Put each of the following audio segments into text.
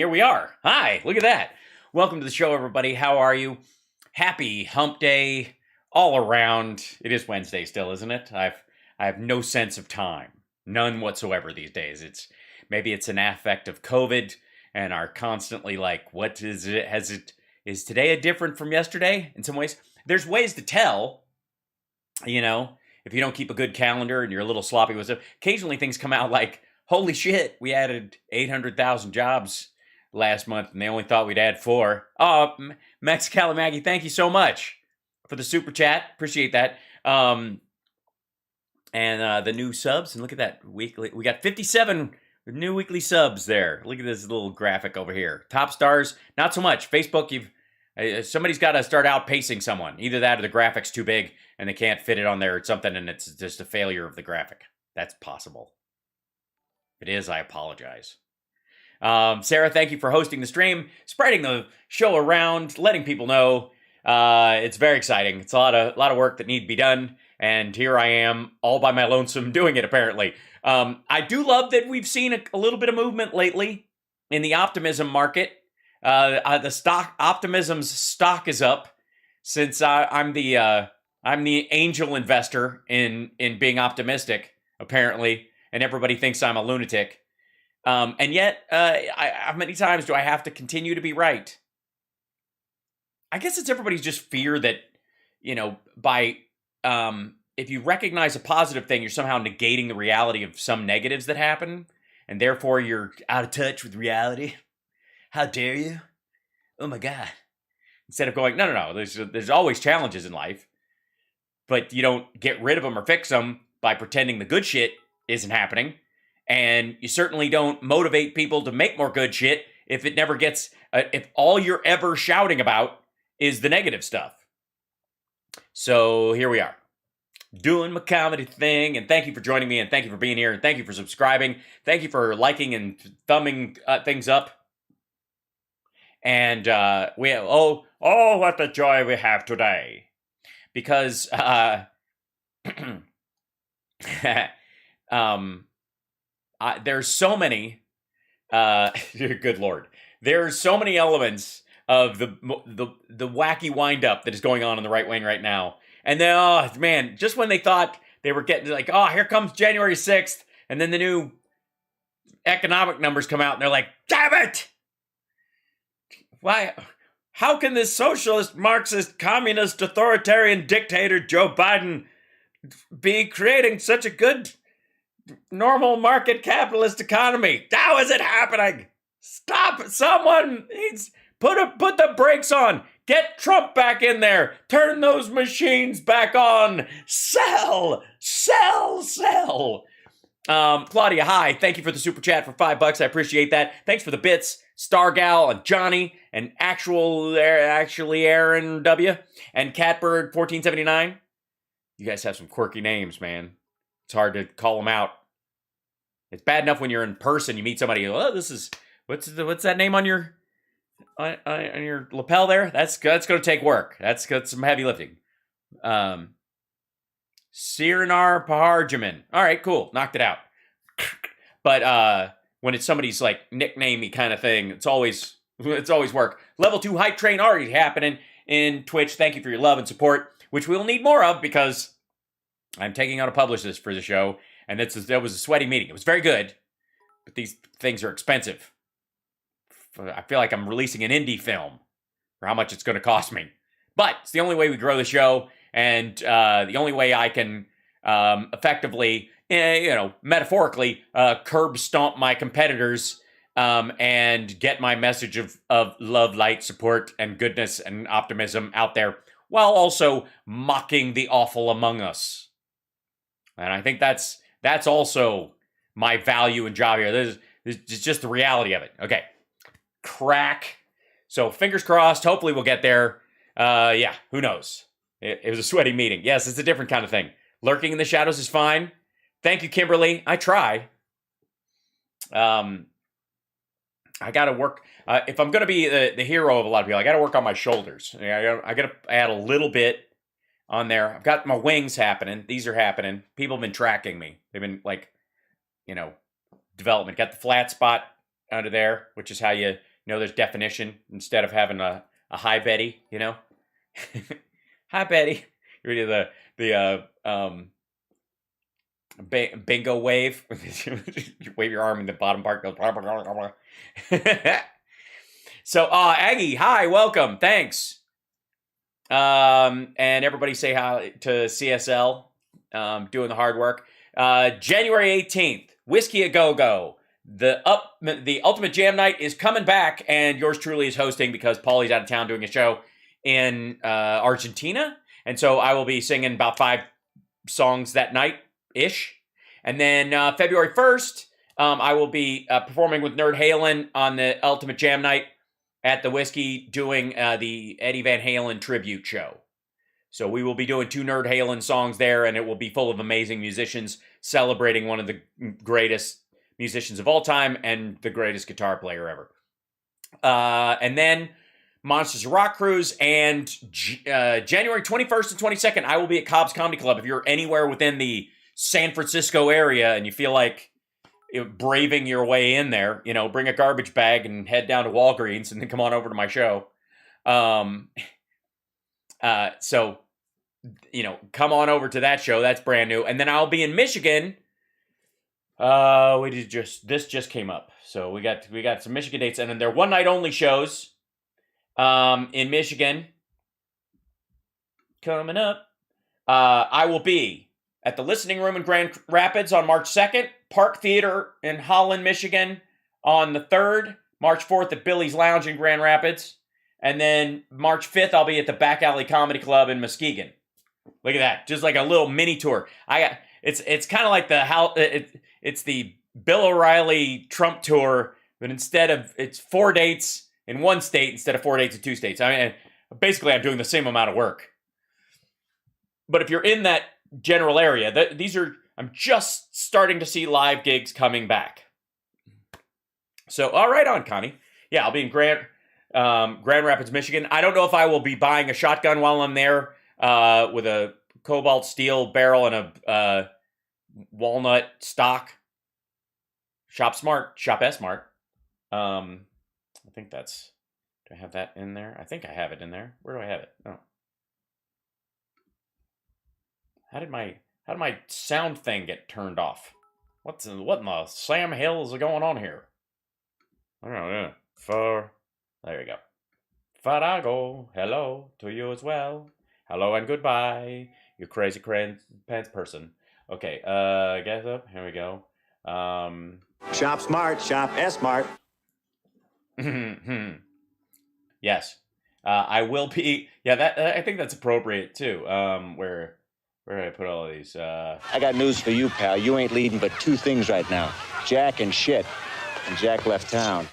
here we are. Hi, look at that. Welcome to the show, everybody. How are you? Happy hump day all around. It is Wednesday still, isn't it? I have no sense of time. None whatsoever these days. Maybe it's an affect of COVID and are constantly like, what is it? Is today a different from yesterday? In some ways, there's ways to tell, if you don't keep a good calendar and you're a little sloppy with stuff. Occasionally things come out like, holy shit, we added 800,000 jobs last month and they only thought we'd add 4. Oh, Max Calamaggi, thank you so much for the super chat. Appreciate that. And the new subs, and look at that weekly. We got 57 new weekly subs there. Look at this little graphic over here. Top stars, not so much. Facebook, somebody's got to start outpacing someone. Either that or the graphic's too big and they can't fit it on there or something, and it's just a failure of the graphic. That's possible. If it is, I apologize. Sarah, thank you for hosting the stream, spreading the show around, letting people know. It's very exciting. It's a lot of work that need to be done, and here I am, all by my lonesome, doing it, apparently. I do love that we've seen a little bit of movement lately in the optimism market. Optimism's stock is up since I'm the angel investor in being optimistic, apparently, and everybody thinks I'm a lunatic. And yet, how many times do I have to continue to be right? I guess it's everybody's just fear that, if you recognize a positive thing, you're somehow negating the reality of some negatives that happen, and therefore you're out of touch with reality. How dare you? Oh my God. Instead of going, no, there's always challenges in life, but you don't get rid of them or fix them by pretending the good shit isn't happening. And you certainly don't motivate people to make more good shit if it never gets, if all you're ever shouting about is the negative stuff. So here we are, doing my comedy thing, and thank you for joining me, and thank you for being here, and thank you for subscribing. Thank you for liking and thumbing things up. And we have, what a joy we have today. Because, there's so many, good Lord, there's so many elements of the wacky wind-up that is going on in the right wing right now. And then, just when they thought they were getting like, here comes January 6th, and then the new economic numbers come out, and they're like, damn it! Why? How can this socialist, Marxist, communist, authoritarian dictator Joe Biden be creating such a good normal market capitalist economy? How is it happening? Stop! Someone needs put the brakes on. Get Trump back in there. Turn those machines back on. Sell. Claudia, hi. Thank you for the super chat for $5. I appreciate that. Thanks for the bits, Stargal and Johnny and actually Aaron W and Catbird 1479. You guys have some quirky names, man. It's hard to call them out. It's bad enough when you're in person, you meet somebody. Oh, this is what's that name on your lapel there? That's going to take work. That's got some heavy lifting. Siranar Paharjaman. All right, cool. Knocked it out. But when it's somebody's like nicknamey kind of thing, it's always work. Level 2 hype train already happening in Twitch. Thank you for your love and support, which we'll need more of because I'm taking on a publicist for the show, and that was a sweaty meeting. It was very good, but these things are expensive. I feel like I'm releasing an indie film for how much it's going to cost me. But it's the only way we grow the show, and the only way I can effectively, metaphorically, curb stomp my competitors and get my message of love, light, support, and goodness and optimism out there, while also mocking the awful among us. And I think that's also my value and job here. This is just the reality of it. Okay. Crack. So fingers crossed. Hopefully we'll get there. Who knows? It was a sweaty meeting. Yes, it's a different kind of thing. Lurking in the shadows is fine. Thank you, Kimberly. I try. I got to work. If I'm going to be the hero of a lot of people, I got to work on my shoulders. I got to add a little bit on there. I've got my wings happening. These are happening. People have been tracking me. They've been like, development. Got the flat spot under there, which is how you there's definition instead of having a hi Betty, Hi Betty. You ready to the bingo wave? You wave your arm and the bottom part goes blah, blah, blah, blah, blah. So Aggie, hi, welcome, thanks. And everybody say hi to CSL, doing the hard work. January 18th, Whiskey a Go-Go. The Ultimate Jam Night is coming back, and yours truly is hosting because Paulie's out of town doing a show in Argentina. And so I will be singing about 5 songs that night-ish. And then February 1st, I will be performing with Nerd Halen on the Ultimate Jam Night at the Whiskey doing the Eddie Van Halen tribute show. So we will be doing 2 Nerd Halen songs there, and it will be full of amazing musicians celebrating one of the greatest musicians of all time and the greatest guitar player ever. And then Monsters of Rock Cruise, and January 21st and 22nd, I will be at Cobb's Comedy Club. If you're anywhere within the San Francisco area and you feel like braving your way in there, bring a garbage bag and head down to Walgreens and then come on over to my show. So, come on over to that show. That's brand new. And then I'll be in Michigan. This just came up. So we got some Michigan dates, and then they're one night only shows. In Michigan coming up. I will be at the Listening Room in Grand Rapids on March 2nd, Park Theater in Holland, Michigan on the 3rd, March 4th at Billy's Lounge in Grand Rapids, and then March 5th I'll be at the Back Alley Comedy Club in Muskegon. Look at that, just like a little mini tour. It's kind of like it's the Bill O'Reilly Trump tour, but it's 4 dates in one state instead of 4 dates in 2 states. I mean, basically I'm doing the same amount of work. But if you're in that general area, I'm just starting to see live gigs coming back. So, all right on, Connie. Yeah, I'll be in Grand Rapids, Michigan. I don't know if I will be buying a shotgun while I'm there with a cobalt steel barrel and a walnut stock. Shop smart, shop S-Mart. I think do I have that in there? I think I have it in there. Where do I have it? Oh. How did my sound thing get turned off? What in the Sam Hill is going on here? I don't know. There we go. Farago, hello to you as well. Hello and goodbye, you crazy pants person. Okay, guess up. Here we go. Shop smart, shop S-Mart. Yes, I will be. Yeah, that I think that's appropriate too. Where did I put all of these? I got news for you, pal. You ain't leading but 2 things right now: Jack and shit. And Jack left town.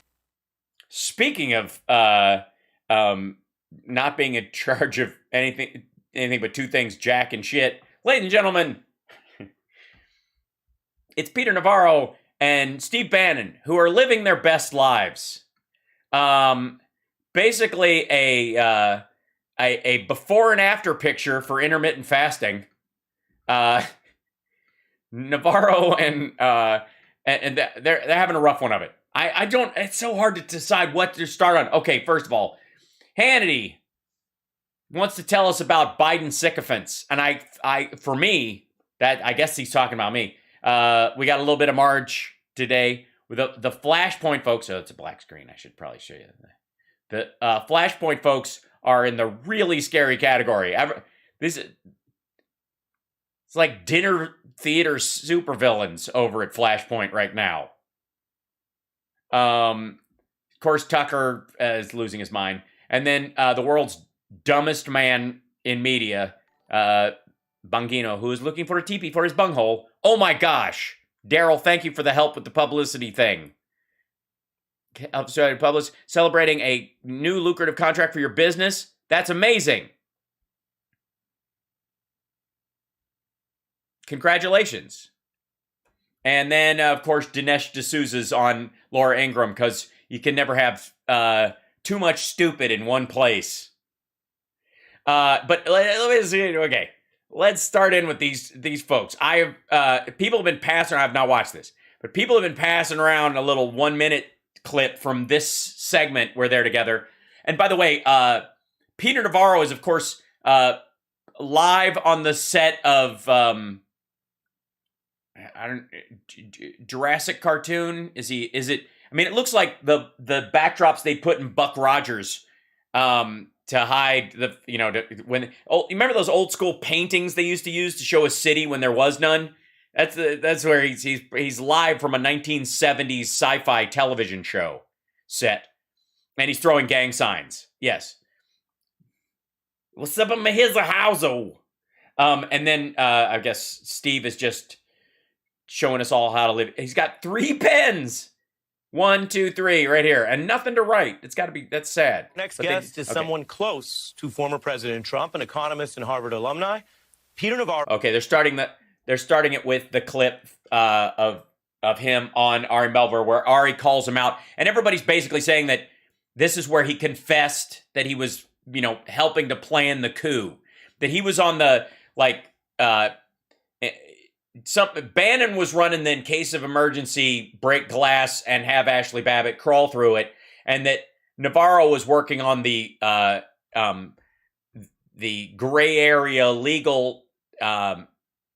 Speaking of not being in charge of anything but 2 things: Jack and shit. Ladies and gentlemen, it's Peter Navarro and Steve Bannon who are living their best lives. Basically a before and after picture for intermittent fasting. Navarro and they're having a rough one of it. I don't. It's so hard to decide what to start on. Okay, first of all, Hannity wants to tell us about Biden sycophants, and for me, that I guess he's talking about me. We got a little bit of Marge today with the Flashpoint folks. Oh, it's a black screen. I should probably show you. The Flashpoint folks are in the really scary category. It's like dinner theater supervillains over at Flashpoint right now. Of course, Tucker is losing his mind. And then the world's dumbest man in media, Bongino, who is looking for a teepee for his bunghole. Oh my gosh. Daryl, thank you for the help with the publicity thing. Celebrating a new lucrative contract for your business. That's amazing. Congratulations. And then, of course, Dinesh D'Souza's on Laura Ingraham, because you can never have too much stupid in one place. But let me see. Okay, let's start in with these folks. People have been passing. I have not watched this, but people have been passing around a little 1 minute clip from this segment where they're together. And by the way, Peter Navarro is, of course, live on the set of Jurassic cartoon. Is it? I mean, it looks like the backdrops they put in Buck Rogers to hide the, you remember those old school paintings they used to use to show a city when there was none? That's where he's live from a 1970s sci-fi television show set, and he's throwing gang signs. Yes. What's up, here's a household. And then I guess Steve is just showing us all how to live. He's got 3 pens. 1, 2, 3, right here, and nothing to write. It's got to be. That's sad. Next guest is someone close to former President Trump, an economist and Harvard alumni, Peter Navarro. Okay, they're starting it with the clip of him on Ari Melver, where Ari calls him out, and everybody's basically saying that this is where he confessed that he was, helping to plan the coup, that he was on the Bannon was running the in case of emergency, break glass and have Ashley Babbitt crawl through it, and that Navarro was working on the gray area legal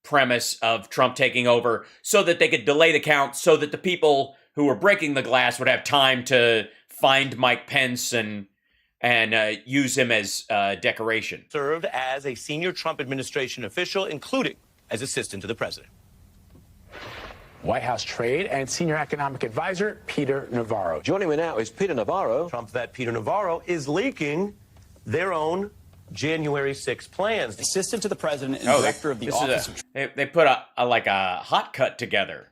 premise of Trump taking over so that they could delay the count so that the people who were breaking the glass would have time to find Mike Pence and use him as decoration. Served as a senior Trump administration official, including as assistant to the president. White House trade and senior economic advisor Peter Navarro. Joining me now is Peter Navarro. Trump vet Peter Navarro is leaking their own January 6 plans. Assistant to the president and director of the Office of they put a hot cut together.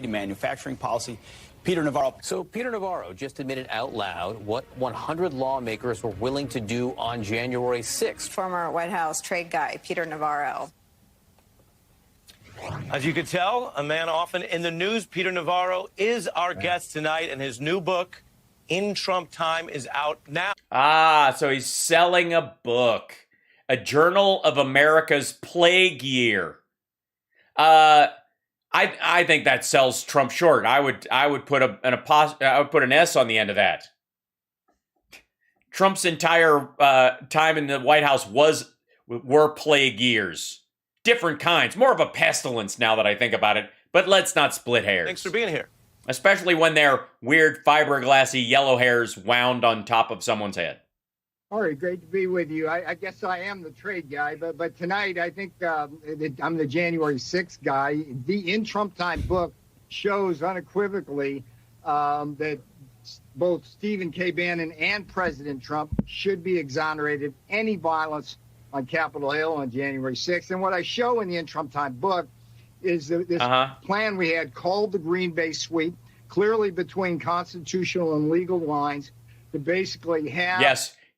Manufacturing Policy. Peter Navarro. So Peter Navarro just admitted out loud what 100 lawmakers were willing to do on January 6th. Former White House trade guy Peter Navarro. As you can tell, a man often in the news, Peter Navarro is our guest tonight, and his new book, In Trump Time, is out now. So he's selling a book, A Journal of America's Plague Year. I think that sells Trump short. I would put an S on the end of that. Trump's entire time in the White House were plague years. Different kinds, more of a pestilence now that I think about it, but let's not split hairs. Thanks for being here. Especially when they're weird fiberglassy yellow hairs wound on top of someone's head. All right, great to be with you. I guess I am the trade guy, but tonight I think I'm the January 6th guy. The In Trump Time book shows unequivocally that both Stephen K. Bannon and President Trump should be exonerated. Any violence on Capitol Hill on January 6th. And what I show in the In Trump Time book is this plan we had called the Green Bay Sweep, clearly between constitutional and legal lines, to basically have...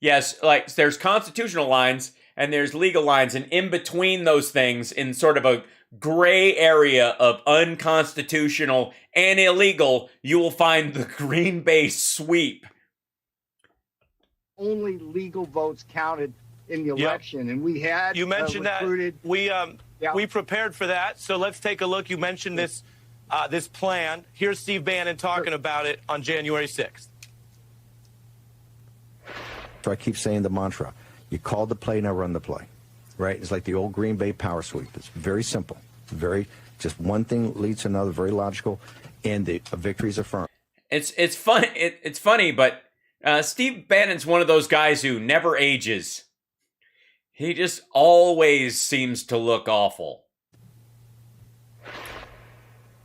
Yes, like there's constitutional lines and there's legal lines, and in between those things, in sort of a gray area of unconstitutional and illegal, you will find the Green Bay Sweep. Only legal votes counted in the election, and we had you mentioned recruited, that we prepared for that. So let's take a look. You mentioned this this plan. Here's Steve Bannon talking about it on January 6th. So I keep saying the mantra: you called the play, now run the play. Right? It's like the old Green Bay power sweep. It's very simple, just one thing leads to another, very logical, and the victories are firm. It's fun. It's funny, but Steve Bannon's one of those guys who never ages. He just always seems to look awful.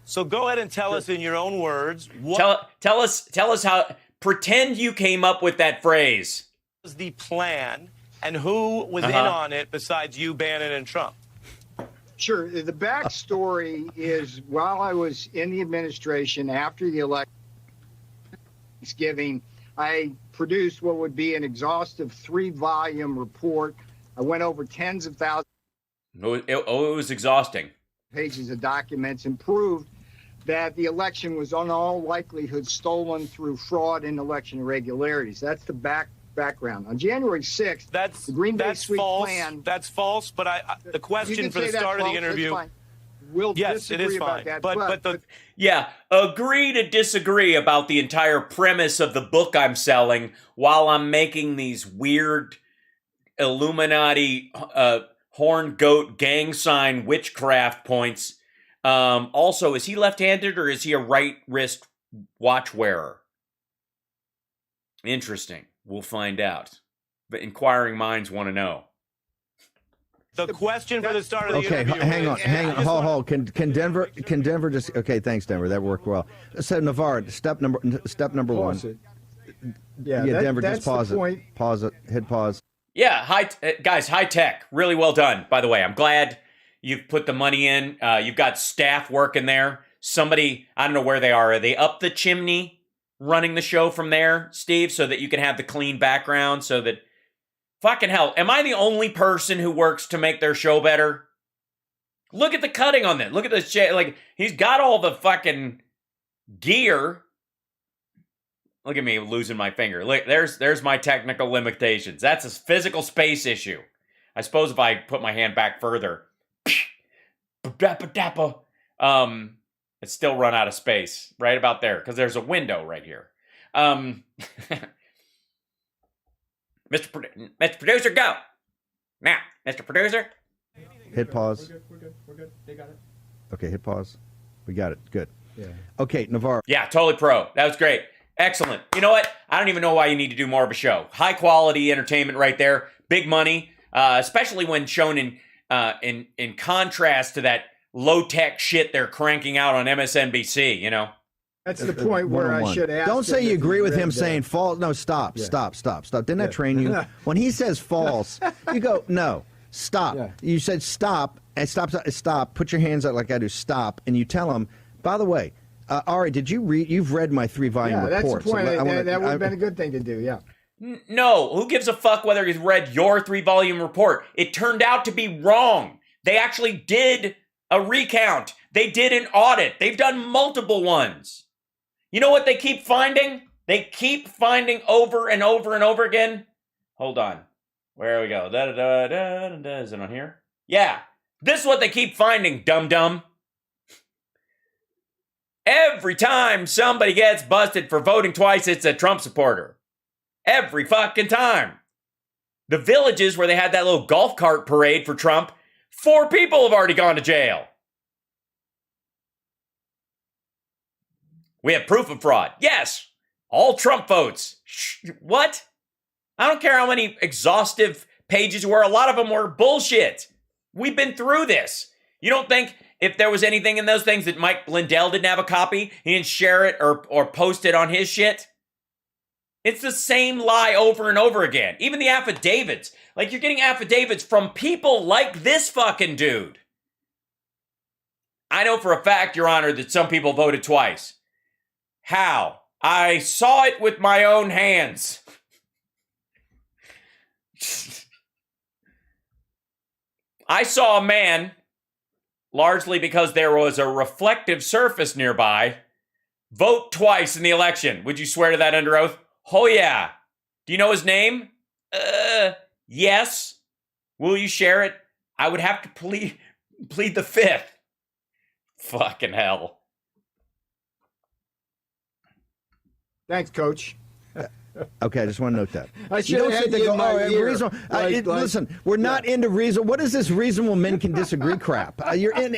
So go ahead and tell us in your own words. Tell us how. Pretend you came up with that phrase. What was the plan, and who was in on it besides you, Bannon, and Trump? Sure. The backstory is while I was in the administration after the election, Thanksgiving, I produced what would be an exhaustive 3-volume report. I went over tens of thousands. It was exhausting. Pages of documents and proved that the election was in all likelihood stolen through fraud and election irregularities. That's the background. On January 6th, the Green Bay Sweep plan. That's false, but the question for the start of the interview. We'll Yes, it disagree is about fine. that. But Yeah, agree to disagree about the entire premise of the book I'm selling while I'm making these weird Illuminati horn goat gang sign witchcraft points. Also, is he left-handed or is he a right wrist watch wearer? Interesting. We'll find out. But inquiring minds want to know. the question for the start of the Okay, interview. hang on. Hold. Can Denver just? Okay, thanks, Denver. That worked well. So Navarro, step number one. Yeah, Denver, that's just pause the it. point. Pause it. Hit pause. Yeah, guys, high tech. Really well done, by the way. I'm glad you've put the money in. You've got staff working there. Somebody, I don't know where they are. Are they up the chimney running the show from there, Steve, so that you can have the clean background so that... Fucking hell, am I the only person who works to make their show better? Look at the cutting on this. Look at this shit. Like, he's got all the fucking gear. Look at me losing my finger. Look, there's my technical limitations. That's a physical space issue. I suppose if I put my hand back further, it's still run out of space right about there because there's a window right here. Mr. Producer, go. Now, Mr. Producer. Hit pause. We're good. They got it. Okay, hit pause. We got it. Good. Yeah. Okay, Navarro. Yeah, totally pro. That was great. Excellent. You know what? I don't even know why you need to do more of a show. High quality entertainment right there. Big money, especially when shown in contrast to that low tech shit they're cranking out on MSNBC. You know. That's the point where I should ask. Don't say him you if agree he with him read saying that. false. No, stop. Didn't I train you? When he says false, you go, no, stop. Yeah. You said stop, and stop. Put your hands out like I do, stop. And you tell him, by the way, Ari, did you read? You've read my 3-volume Yeah, report. that's the point. So That would have been a good thing to do, yeah. No, who gives a fuck whether he's read your 3-volume report? It turned out to be wrong. They actually did a recount. They did an audit. They've done multiple ones. You know what they keep finding? They keep finding over and over and over again. Hold on. Where we go? Is it on here? Yeah. This is what they keep finding, dum-dum. Every time somebody gets busted for voting twice, it's a Trump supporter. Every fucking time. The villages where they had that little golf cart parade for Trump, 4 people have already gone to jail. We have proof of fraud. Yes. All Trump votes. What? I don't care how many exhaustive pages were. A lot of them were bullshit. We've been through this. You don't think if there was anything in those things that Mike Lindell didn't have a copy, he didn't share it or post it on his shit? It's the same lie over and over again. Even the affidavits. Like, you're getting affidavits from people like this fucking dude. I know for a fact, Your Honor, that some people voted twice. How? I saw it with my own hands. I saw a man, largely because there was a reflective surface nearby, vote twice in the election. Would you swear to that under oath? Oh, yeah. Do you know his name? Yes. Will you share it? I would have to plead the fifth. Fucking hell. Thanks, Coach. Okay, I just want to note that. I should have had you in my ear. Listen, we're not into reason. What is this reasonable men can disagree crap? You're in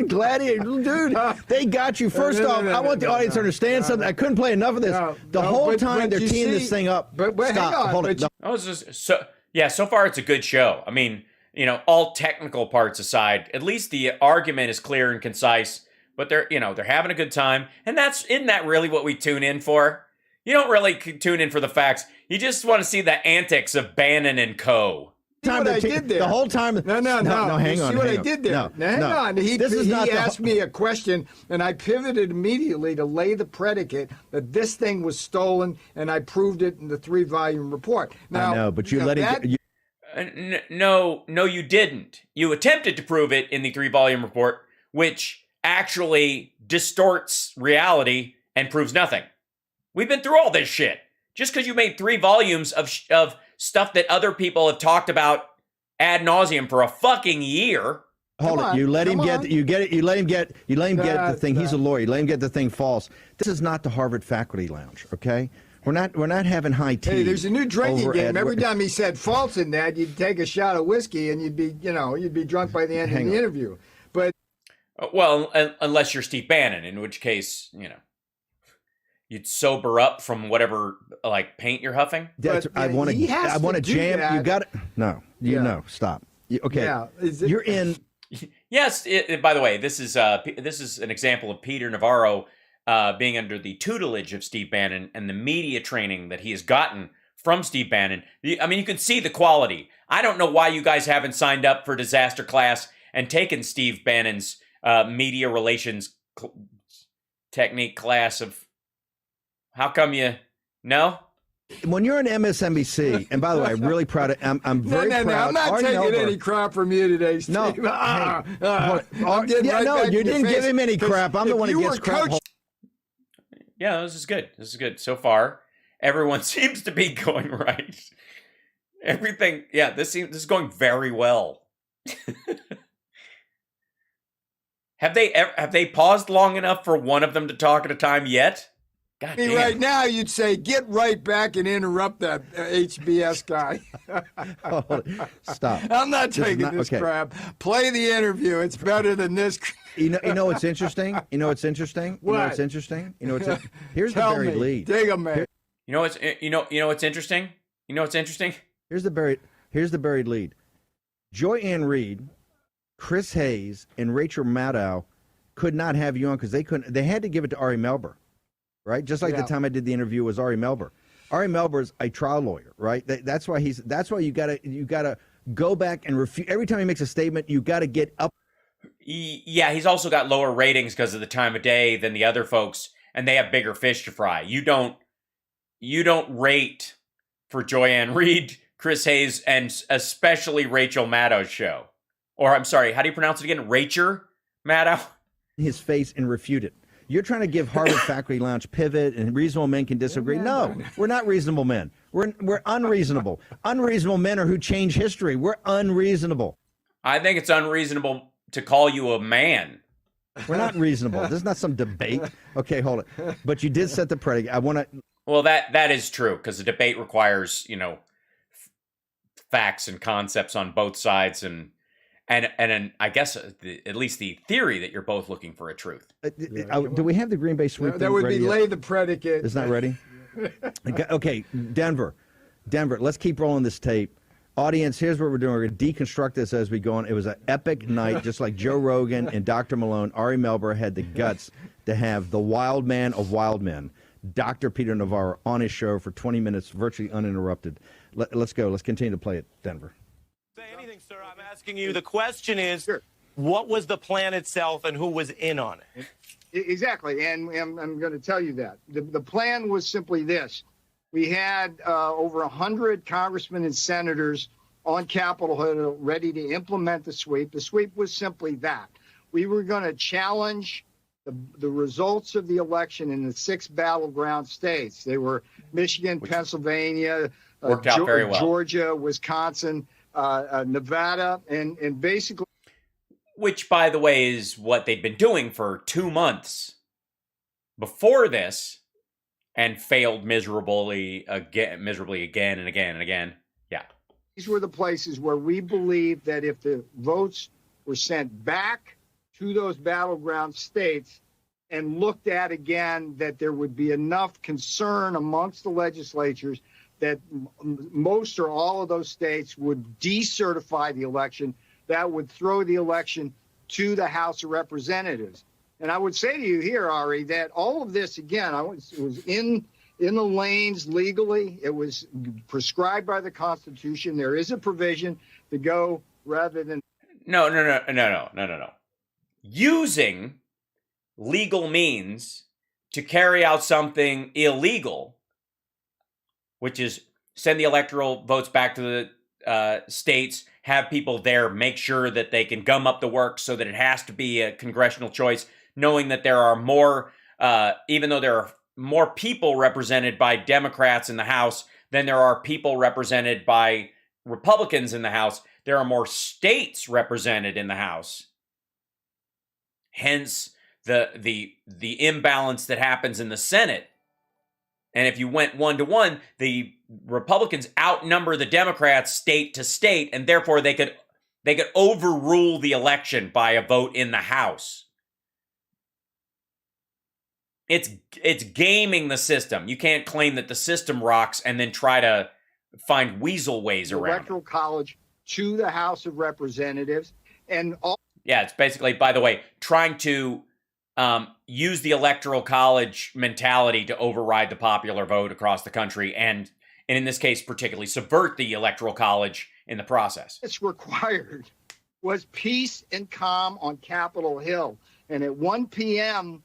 Gladiator, dude. They got you. First off, I want the audience to understand something. I couldn't play enough of this. The whole time they're teeing this thing up. But Stop. hang on. Hold it. I was just so far it's a good show. I mean, you know, all technical parts aside, at least the argument is clear and concise. But they're having a good time, and isn't that really what we tune in for? You don't really tune in for the facts. You just want to see the antics of Bannon and co. See what I did there? The whole time. No. Hang on. See what I did there? No, hang on. He asked me a question, and I pivoted immediately to lay the predicate that this thing was stolen, and I proved it in the 3-volume report. Now, I know, but you let it. No, you didn't. You attempted to prove it in the 3-volume report, which actually distorts reality and proves nothing. We've been through all this shit. Just because you made 3 volumes of stuff that other people have talked about ad nauseum for a fucking year. hold it. You let him get the thing. He's a lawyer. You let him get the thing false. This is not the Harvard faculty lounge, okay? We're not having high tea. Hey, there's a new drinking game. Every time he said false in that, you'd take a shot of whiskey and you'd be drunk by the end of the interview. But well, unless you're Steve Bannon, in which case, you'd sober up from whatever like paint you're huffing. I want to jam. That. You got it. No, know. Stop. Okay. Yeah. You're in. Yes. By the way, this is an example of Peter Navarro being under the tutelage of Steve Bannon and the media training that he has gotten from Steve Bannon. I mean, you can see the quality. I don't know why you guys haven't signed up for disaster class and taken Steve Bannon's media relations technique class of. How come you no? When you're in MSNBC, and by the way, I'm really proud of. I'm very proud. No, I'm not taking any crap from you today, Steve. No, you didn't give him any crap. I'm the one who gets crap. Yeah, this is good. This is good so far. Everyone seems to be going right. Everything, this is going very well. Have they paused long enough for one of them to talk at a time yet? God damn. Right now, you'd say, get right back and interrupt that HBS guy. Stop. I'm not taking this crap. Play the interview. It's better than this. You know what's interesting? What? Here's the buried lead. Dig 'em, man. You know what's interesting? Here's the buried lead. Joy Ann Reid, Chris Hayes, and Rachel Maddow could not have you on because they had to give it to Ari Melber. Right, just like the time I did the interview was Ari Melber. Ari Melber is a trial lawyer, right? That's why you gotta go back and refute every time he makes a statement. You got to get up. Yeah, he's also got lower ratings because of the time of day than the other folks, and they have bigger fish to fry. You don't rate for Joyanne Reid, Chris Hayes, and especially Rachel Maddow's show. Or I'm sorry, how do you pronounce it again? Rachel Maddow. His face and refute it. You're trying to give Harvard Faculty Lounge pivot and reasonable men can disagree. No, we're not reasonable men. We're unreasonable. Unreasonable men are who change history. We're unreasonable. I think it's unreasonable to call you a man. We're not reasonable. This is not some debate. Okay, hold it. But you did set the predicate. I want to. Well, that is true because the debate requires facts and concepts on both sides and I guess at least the theory that you're both looking for a truth. Do we have the Green Bay sweep? That would be lay the predicate. It's not ready? Okay, Denver. Let's keep rolling this tape. Audience, here's what we're doing. We're going to deconstruct this as we go on. It was an epic night, just like Joe Rogan and Dr. Malone. Ari Melber had the guts to have the wild man of wild men, Dr. Peter Navarro, on his show for 20 minutes, virtually uninterrupted. Let's go. Let's continue to play it, Denver. Say anything, sir. I'm asking you. The question is, what was the plan itself and who was in on it? Exactly, and I'm going to tell you that. The plan was simply this. We had over 100 congressmen and senators on Capitol Hill ready to implement the sweep. The sweep was simply that. We were going to challenge the results of the election in the 6 battleground states. They were Michigan, Pennsylvania, worked out very well. Georgia, Wisconsin, Nevada, and basically. Which, by the way, is what they'd been doing for 2 months before this, and failed miserably again and again and again. Yeah. These were the places where we believed that if the votes were sent back to those battleground states and looked at again, that there would be enough concern amongst the legislatures that most or all of those states would decertify the election. That would throw the election to the House of Representatives. And I would say to you here, Ari, that all of this, again, it was in the lanes legally. It was prescribed by the Constitution. There is a provision to go rather than. No. Using legal means to carry out something illegal, which is send the electoral votes back to the states, have people there, make sure that they can gum up the works so that it has to be a congressional choice, knowing that there are more, even though there are more people represented by Democrats in the House than there are people represented by Republicans in the House, there are more states represented in the House Hence the imbalance that happens in the Senate. And if you went 1-to-1, the Republicans outnumber the Democrats state to state, and therefore they could overrule the election by a vote in the House. It's gaming the system. You can't claim that the system rocks and then try to find weasel ways around Electoral College to the House of Representatives, and all. Yeah, it's basically, by the way, trying to use the Electoral College mentality to override the popular vote across the country, and in this case, particularly subvert the Electoral College in the process. It's required was peace and calm on Capitol Hill, and at 1 p.m.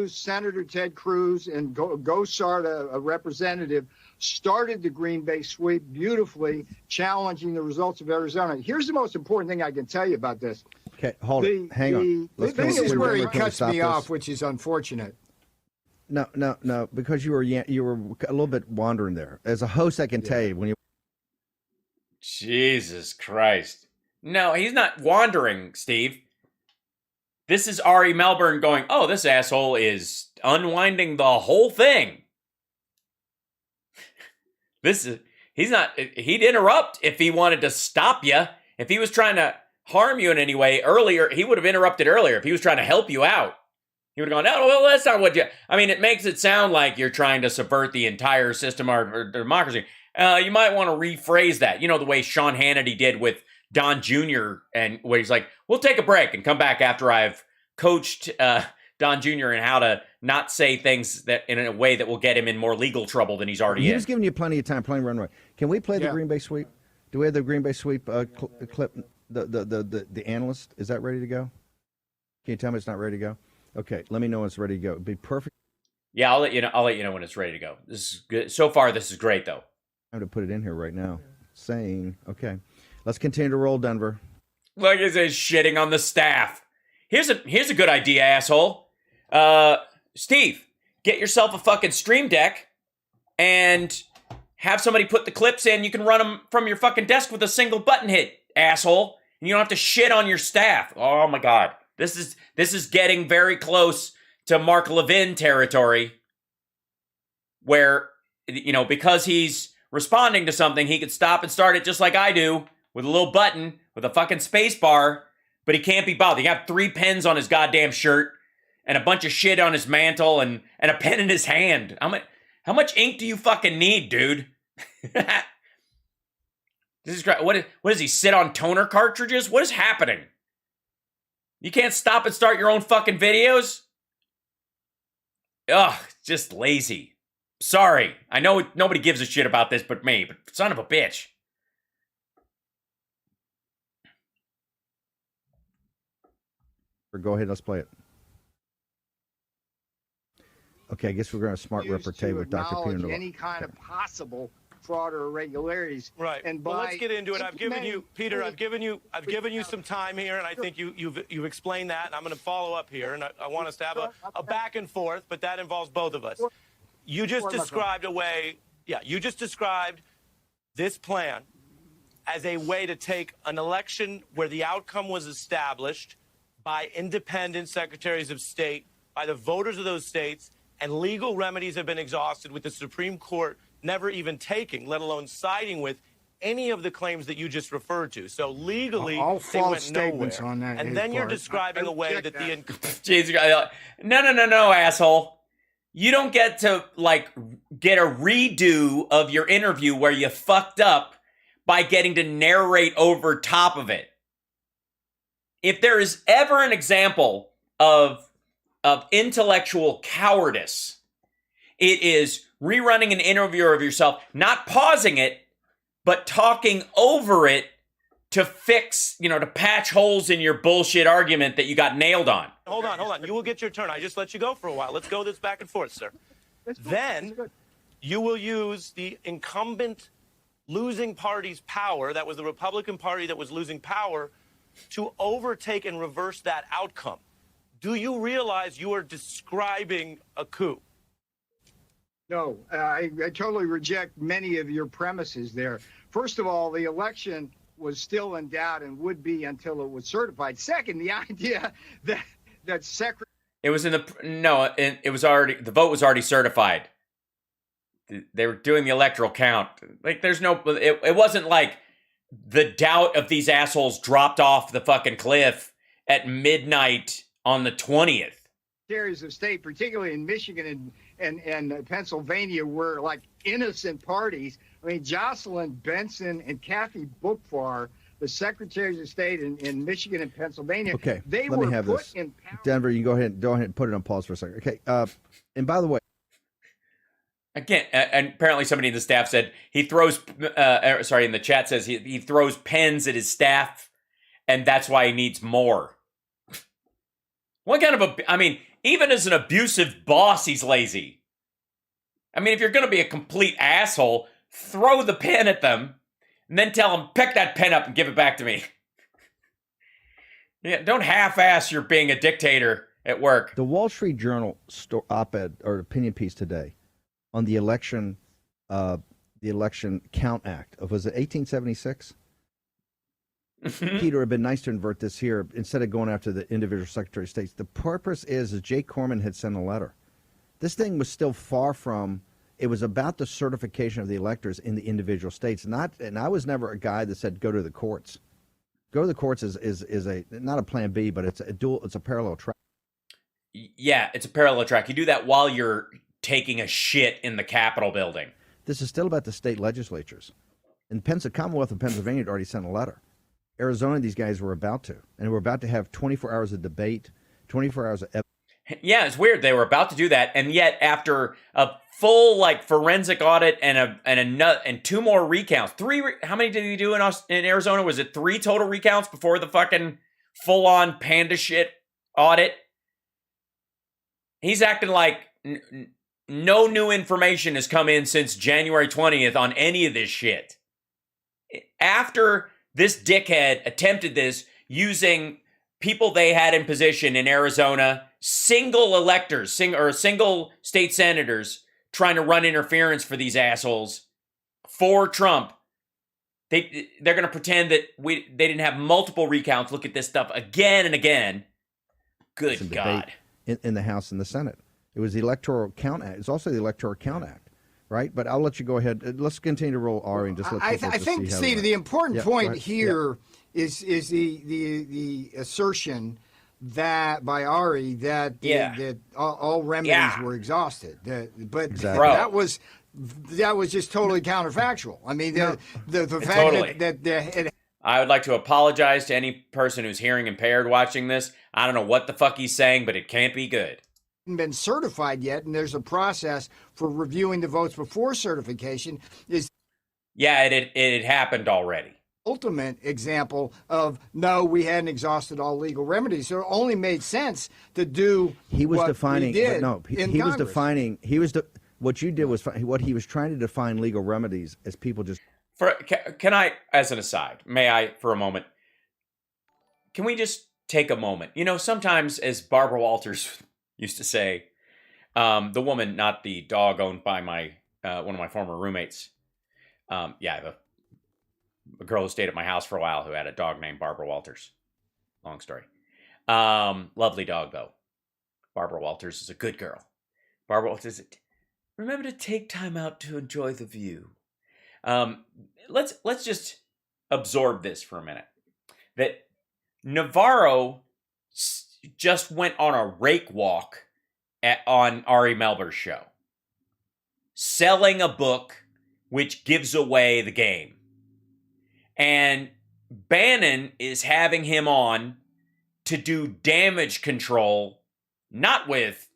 Senator Ted Cruz and Gosar, a representative, started the Green Bay sweep beautifully, challenging the results of Arizona. Here's the most important thing I can tell you about this. Okay, hold it. Hang on. This is where he cuts me off, which is unfortunate. No, because you were a little bit wandering there. As a host, I can tell you when you. Jesus Christ! No, he's not wandering, Steve. This is Ari Melbourne going, oh, this asshole is unwinding the whole thing. He'd interrupt if he wanted to stop you. If he was trying to harm you in any way earlier, he would have interrupted earlier. If he was trying to help you out, he would have gone, no, well, that's not what you, I mean, it makes it sound like you're trying to subvert the entire system or democracy. You might want to rephrase that. You know, the way Sean Hannity did with Don Jr. and where he's like, we'll take a break and come back after I've coached Don Jr. in how to not say things that in a way that will get him in more legal trouble than he's already in. He was giving you plenty of time, plenty of runway. Can we play the Green Bay sweep? Do we have the Green Bay sweep clip? The analyst, is that ready to go? Can you tell me it's not ready to go? Okay, let me know when it's ready to go. It'd be perfect. Yeah, I'll let you know when it's ready to go. This is good. So far, this is great, though. I'm going to put it in here right now. Saying, okay, let's continue to roll, Denver. Look at this shitting on the staff. Here's a good idea, asshole. Steve, get yourself a fucking Stream Deck and have somebody put the clips in. You can run them from your fucking desk with a single button hit, asshole. And you don't have to shit on your staff. Oh my God. This is getting very close to Mark Levin territory where, you know, because he's responding to something, he could stop and start it just like I do with a little button with a fucking space bar, but he can't be bothered. He got 3 pens on his goddamn shirt and a bunch of shit on his mantle and a pen in his hand. How much ink do you fucking need, dude? This is great. What does he sit on toner cartridges? What is happening? You can't stop and start your own fucking videos? Ugh, just lazy. Sorry. I know nobody gives a shit about this but me, but son of a bitch. Go ahead, let's play it. Okay, I guess we're going to smart repartee with Dr. Peter Navarro. Any kind of possible fraud or irregularities. Right. And well, let's get into it. I've given you, Peter. I've given you some time here, and I think you've explained that. And I'm going to follow up here, and I want us to have a back and forth, but that involves both of us. You just described a way. Yeah, you just described this plan as a way to take an election where the outcome was established by independent secretaries of state, by the voters of those states, and legal remedies have been exhausted with the Supreme Court never even taking, let alone siding with, any of the claims that you just referred to. So legally, all they false went statements nowhere. on that. And then you're describing a way that the... Jeez, no, asshole. You don't get to, get a redo of your interview where you fucked up by getting to narrate over top of it. If there is ever an example of intellectual cowardice, it is rerunning an interview of yourself, not pausing it, but talking over it to fix, to patch holes in your bullshit argument that you got nailed on. Hold on. You will get your turn. I just let you go for a while. Let's go this back and forth, sir. Then you will use the incumbent losing party's power, that was the Republican Party that was losing power, to overtake and reverse that outcome. Do you realize you are describing a coup? No, I totally reject many of your premises there. First of all, the election was still in doubt and would be until it was certified. Second, the idea that secretary. It was it was already, the vote was already certified. They were doing the electoral count. Like, there's no, it wasn't like the doubt of these assholes dropped off the fucking cliff at midnight on the 20th. Secretaries of state, particularly in Michigan and Pennsylvania, were like innocent parties. I mean, Jocelyn Benson and Kathy Bookvar, the secretaries of state in Michigan and Pennsylvania. Okay, they let were me have put this. in power. Denver, you go ahead and put it on pause for a second. Okay, and by the way, again, and apparently somebody in the staff said he throws, in the chat says he throws pens at his staff, and that's why he needs more. What kind of even as an abusive boss, he's lazy. I mean, if you're going to be a complete asshole, throw the pen at them, and then tell them, pick that pen up and give it back to me. Yeah, don't half-ass you're being a dictator at work. The Wall Street Journal op-ed or opinion piece today on the election count act of, was it 1876? Peter, it'd been nice to invert this here instead of going after the individual Secretary of States. The purpose is Jay Corman had sent a letter. This thing was still far from. It was about the certification of the electors in the individual states. And I was never a guy that said go to the courts. Go to the courts is a not a plan B, but it's a parallel track. Yeah, it's a parallel track. You do that while you're taking a shit in the Capitol building. This is still about the state legislatures. And the Commonwealth of Pennsylvania had already sent a letter. Arizona, these guys were about to. And we're about to have 24 hours of debate, 24 hours of evidence. Yeah, it's weird. They were about to do that, and yet after a full forensic audit and two more recounts, how many did he do in Arizona? Was it 3 total recounts before the fucking full-on panda shit audit? He's acting like no new information has come in since January 20th on any of this shit. After this dickhead attempted this using people they had in position in Arizona, single electors, single state senators trying to run interference for these assholes for Trump. They're going to pretend that they didn't have multiple recounts. Look at this stuff again and again. Good God. In the House and the Senate. It was the Electoral Count Act. It's also the Electoral Count Act, right? But I'll let you go ahead. Let's continue to roll Ari and just let people I think, Steve, the important point here is the assertion that by Ari that all remedies were exhausted. But exactly. that was just totally counterfactual. I mean, the fact that I would like to apologize to any person who's hearing impaired watching this. I don't know what the fuck he's saying, but it can't be good. Been certified yet, and there's a process for reviewing the votes before certification. It happened already. Ultimate example of no, we hadn't exhausted all legal remedies, so it only made sense to do. He was what defining. we did No, he was defining. What you did was what he was trying to define legal remedies as people just. Can I, as an aside, may I for a moment? Can we just take a moment? You know, sometimes, as Barbara Walters used to say, the woman, not the dog owned by one of my former roommates. I have a girl who stayed at my house for a while who had a dog named Barbara Walters. Long story. Lovely dog, though. Barbara Walters is a good girl. Barbara Walters, remember to take time out to enjoy the view. Let's just absorb this for a minute. That Navarro just went on a rake walk on Ari Melber's show, selling a book which gives away the game. And Bannon is having him on to do damage control, not with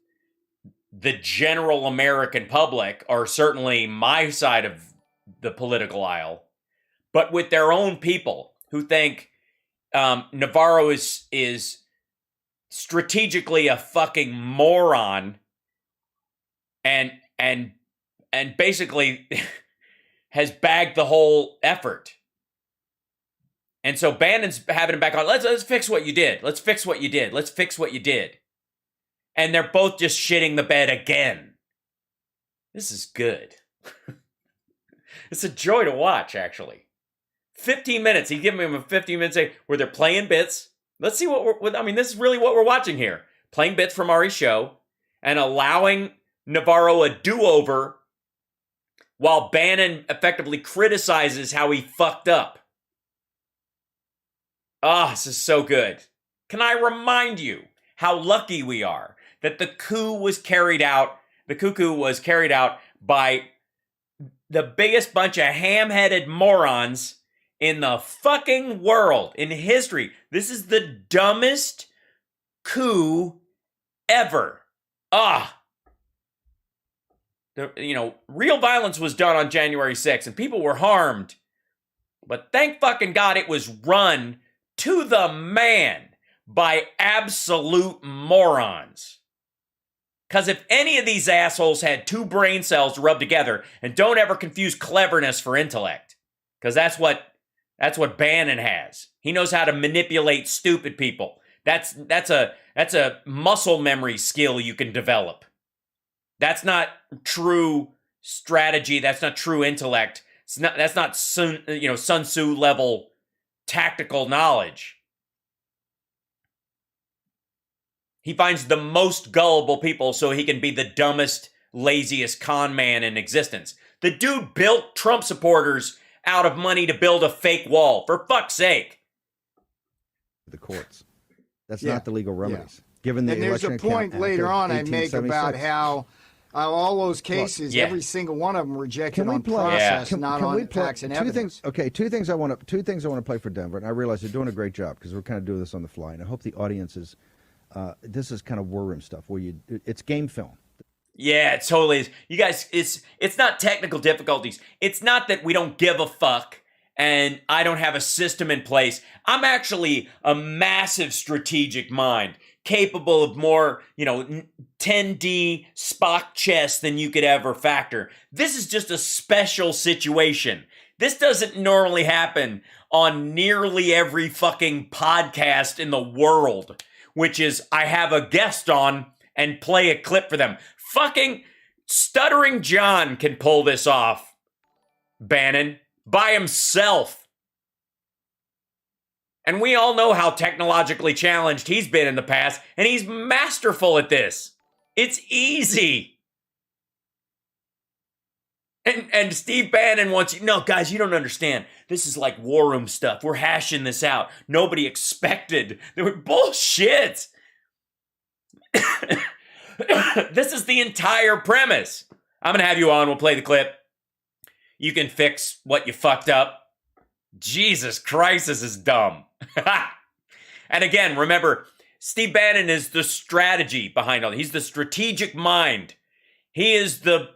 the general American public, or certainly my side of the political aisle, but with their own people who think Navarro is strategically a fucking moron and basically has bagged the whole effort. And so Bannon's having him back on. Let's fix what you did. Let's fix what you did. Let's fix what you did. And they're both just shitting the bed again. This is good. It's a joy to watch, actually. 15 minutes. He's giving him a 15-minute say where they're playing bits. Let's see this is really what we're watching here. playing bits from Ari's show, and allowing Navarro a do-over while Bannon effectively criticizes how he fucked up. This is so good. Can I remind you how lucky we are that the coup was carried out by the biggest bunch of ham-headed morons in the fucking world, in history. This is the dumbest coup ever. Real violence was done on January 6th, and people were harmed. But thank fucking God it was run to the man by absolute morons. Because if any of these assholes had two brain cells to rub together, and don't ever confuse cleverness for intellect, because that's what Bannon has. He knows how to manipulate stupid people. That's a muscle memory skill you can develop. That's not true strategy. That's not true intellect. That's not Sun Tzu level tactical knowledge. He finds the most gullible people so he can be the dumbest, laziest con man in existence. The dude built Trump supporters out of money to build a fake wall. For fuck's sake. The courts. That's not the legal remedies. Given the and there's a point later on I make about how all those cases, every single one of them rejected on process, not on facts and evidence. Two things I want to play for Denver, and I realize they're doing a great job because we're kind of doing this on the fly, and I hope the audience is. This is kind of war room stuff where it's game film. Yeah, it totally is. You guys, it's not technical difficulties. It's not that we don't give a fuck and I don't have a system in place. I'm actually a massive strategic mind, capable of more, 10D Spock chess than you could ever factor. This is just a special situation. This doesn't normally happen on nearly every fucking podcast in the world, which is I have a guest on and play a clip for them. Fucking Stuttering John can pull this off, Bannon, by himself. And we all know how technologically challenged he's been in the past, and he's masterful at this. It's easy. And Steve Bannon wants you, no, guys, you don't understand. This is like war room stuff. We're hashing this out. Nobody expected. They were bullshit. This is the entire premise. I'm going to have you on. We'll play the clip. You can fix what you fucked up. Jesus Christ, this is dumb. And again, remember, Steve Bannon is the strategy behind all. He's the strategic mind. He is the,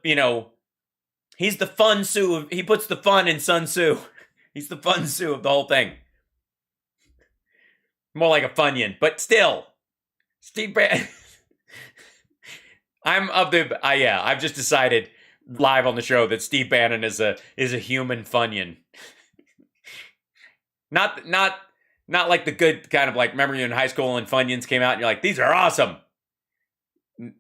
he's the Fun Tzu. He puts the fun in Sun Tzu. He's the Fun Tzu of the whole thing. More like a Funyun, but still, Steve Bannon. I've just decided live on the show that Steve Bannon is a human Funyun. Not like the good kind of like, remember you in high school and Funyuns came out and you're like, these are awesome.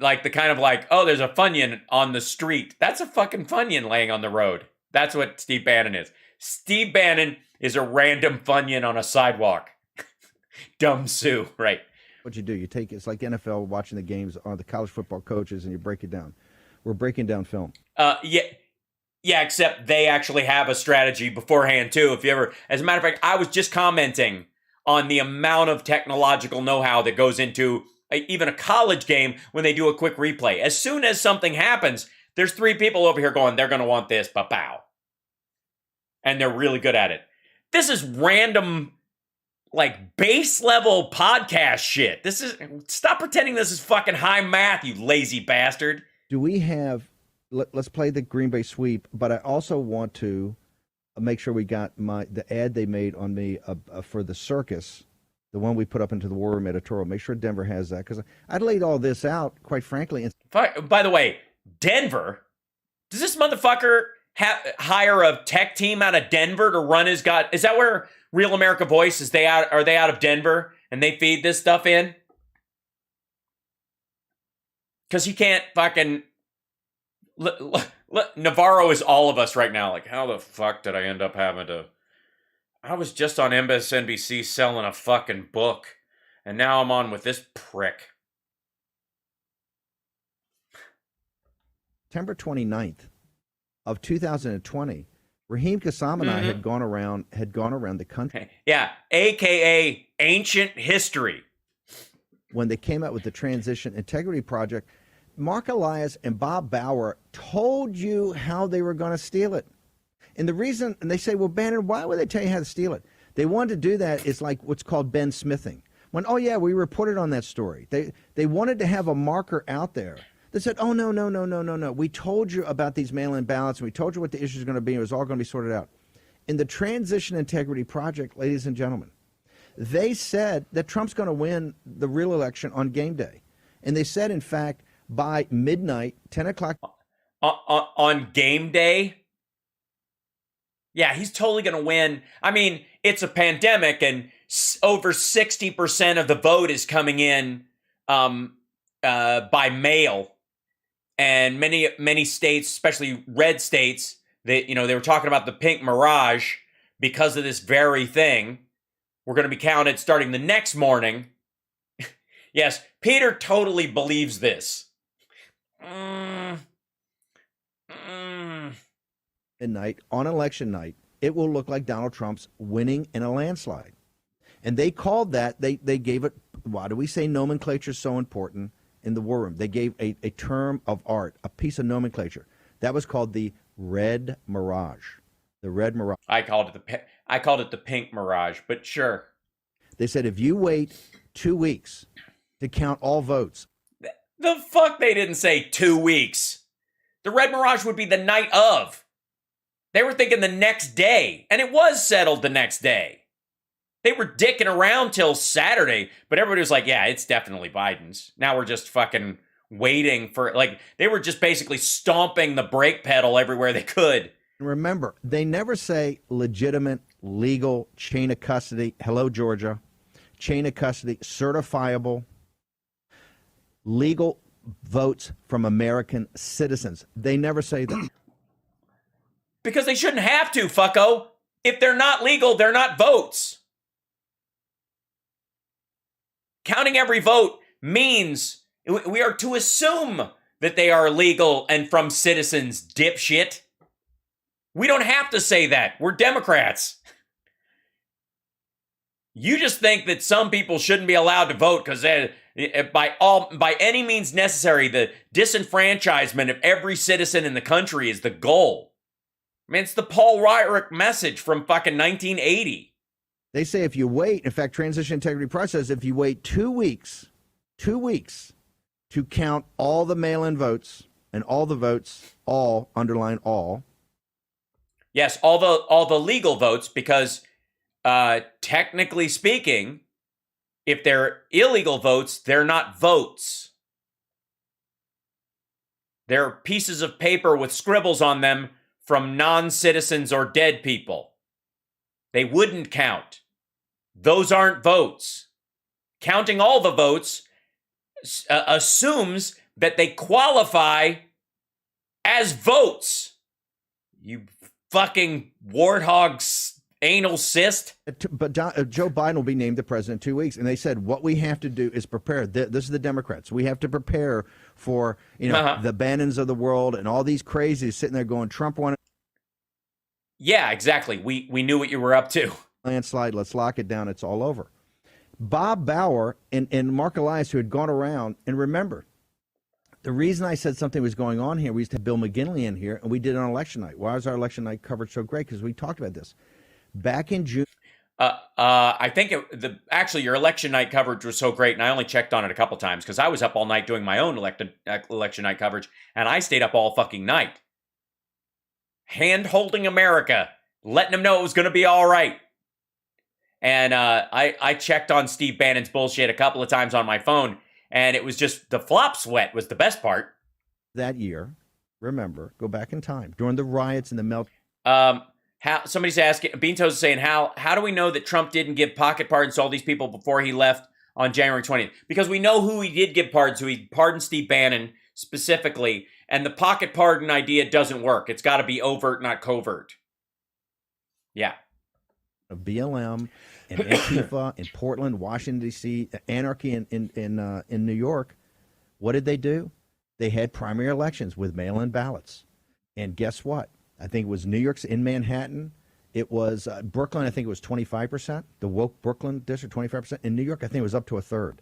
Like the kind of like, oh, there's a Funyun on the street. That's a fucking Funyun laying on the road. That's what Steve Bannon is. Steve Bannon is a random Funyun on a sidewalk. Dumb Sue, right? What you do, it's like NFL watching the games on the college football coaches and you break it down. We're breaking down film. Yeah, except they actually have a strategy beforehand too. As a matter of fact, I was just commenting on the amount of technological know-how that goes into even a college game when they do a quick replay. As soon as something happens, there's 3 people over here going, they're going to want this, pa-pow. And they're really good at it. This is random, like, base level podcast shit. Stop pretending this is fucking high math, you lazy bastard. Do we have, let's play the Green Bay sweep, but I also want to make sure we got the ad they made on me for the circus, the one we put up into the War Room editorial. Make sure Denver has that, because I'd laid all this out, quite frankly. By the way, Denver, does this motherfucker hire a tech team out of Denver to run his is that where Real America Voice is? Are they out of Denver and they feed this stuff in? Because he can't fucking Navarro is all of us right now. Like, how the fuck did I end up having to? I was just on MSNBC selling a fucking book, and now I'm on with this prick. September 29th of 2020, Raheem Kassam and I had gone around the country. Yeah, AKA ancient history. When they came out with the Transition Integrity Project, Mark Elias and Bob Bauer told you how they were going to steal it. And the reason, and they say, well, Bannon, why would they tell you how to steal it? They wanted to do that. It's like what's called Ben Smithing. When, oh, yeah, we reported on that story. They wanted to have a marker out there that said, oh, no. We told you about these mail-in ballots, and we told you what the issue is going to be. It was all going to be sorted out. In the Transition Integrity Project, ladies and gentlemen, they said that Trump's going to win the real election on game day. And they said, in fact, by midnight, 10 o'clock. On game day? Yeah, he's totally going to win. I mean, it's a pandemic, and over 60% of the vote is coming in by mail. And many states, especially red states, they were talking about the pink mirage because of this very thing. We're going to be counted starting the next morning. Yes, Peter totally believes this. Midnight on election night, it will look like Donald Trump's winning in a landslide. And they called that, they gave it, why do we say nomenclature is so important in the war room? They gave a term of art, a piece of nomenclature. That was called the red mirage. The red mirage. I called it the pink mirage, but sure. They said if you wait 2 weeks to count all votes. The fuck they didn't say 2 weeks. The red mirage would be the night of. They were thinking the next day, and it was settled the next day. They were dicking around till Saturday, but everybody was like, yeah, it's definitely Biden's. Now we're just fucking waiting for, like, they were just basically stomping the brake pedal everywhere they could. Remember, they never say legitimate, legal, chain of custody. Hello, Georgia. Chain of custody, certifiable, legal votes from American citizens. They never say that. Because they shouldn't have to, fucko. If they're not legal, they're not votes. Counting every vote means we are to assume that they are legal and from citizens, dipshit. We don't have to say that. We're Democrats. You just think that some people shouldn't be allowed to vote because by any means necessary, the disenfranchisement of every citizen in the country is the goal. I mean, it's the Paul Ryerock message from fucking 1980. They say if you wait, in fact, Transition Integrity Process, if you wait 2 weeks to count all the mail-in votes and all the votes, all, underline all. Yes, all the legal votes, because technically speaking, if they're illegal votes, they're not votes. They're pieces of paper with scribbles on them from non-citizens or dead people. They wouldn't count. Those aren't votes. Counting all the votes assumes that they qualify as votes. You fucking warthog anal cyst. But Joe Biden will be named the president in 2 weeks. And they said, what we have to do is prepare. This is the Democrats. We have to prepare for, the Bannons of the world and all these crazies sitting there going, Trump won. Yeah, exactly. We knew what you were up to. Landslide. Let's lock it down. It's all over. Bob Bauer and Mark Elias, who had gone around, and remember, the reason I said something was going on here, we used to have Bill McGinley in here, and we did it on election night. Why was our election night coverage so great? Because we talked about this. Back in June. I think actually your election night coverage was so great, and I only checked on it a couple times because I was up all night doing my own election night coverage, and I stayed up all fucking night. Hand-holding America, letting them know it was going to be all right. And I checked on Steve Bannon's bullshit a couple of times on my phone, and it was just the flop sweat was the best part. That year, remember, go back in time, during the riots and the melt. Somebody's asking, Beantoes is saying, how do we know that Trump didn't give pocket pardons to all these people before he left on January 20th? Because we know who he did give pardons to. He pardoned Steve Bannon specifically, and the pocket pardon idea doesn't work. It's got to be overt, not covert. Yeah. BLM and Antifa in Portland, Washington, D.C., anarchy in New York. What did they do? they had primary elections with mail-in ballots. And guess what? I think it was New York's in Manhattan. It was Brooklyn, I think it was 25%. The woke Brooklyn district, 25%. In New York, I think it was up to a third.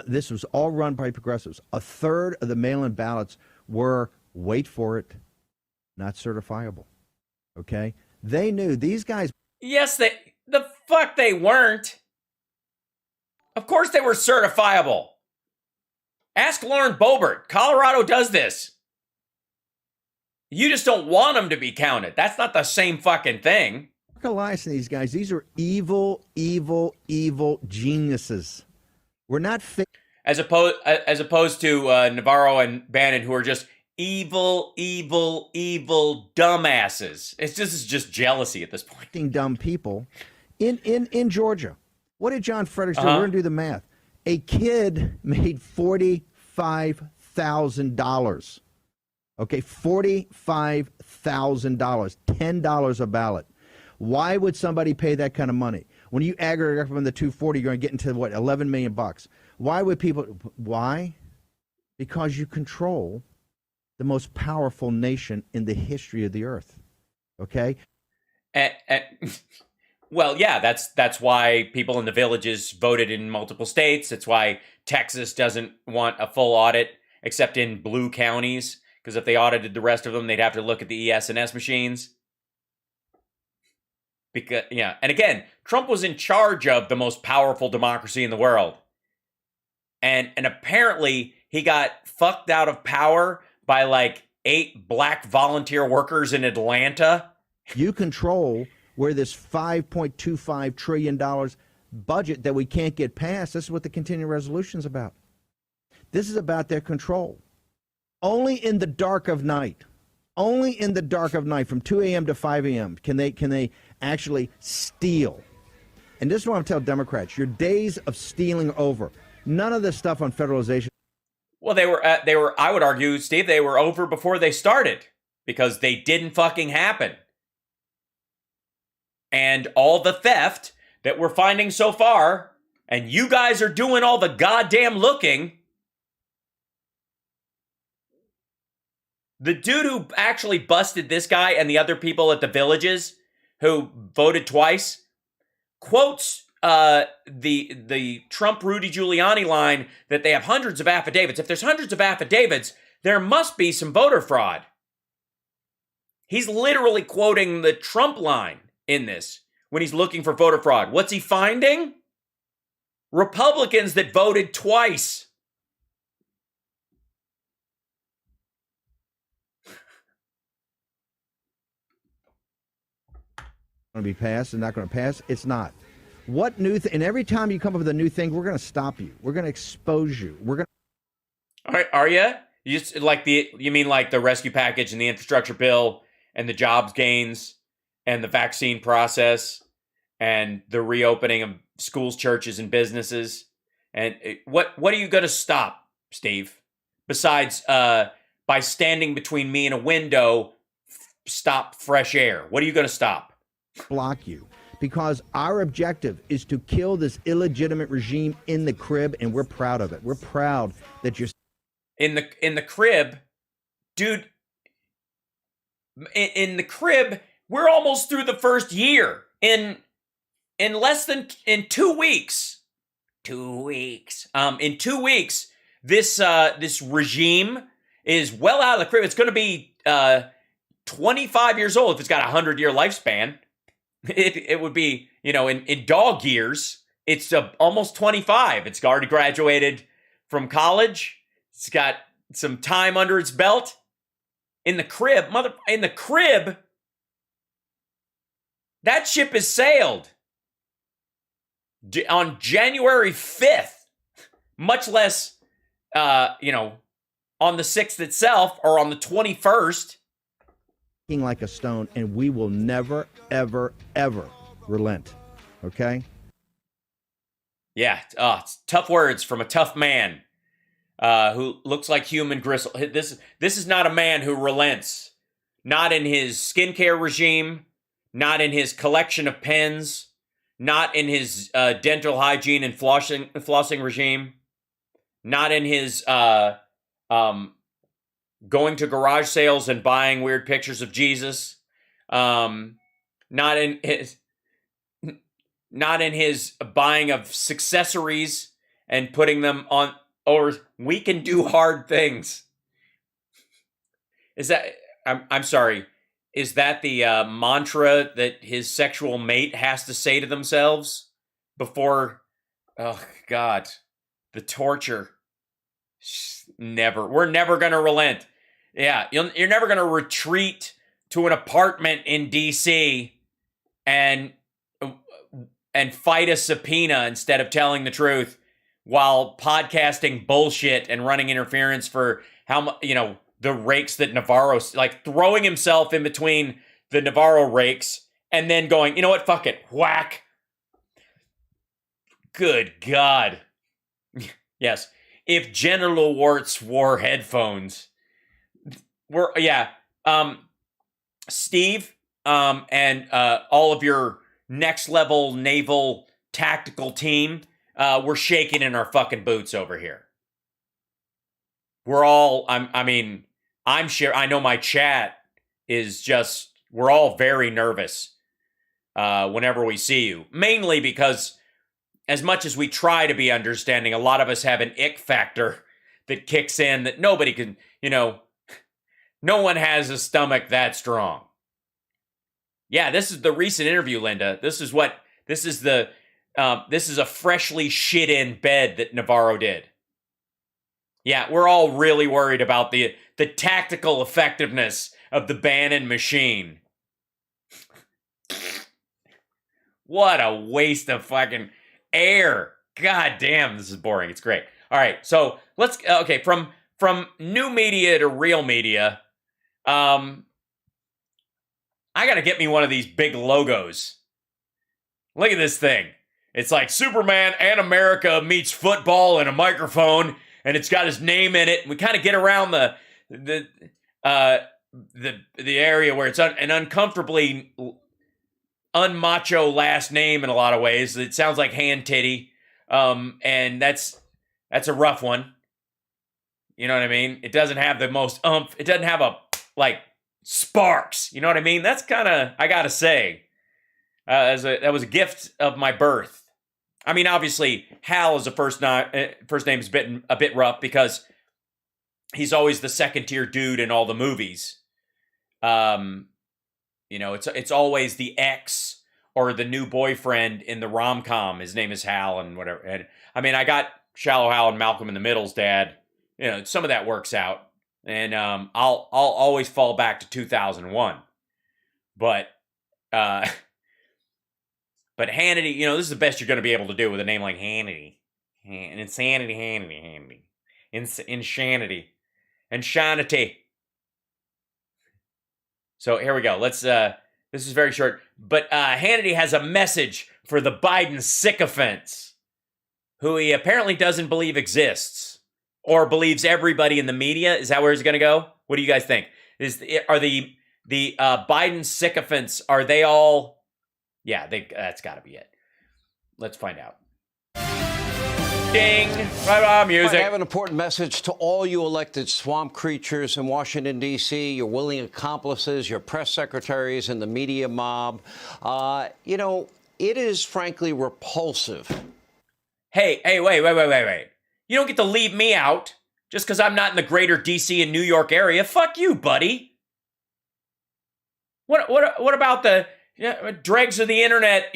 This was all run by progressives. A third of the mail-in ballots were, wait for it, not certifiable. Okay? They knew these guys. Yes, the fuck they weren't. Of course they were certifiable. Ask Lauren Boebert. Colorado does this. You just don't want them to be counted. That's not the same fucking thing. Elias and these guys, these are evil, evil, evil geniuses. We're not as opposed to Navarro and Bannon, who are just evil, evil, evil dumbasses. This is just jealousy at this point. Dumb people in Georgia. What did John Fredericks do? We're gonna do the math. A kid made $45,000. Okay, $45,000, $10 a ballot. Why would somebody pay that kind of money? When you aggregate up from the 240, you're going to get into what, 11 million bucks. Why would people? Why? Because you control the most powerful nation in the history of the earth. Okay. Well, yeah, that's why people in the villages voted in multiple states. That's why Texas doesn't want a full audit, except in blue counties. Because if they audited the rest of them, they'd have to look at the ES&S machines. Because, yeah, and again, Trump was in charge of the most powerful democracy in the world. And apparently he got fucked out of power by like 8 black volunteer workers in Atlanta. You control where this $5.25 trillion budget that we can't get passed. This is what the continuing resolution is about. This is about their control. Only in the dark of night, from 2 a.m. to 5 a.m. can they actually steal. And this is what I'm telling Democrats: your days of stealing are over. None of this stuff on federalization. Well, they were. I would argue, Steve, they were over before they started because they didn't fucking happen. And all the theft that we're finding so far, and you guys are doing all the goddamn looking. The dude who actually busted this guy and the other people at the villages who voted twice quotes the Trump Rudy Giuliani line that they have hundreds of affidavits. If there's hundreds of affidavits, there must be some voter fraud. He's literally quoting the Trump line in this when he's looking for voter fraud. What's he finding? Republicans that voted twice. Going to be passed and not going to pass. It's not. What new and every time you come up with a new thing, we're going to stop you. We're going to expose you. We're going to. Are you? You just you mean like the rescue package and the infrastructure bill and the jobs gains and the vaccine process and the reopening of schools, churches, and businesses? And what are you going to stop, Steve? Besides, by standing between me and a window, stop fresh air. What are you going to stop? Block you, because our objective is to kill this illegitimate regime in the crib, and we're proud of it. We're proud that you're in the crib, dude. In the crib, we're almost through the first year. In 2 weeks. 2 weeks. In 2 weeks, this regime is well out of the crib. It's going to be 25 years old if it's got a 100-year lifespan. It would be, in dog years, it's almost 25. It's already graduated from college. It's got some time under its belt. In the crib, that ship has sailed on January 5th, much less, on the 6th itself or on the 21st. Like a stone, and we will never, ever, ever relent. Okay? Yeah, it's tough words from a tough man who looks like human gristle. This is not a man who relents. Not in his skincare regime, not in his collection of pens, not in his dental hygiene and flossing regime, not in his going to garage sales and buying weird pictures of Jesus. Not in his buying of accessories and putting them on, or we can do hard things. Is that, I'm sorry, is that the mantra that his sexual mate has to say to themselves before, oh God, the torture. We're never going to relent. Yeah, you're never going to retreat to an apartment in D.C. and fight a subpoena instead of telling the truth while podcasting bullshit and running interference for the rakes that Navarro, like throwing himself in between the Navarro rakes and then going, you know what, fuck it, whack. Good God. Yes. If genital warts wore headphones, Steve, and all of your next level naval tactical team, we're shaking in our fucking boots over here. We're all, I'm sure, I know my chat is just, we're all very nervous whenever we see you. Mainly because as much as we try to be understanding, a lot of us have an ick factor that kicks in that nobody can, no one has a stomach that strong. Yeah, this is the recent interview, Linda. This is a freshly shit in bed that Navarro did. Yeah, we're all really worried about the tactical effectiveness of the Bannon machine. What a waste of fucking air. God damn, this is boring. It's great. All right, so let's, from new media to real media, I gotta get me one of these big logos. Look at this thing. It's like Superman and America meets football and a microphone, and it's got his name in it. We kind of get around the area where it's an uncomfortably unmacho last name in a lot of ways. It sounds like Hannity, and that's a rough one. You know what I mean? It doesn't have the most oomph. It doesn't have sparks. You know what I mean? That's kind of, I gotta say, that was a gift of my birth. I mean, obviously, Hal is first name is a bit rough because he's always the second tier dude in all the movies. It's always the ex or the new boyfriend in the rom-com. His name is Hal and whatever. And, I got Shallow Hal and Malcolm in the Middle's dad. Some of that works out. And I'll always fall back to 2001. But Hannity, this is the best you're going to be able to do with a name like Hannity. And Hannity. Insanity. And Shanity. So here we go. Let's, this is very short. But Hannity has a message for the Biden sycophants, who he apparently doesn't believe exists. Or believes everybody in the media. Is that where he's going to go? What do you guys think? Are the Biden sycophants, are they all... Yeah, that's got to be it. Let's find out. Ding! Music. I have an important message to all you elected swamp creatures in Washington, D.C., your willing accomplices, your press secretaries, and the media mob. It is frankly repulsive. Hey, wait. You don't get to leave me out just because I'm not in the greater D.C. and New York area. Fuck you, buddy. What about the dregs of the internet,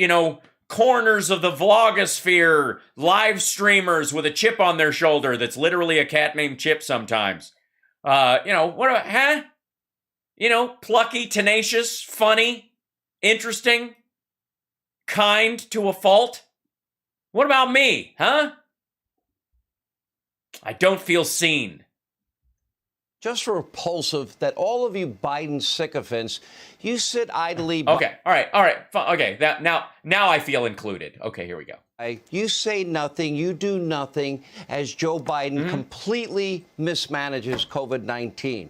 corners of the vlogosphere, live streamers with a chip on their shoulder that's literally a cat named Chip sometimes. Plucky, tenacious, funny, interesting, kind to a fault. What about me, huh? I don't feel seen. Just repulsive that all of you Biden sycophants, you sit idly... Okay, all right. Okay, now I feel included. Okay, here we go. You say nothing, you do nothing, as Joe Biden completely mismanages COVID-19.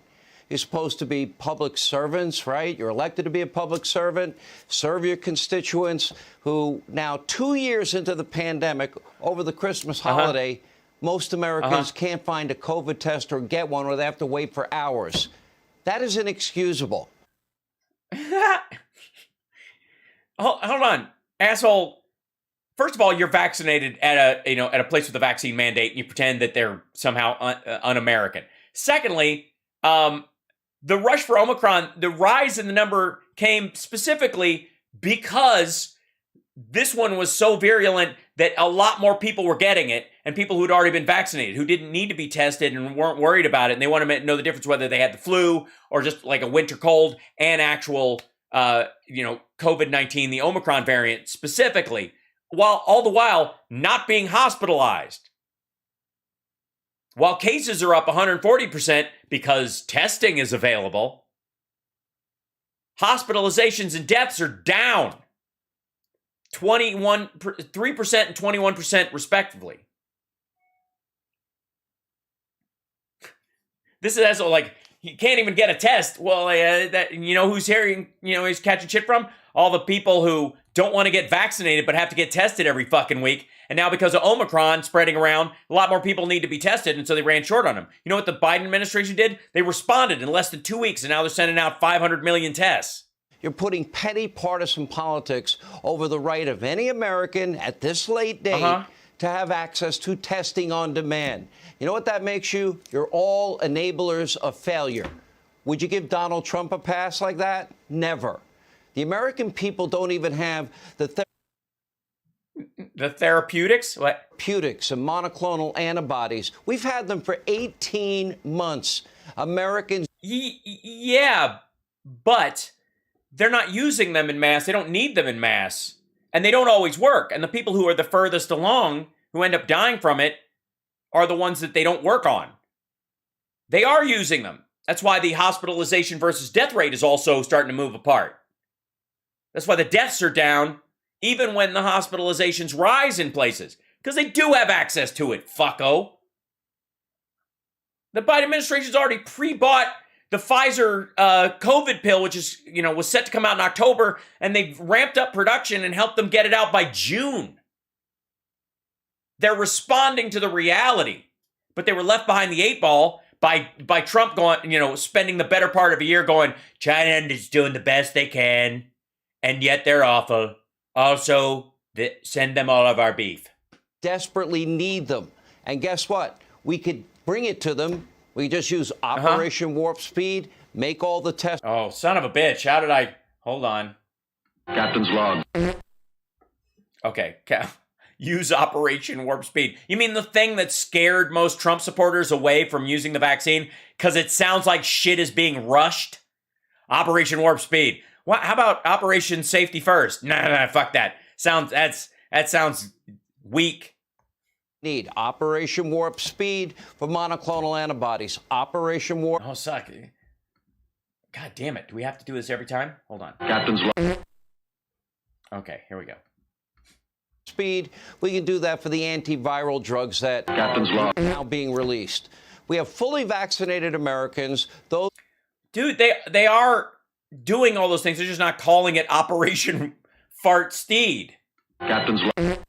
You're supposed to be public servants, right? You're elected to be a public servant, serve your constituents who now 2 years into the pandemic, over the Christmas holiday, most Americans can't find a COVID test or get one, or they have to wait for hours. That is inexcusable. Hold on, asshole. First of all, you're vaccinated at a place with a vaccine mandate, and you pretend that they're somehow un-American. Secondly, the rush for Omicron, the rise in the number came specifically because this one was so virulent that a lot more people were getting it, and people who'd already been vaccinated, who didn't need to be tested and weren't worried about it, and they want to know the difference whether they had the flu or just like a winter cold and actual, COVID-19, the Omicron variant specifically, while all the while not being hospitalized. While cases are up 140% because testing is available, hospitalizations and deaths are down 3% and 21% respectively. This is also like, you can't even get a test. Well, who's hearing, he's catching shit from? All the people who don't want to get vaccinated but have to get tested every fucking week. And now because of Omicron spreading around, a lot more people need to be tested, and so they ran short on them. You know what the Biden administration did? They responded in less than 2 weeks, and now they're sending out 500 million tests. You're putting petty partisan politics over the right of any American at this late date to have access to testing on demand. You know what that makes you? You're all enablers of failure. Would you give Donald Trump a pass like that? Never. The American people don't even have the therapeutics? What? Therapeutics and monoclonal antibodies. We've had them for 18 months. Americans. Yeah, but they're not using them in mass. They don't need them in mass. And they don't always work. And the people who are the furthest along, who end up dying from it, are the ones that they don't work on. They are using them. That's why the hospitalization versus death rate is also starting to move apart. That's why the deaths are down, even when the hospitalizations rise in places. Because they do have access to it, fucko. The Biden administration's already pre-bought the Pfizer COVID pill, which is, was set to come out in October, and they've ramped up production and helped them get it out by June. They're responding to the reality, but they were left behind the 8 ball by Trump going, spending the better part of a year going, China is doing the best they can, and yet they're awful. Also, send them all of our beef. Desperately need them. And guess what? We could bring it to them. We just use Operation Warp Speed, make all the tests. Oh, son of a bitch. How did I... Hold on. Captain's log. Okay. Use Operation Warp Speed. You mean the thing that scared most Trump supporters away from using the vaccine? Because it sounds like shit is being rushed? Operation Warp Speed. How about Operation Safety First? Nah, fuck that. That sounds weak. Need Operation Warp Speed for monoclonal antibodies. Operation Warp... Oh, suck. God damn it. Do we have to do this every time? Hold on. Captain's log. Okay, here we go. Speed. We can do that for the antiviral drugs that Captain's are now being released. We have fully vaccinated Americans. Those... Dude, they are doing all those things. They're just not calling it Operation Fart Steed. Captain's log.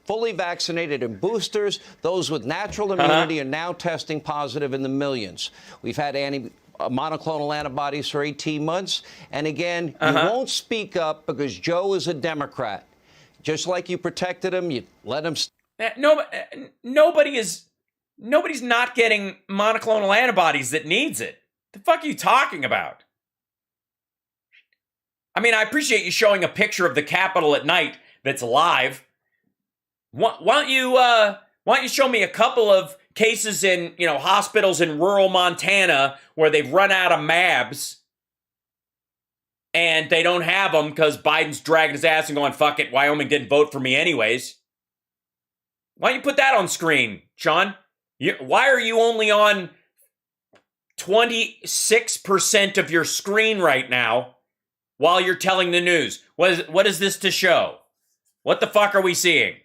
Fully vaccinated and boosters. Those with natural immunity are now testing positive in the millions. We've had monoclonal antibodies for 18 months. And again, you won't speak up because Joe is a Democrat. Just like you protected him, you let him... Nobody's not getting monoclonal antibodies that needs it. The fuck are you talking about? I mean, I appreciate you showing a picture of the Capitol at night that's live. Why don't you show me a couple of cases in, hospitals in rural Montana where they've run out of MABs and they don't have them because Biden's dragging his ass and going, fuck it, Wyoming didn't vote for me anyways. Why don't you put that on screen, Sean? Why are you only on 26% of your screen right now while you're telling the news? What is this to show? What the fuck are we seeing?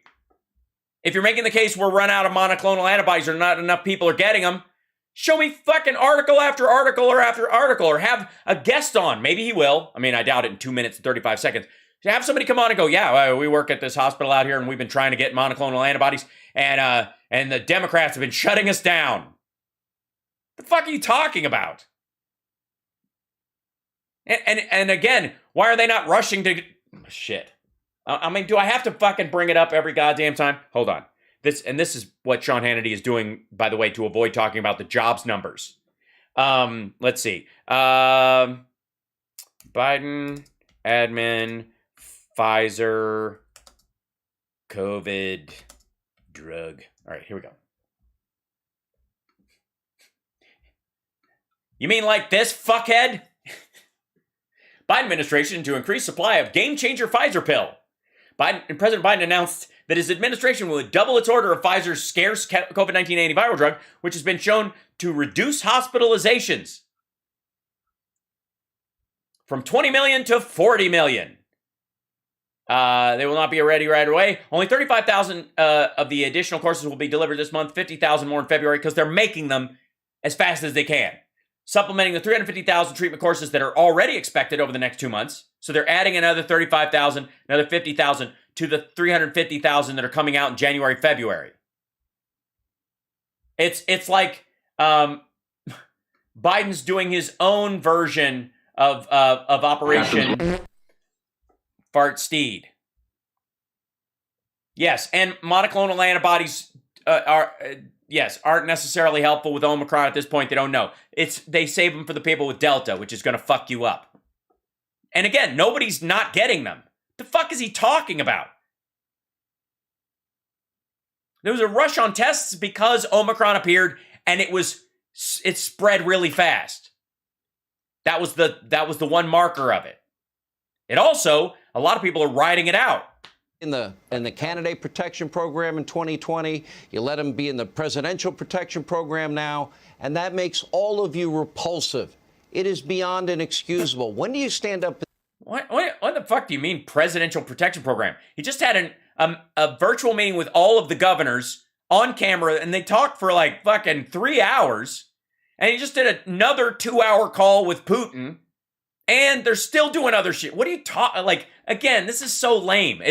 If you're making the case we're run out of monoclonal antibodies or not enough people are getting them, show me fucking article after article or after article, or have a guest on. Maybe he will. I mean, I doubt it in 2 minutes and 35 seconds. To have somebody come on and go, yeah, we work at this hospital out here and we've been trying to get monoclonal antibodies and the Democrats have been shutting us down. The fuck are you talking about? And again, why are they not rushing to... Shit. I mean, do I have to fucking bring it up every goddamn time? Hold on. This is what Sean Hannity is doing, by the way, to avoid talking about the jobs numbers. Let's see. Biden, admin, Pfizer, COVID, drug. All right, here we go. You mean like this, fuckhead? Biden administration to increase supply of game-changer Pfizer pill. President Biden announced that his administration will double its order of Pfizer's scarce COVID-19 antiviral drug, which has been shown to reduce hospitalizations from 20 million to 40 million. They will not be ready right away. Only 35,000 of the additional courses will be delivered this month, 50,000 more in February, because they're making them as fast as they can. Supplementing the 350,000 treatment courses that are already expected over the next 2 months. So they're adding another 35,000, another 50,000 to the 350,000 that are coming out in January, February. It's like Biden's doing his own version of Operation Fart Steed. Yes, and monoclonal antibodies aren't necessarily helpful with Omicron at this point. They don't know. They save them for the people with Delta, which is going to fuck you up. And again, nobody's not getting them. The fuck is he talking about? There was a rush on tests because Omicron appeared, and it spread really fast. That was the one marker of it. It also, a lot of people are riding it out. In the candidate protection program in 2020, you let him be in the presidential protection program now, and that makes all of you repulsive. It is beyond inexcusable. When do you stand up? What the fuck do you mean presidential protection program? He just had a virtual meeting with all of the governors on camera, and they talked for like fucking 3 hours, and he just did another 2-hour call with Putin. And they're still doing other shit. What are you talking? Like, again, this is so lame.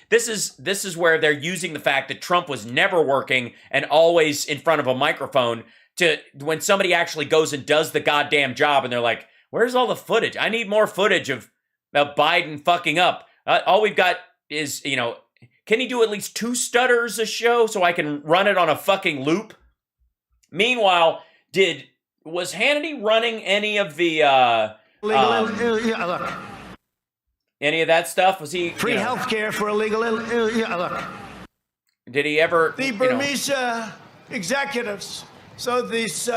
This is where they're using the fact that Trump was never working and always in front of a microphone to when somebody actually goes and does the goddamn job, and they're like, "Where's all the footage? I need more footage of Biden fucking up." All we've got is, can he do at least 2 stutters a show so I can run it on a fucking loop? Meanwhile, was Hannity running any of the? Look. Any of that stuff? Was he free health care for illegal? Look. Did he ever? The Burmese executives. So this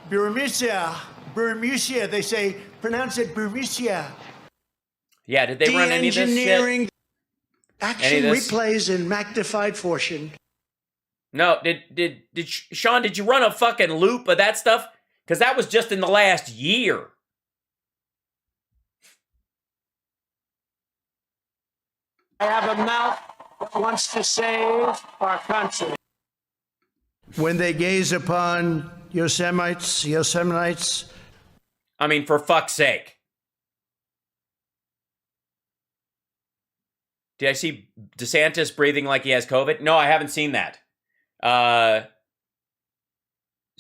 Burmese, they say, pronounce it Burmese. Yeah, did they run any of this shit? De-engineering action replays in magnified fashion. No, did Sean, did you run a fucking loop of that stuff? Because that was just in the last year. I have a mouth that wants to save our country. When they gaze upon Yosemite. I mean, for fuck's sake. Did I see DeSantis breathing like he has COVID? No, I haven't seen that.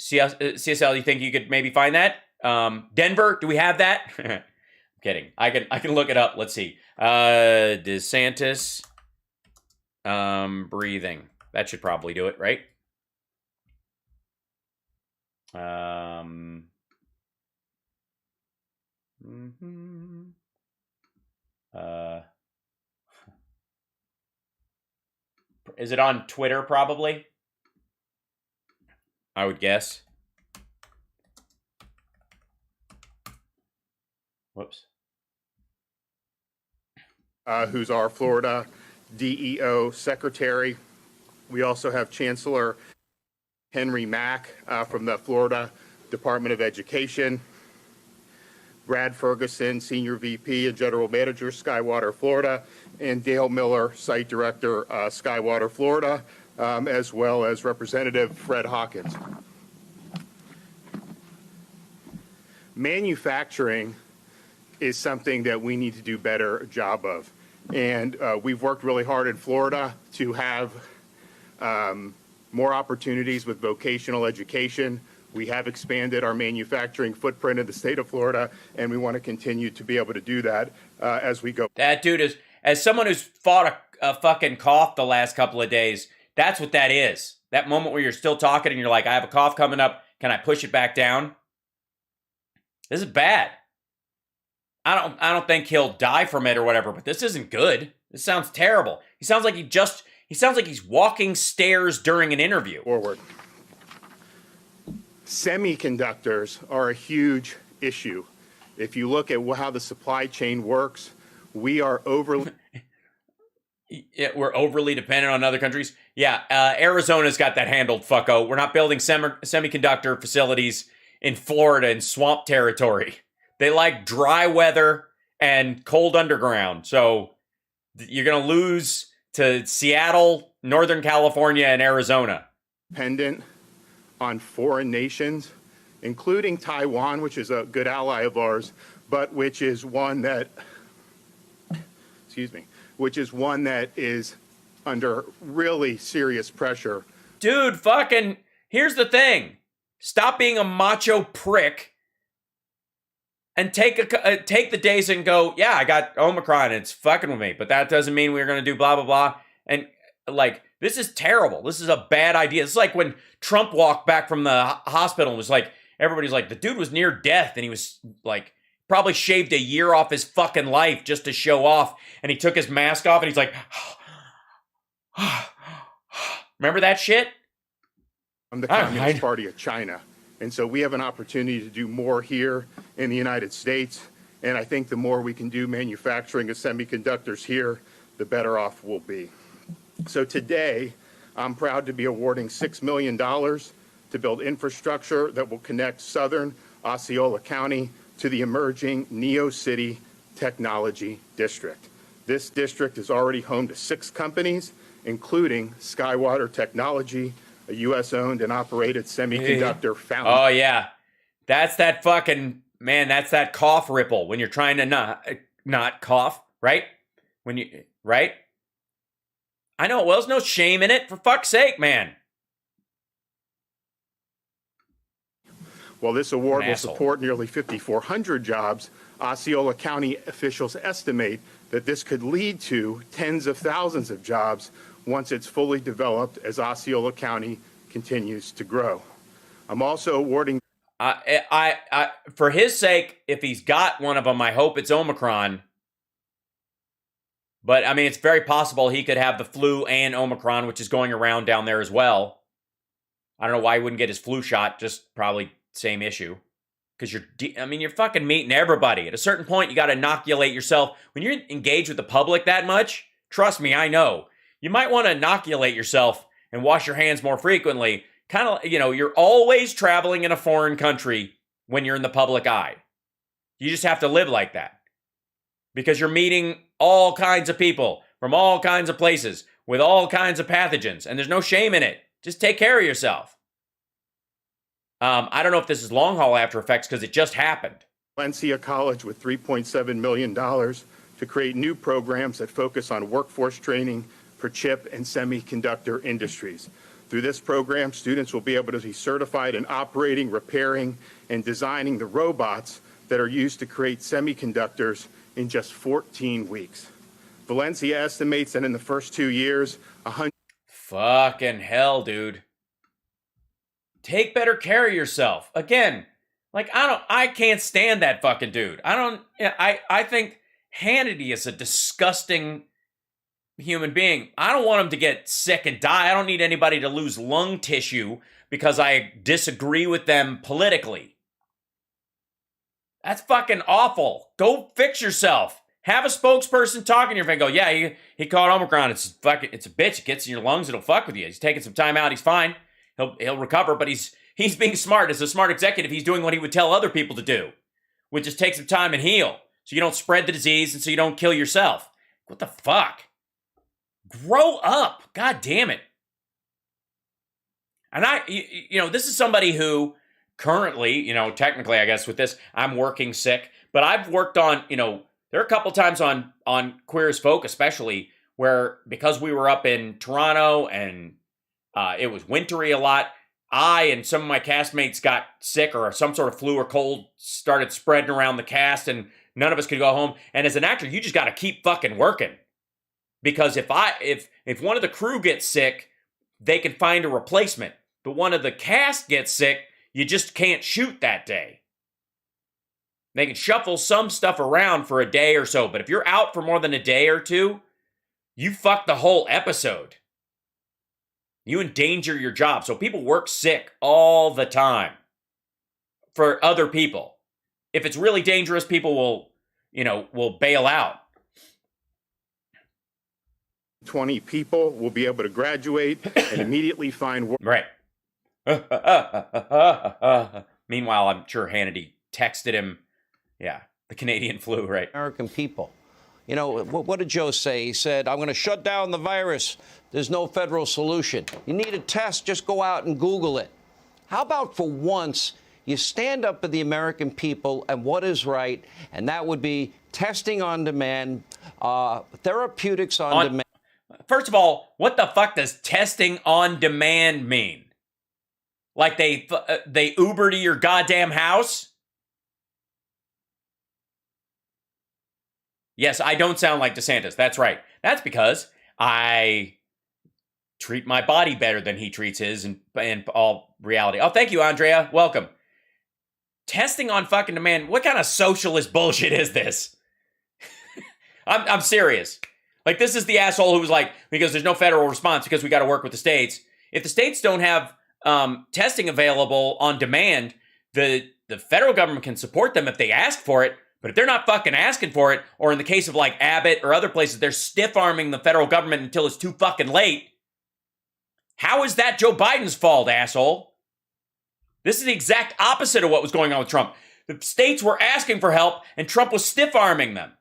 CSL, you think you could maybe find that? Denver, do we have that? I'm kidding. I can look it up. Let's see. DeSantis breathing. That should probably do it, right? Is it on Twitter probably? I would guess. Whoops. Who's our Florida DEO secretary. We also have Chancellor Henry Mack from the Florida Department of Education. Brad Ferguson, Senior VP and General Manager, Skywater, Florida, and Dale Miller, Site Director, Skywater, Florida, as well as Representative Fred Hawkins. Manufacturing is something that we need to do better job of. And we've worked really hard in Florida to have more opportunities with vocational education. We have expanded our manufacturing footprint in the state of Florida, and we want to continue to be able to do that as we go. That dude is, as someone who's fought a fucking cough the last couple of days, that's what that is. That moment where you're still talking and you're like, I have a cough coming up. Can I push it back down? This is bad. I don't think he'll die from it or whatever, but this isn't good. This sounds terrible. He sounds like he sounds like he's walking stairs during an interview. Forward. Semiconductors are a huge issue. If you look at how the supply chain works, we are overly... We're overly dependent on other countries. Yeah, Arizona's got that handled, fucko. We're not building semiconductor facilities in Florida in swamp territory. They like dry weather and cold underground. So you're going to lose to Seattle, Northern California, and Arizona. Dependent on foreign nations, including Taiwan, which is a good ally of ours, but which is one that, which is one that is under really serious pressure. Dude, fucking, here's the thing. Stop being a macho prick and take the days and go, yeah, I got Omicron, it's fucking with me, but that doesn't mean we're going to do blah, blah, blah. And, like, this is terrible. This is a bad idea. It's like when Trump walked back from the hospital and was like, everybody's like, the dude was near death, and he was, like, probably shaved a year off his fucking life just to show off, and he took his mask off, and he's like, remember that shit? I'm the Communist Party of China. And so we have an opportunity to do more here in the United States. And I think the more we can do manufacturing of semiconductors here, the better off we'll be. So today, I'm proud to be awarding $6 million to build infrastructure that will connect southern Osceola County to the emerging Neo City Technology District. This district is already home to 6 companies, including Skywater Technology, a U.S.-owned and operated semiconductor foundry. Oh, yeah. That's that fucking, man, that's that cough ripple when you're trying to not cough, right? Right? I know, well, there's no shame in it, for fuck's sake, man. While this award will support nearly 5,400 jobs, Osceola County officials estimate that this could lead to tens of thousands of jobs once it's fully developed as Osceola County continues to grow. I'm also awarding... for his sake, if he's got one of them, I hope it's Omicron. But, I mean, it's very possible he could have the flu and Omicron, which is going around down there as well. I don't know why he wouldn't get his flu shot, just probably same issue. Because you're fucking meeting everybody. At a certain point, you got to inoculate yourself. When you're engaged with the public that much, trust me, I know. You might want to inoculate yourself and wash your hands more frequently. Kind of, you're always traveling in a foreign country when you're in the public eye. You just have to live like that. Because you're meeting all kinds of people from all kinds of places with all kinds of pathogens. And there's no shame in it. Just take care of yourself. I don't know if this is long haul after effects because it just happened. Valencia College with $3.7 million to create new programs that focus on workforce training for chip and semiconductor industries. Through this program, students will be able to be certified in operating, repairing, and designing the robots that are used to create semiconductors in just 14 weeks. Valencia estimates that in the first 2 years, 100... Fucking hell, dude. Take better care of yourself. Again, like, I can't stand that fucking dude. I think Hannity is a disgusting human being. I don't want him to get sick and die. I don't need anybody to lose lung tissue because I disagree with them politically. That's fucking awful. Go fix yourself. Have a spokesperson talking to your friend. Go, yeah, he caught Omicron. It's a bitch. It gets in your lungs. It'll fuck with you. He's taking some time out. He's fine. He'll recover, but he's being smart. As a smart executive, he's doing what he would tell other people to do, which is take some time and heal so you don't spread the disease and so you don't kill yourself. What the fuck? Grow up. God damn it. And this is somebody who currently, technically, I guess with this, I'm working sick, but I've worked on, There are a couple times on Queer as Folk, especially, where because we were up in Toronto and it was wintry a lot, I and some of my castmates got sick or some sort of flu or cold started spreading around the cast and none of us could go home. And as an actor, you just got to keep fucking working. Because if one of the crew gets sick, they can find a replacement. But one of the cast gets sick, you just can't shoot that day. They can shuffle some stuff around for a day or so, but if you're out for more than a day or two, you fuck the whole episode. You endanger your job. So people work sick all the time for other people. If it's really dangerous, people will bail out. 20 people will be able to graduate and immediately find work. Right. Meanwhile, I'm sure Hannity texted him, the Canadian flu, right? American people. You know, what did Joe say? He said, I'm going to shut down the virus. There's no federal solution. You need a test, just go out and Google it. How about for once, you stand up for the American people and what is right, and that would be testing on demand, therapeutics on demand. First of all, what the fuck does testing on demand mean? Like they Uber to your goddamn house? Yes, I don't sound like DeSantis. That's right. That's because I treat my body better than he treats his in all reality. Oh, thank you, Andrea. Welcome. Testing on fucking demand. What kind of socialist bullshit is this? I'm serious. Like, this is the asshole who was like, because there's no federal response because we got to work with the states. If the states don't have testing available on demand, the federal government can support them if they ask for it. But if they're not fucking asking for it, or in the case of like Abbott or other places, they're stiff-arming the federal government until it's too fucking late. How is that Joe Biden's fault, asshole? This is the exact opposite of what was going on with Trump. The states were asking for help, and Trump was stiff-arming them.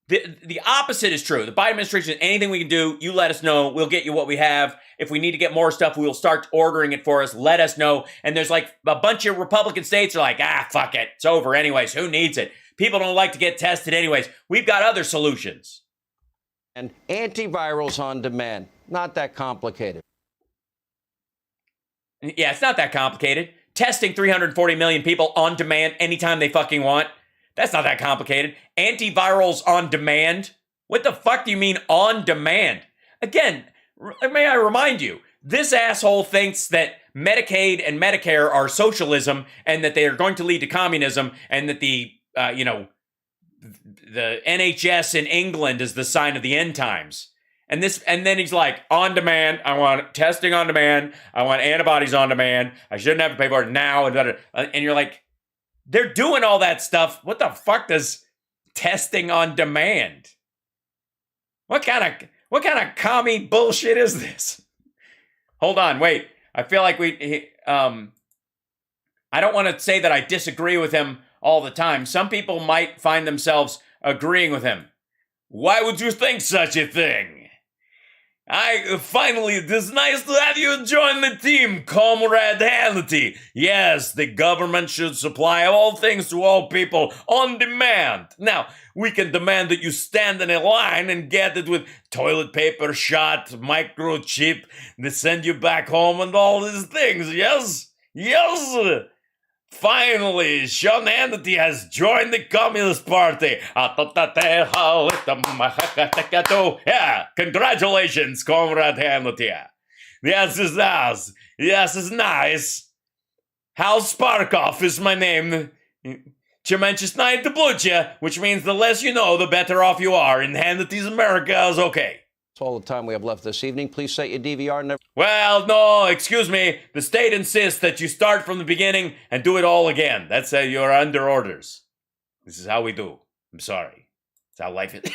The opposite is true. The Biden administration, anything we can do, you let us know. We'll get you what we have. If we need to get more stuff, we'll start ordering it for us. Let us know. And there's like a bunch of Republican states are like, fuck it. It's over anyways. Who needs it? People don't like to get tested anyways. We've got other solutions. And antivirals on demand. Not that complicated. Yeah, it's not that complicated. Testing 340 million people on demand anytime they fucking want. That's not that complicated. Antivirals on demand? What the fuck do you mean on demand? Again, may I remind you, this asshole thinks that Medicaid and Medicare are socialism and that they are going to lead to communism and that the NHS in England is the sign of the end times. And then he's like, on demand, I want testing on demand, I want antibodies on demand, I shouldn't have to pay for it now, and you're like, they're doing all that stuff. What the fuck does testing on demand? What kind of commie bullshit is this? Hold on, wait. I feel like I don't want to say that I disagree with him all the time. Some people might find themselves agreeing with him. Why would you think such a thing? Finally, it is nice to have you join the team, Comrade Hannity. Yes, the government should supply all things to all people on demand. Now, we can demand that you stand in a line and get it with toilet paper shot, microchip, they send you back home and all these things, yes? Yes! Finally, Sean Hannity has joined the Communist Party. Yeah, congratulations, Comrade Hannity. Yes, it's nice. Yes, it's nice. Hal Sparkoff is my name. Chemenchesnai Tablucha, which means the less you know, the better off you are. In Hannity's America is okay. That's all the time we have left this evening. Please set your DVR. Well, no, excuse me. The state insists that you start from the beginning and do it all again. That's you're under orders. This is how we do. I'm sorry. It's how life is.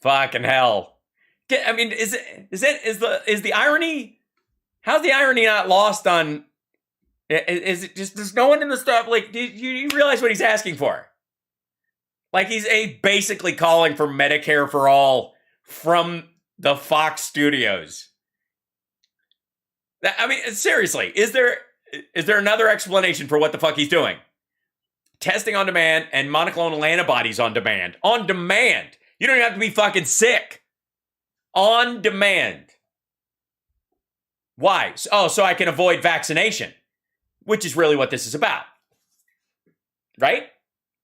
Fucking hell. I mean, is the irony? How's the irony not lost on? Is it just there's no one in the stuff? Like, do you realize what he's asking for? Like, he's basically calling for Medicare for all from the Fox studios. I mean, seriously, is there another explanation for what the fuck he's doing? Testing on demand and monoclonal antibodies on demand. On demand. You don't even have to be fucking sick. On demand. Why? Oh, so I can avoid vaccination, which is really what this is about. Right?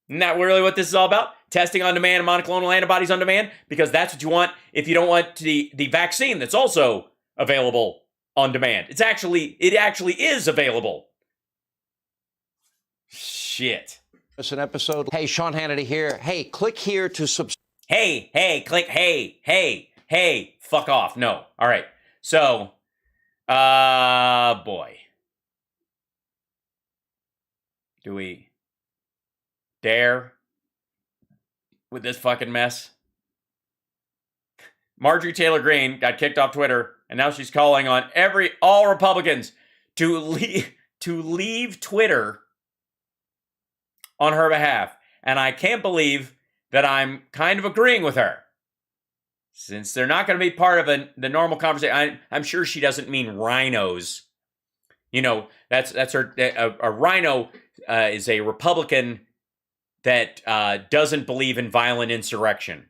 Isn't that really what this is all about? Testing on demand and monoclonal antibodies on demand? Because that's what you want if you don't want the vaccine that's also available on demand. It actually is available. Shit. It's an episode. Hey, Sean Hannity here. Hey, click here to subscribe. Hey, click, hey, fuck off. No. All right. So, boy. Do we dare with this fucking mess? Marjorie Taylor Greene got kicked off Twitter, and now she's calling on all Republicans to leave Twitter on her behalf. And I can't believe that I'm kind of agreeing with her. Since they're not going to be part of the normal conversation, I'm sure she doesn't mean rhinos. You know, that's her. A rhino is a Republican that doesn't believe in violent insurrection.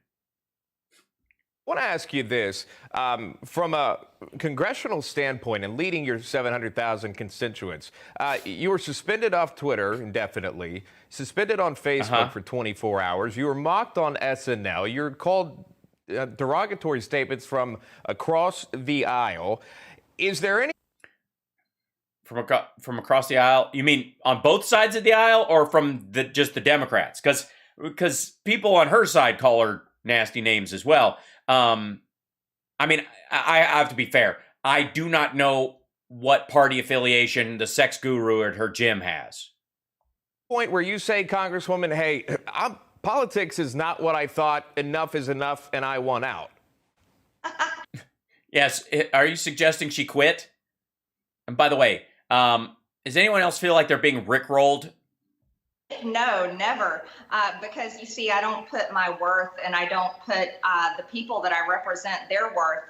I want to ask you this. From a congressional standpoint and leading your 700,000 constituents, you were suspended off Twitter indefinitely, suspended on Facebook for 24 hours. You were mocked on SNL. You're called derogatory statements from across the aisle. Is there any... From across the aisle? You mean on both sides of the aisle or from just the Democrats? Because people on her side call her nasty names as well. I mean, I have to be fair. I do not know what party affiliation the sex guru at her gym has. Point where you say, Congresswoman, hey, politics is not what I thought. Enough is enough, and I want out. Yes. Are you suggesting she quit? And by the way, does anyone else feel like they're being rickrolled? No, never. Because you see, I don't put my worth and I don't put the people that I represent their worth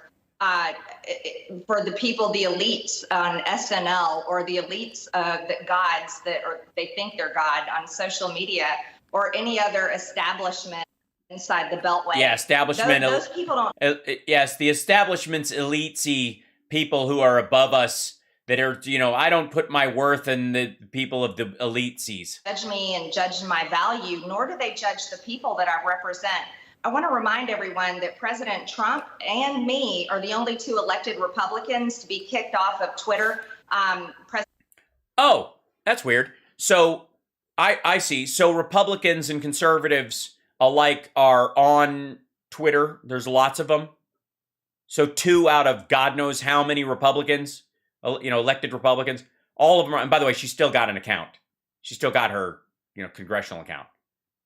for the people, the elites on SNL or the elites, the gods that or they think they're God on social media or any other establishment inside the Beltway. Yeah, establishment. Those people don't. Yes, the establishment's elitesy people who are above us. That are, you know, I don't put my worth in the people of the elitesies. Judge me and judge my value, nor do they judge the people that I represent. I want to remind everyone that President Trump and me are the only two elected Republicans to be kicked off of Twitter. Oh, that's weird. So I see. So Republicans and conservatives alike are on Twitter. There's lots of them. So 2 out of God knows how many Republicans, you know, elected Republicans, all of them are, and by the way, she still got an account. She still got her, you know, congressional account.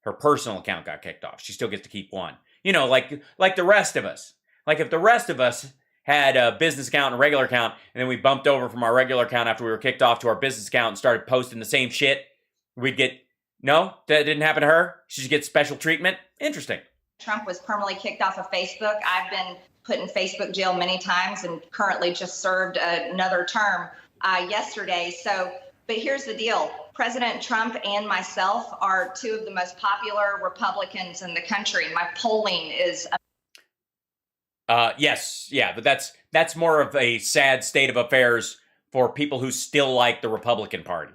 Her personal account got kicked off. She still gets to keep one. You know, like the rest of us. Like if the rest of us had a business account and a regular account, and then we bumped over from our regular account after we were kicked off to our business account and started posting the same shit, we'd get, no, that didn't happen to her? She should get special treatment? Interesting. Trump was permanently kicked off of Facebook. I've been put in Facebook jail many times and currently just served another term yesterday. So, but here's the deal. President Trump and myself are 2 of the most popular Republicans in the country. My polling is... Yes, yeah, but that's more of a sad state of affairs for people who still like the Republican Party.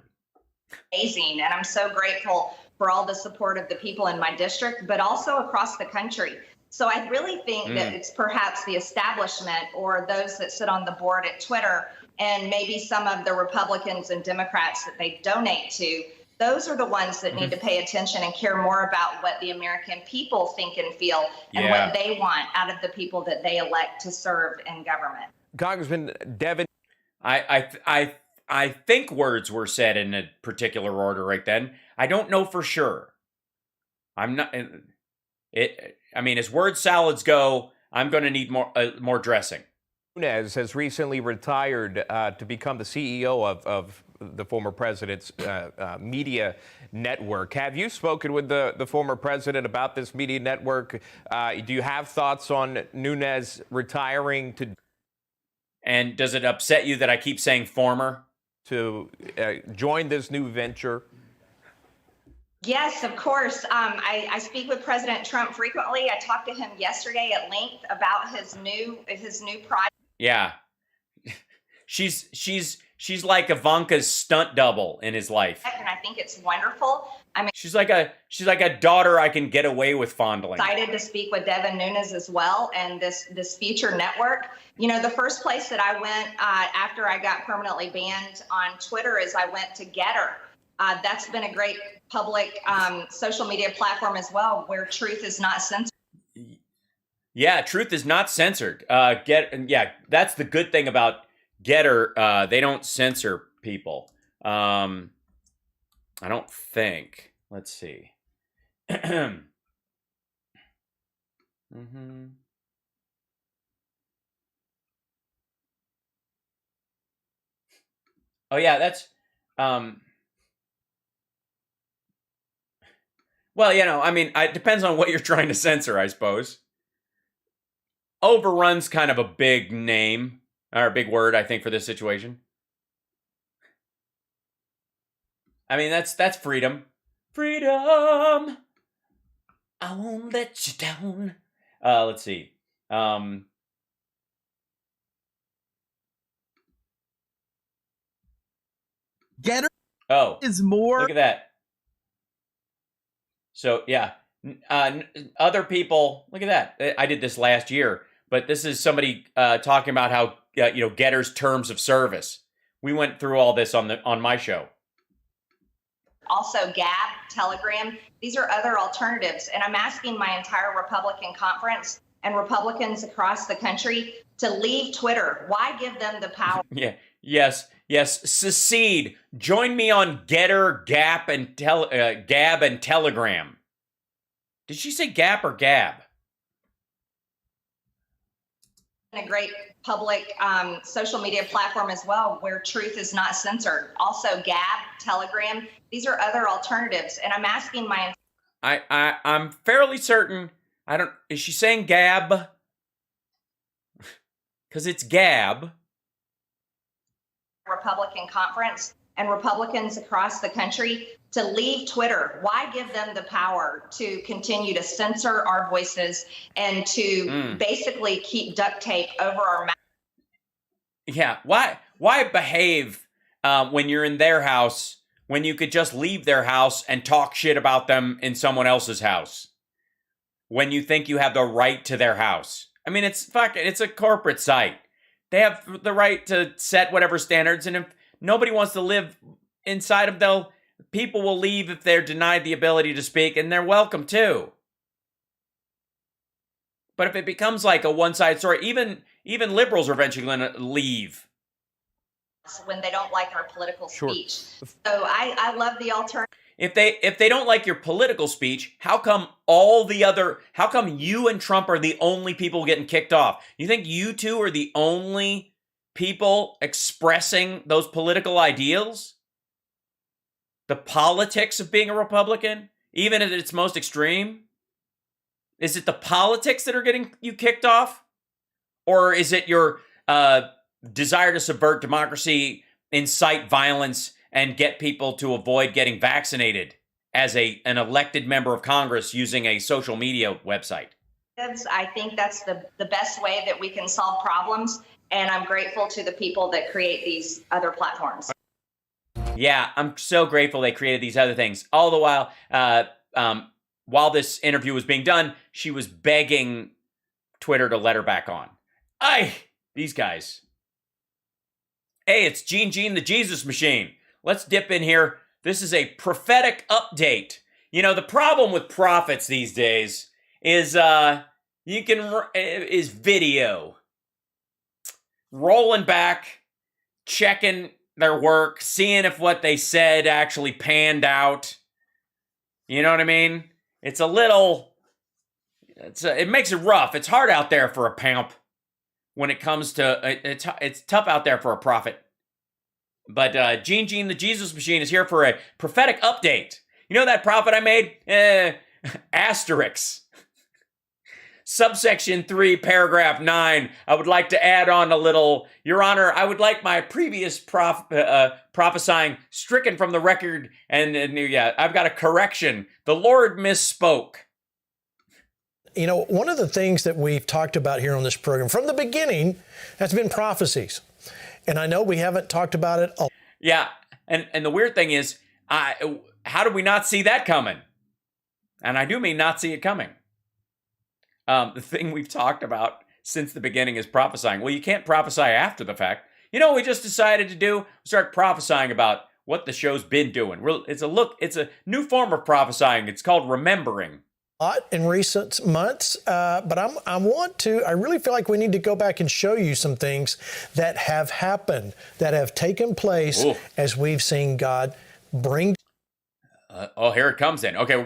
Amazing, and I'm so grateful for all the support of the people in my district, but also across the country. So I really think that it's perhaps the establishment or those that sit on the board at Twitter and maybe some of the Republicans and Democrats that they donate to. Those are the ones that need to pay attention and care more about what the American people think and feel and what they want out of the people that they elect to serve in government. Congressman Devin. I think words were said in a particular order right then. I don't know for sure. I'm not... I mean, as word salads go, I'm going to need more dressing. Nunes has recently retired to become the CEO of the former president's media network. Have you spoken with the former president about this media network? Do you have thoughts on Nunes retiring to? And does it upset you that I keep saying former? To join this new venture? Yes, of course. I speak with President Trump frequently. I talked to him yesterday at length about his new project. Yeah. She's like Ivanka's stunt double in his life. And I think it's wonderful. I'm She's like a daughter I can get away with fondling. excited to speak with Devin Nunes as well, and this future network. You know, the first place that I went after I got permanently banned on Twitter is I went to Getter. That's been a great public social media platform as well, where truth is not censored. Yeah, truth is not censored. That's the good thing about Getter. They don't censor people. I don't think. Let's see. Mm-hmm. Oh yeah, that's well, I mean, it depends on what you're trying to censor, I suppose. Overrun's kind of a big name, or a big word, I think, for this situation. I mean, that's freedom. Freedom! I won't let you down. Let's see. Getter is more. Look at that. So, yeah. Other people, look at that. I did this last year, but this is somebody talking about how, Getter's terms of service. We went through all this on my show. Also, Gab, Telegram. These are other alternatives. And I'm asking my entire Republican conference and Republicans across the country to leave Twitter. Why give them the power? Yeah. Yes. Secede. Join me on Getter, Gab, and Telegram. Did she say Gap or Gab? A great public social media platform as well, where truth is not censored. Also, Gab, Telegram. These are other alternatives. And I'm asking my... I'm fairly certain. Is she saying Gab? Because it's Gab. Republican conference and Republicans across the country to leave Twitter. Why give them the power to continue to censor our voices and to basically keep duct tape over our mouth? Yeah. Why behave when you're in their house when you could just leave their house and talk shit about them in someone else's house? When you think you have the right to their house. I mean, it's a corporate site. They have the right to set whatever standards, and if nobody wants to live inside of them, people will leave if they're denied the ability to speak, and they're welcome too. But if it becomes like a one-sided story, even liberals are eventually going to leave. When they don't like our political speech. So I love the alternative. If they don't like your political speech, how come you and Trump are the only people getting kicked off? You think you two are the only people expressing those political ideals? The politics of being a Republican, even at its most extreme? Is it the politics that are getting you kicked off? Or is it your desire to subvert democracy, incite violence, and get people to avoid getting vaccinated as an elected member of Congress using a social media website? I think that's the best way that we can solve problems, and I'm grateful to the people that create these other platforms. Yeah, I'm so grateful they created these other things. All the while this interview was being done, she was begging Twitter to let her back on. These guys. Hey, it's Gene the Jesus Machine. Let's dip in here. This is a prophetic update. You know, the problem with prophets these days is is video. Rolling back, checking their work, seeing if what they said actually panned out. You know what I mean? It makes it rough. It's hard out there for a pimp when it comes to, it's tough out there for a prophet. But Gene the Jesus Machine is here for a prophetic update. You know that prophet I made? Asterix. Subsection 3, paragraph 9. I would like to add on a little. Your Honor, I would like my previous prophesying stricken from the record. And yeah, I've got a correction. The Lord misspoke. You know, one of the things that we've talked about here on this program from the beginning has been prophecies. And I know we haven't talked about it. Yeah. And the weird thing is, how did we not see that coming? And I do mean not see it coming. The thing we've talked about since the beginning is prophesying. Well, you can't prophesy after the fact. You know what we just decided to do? Start prophesying about what the show's been doing. It's a new form of prophesying. It's called remembering. In recent months, but I really feel like we need to go back and show you some things that have happened, that have taken place as we've seen God bring. Here it comes then. Okay,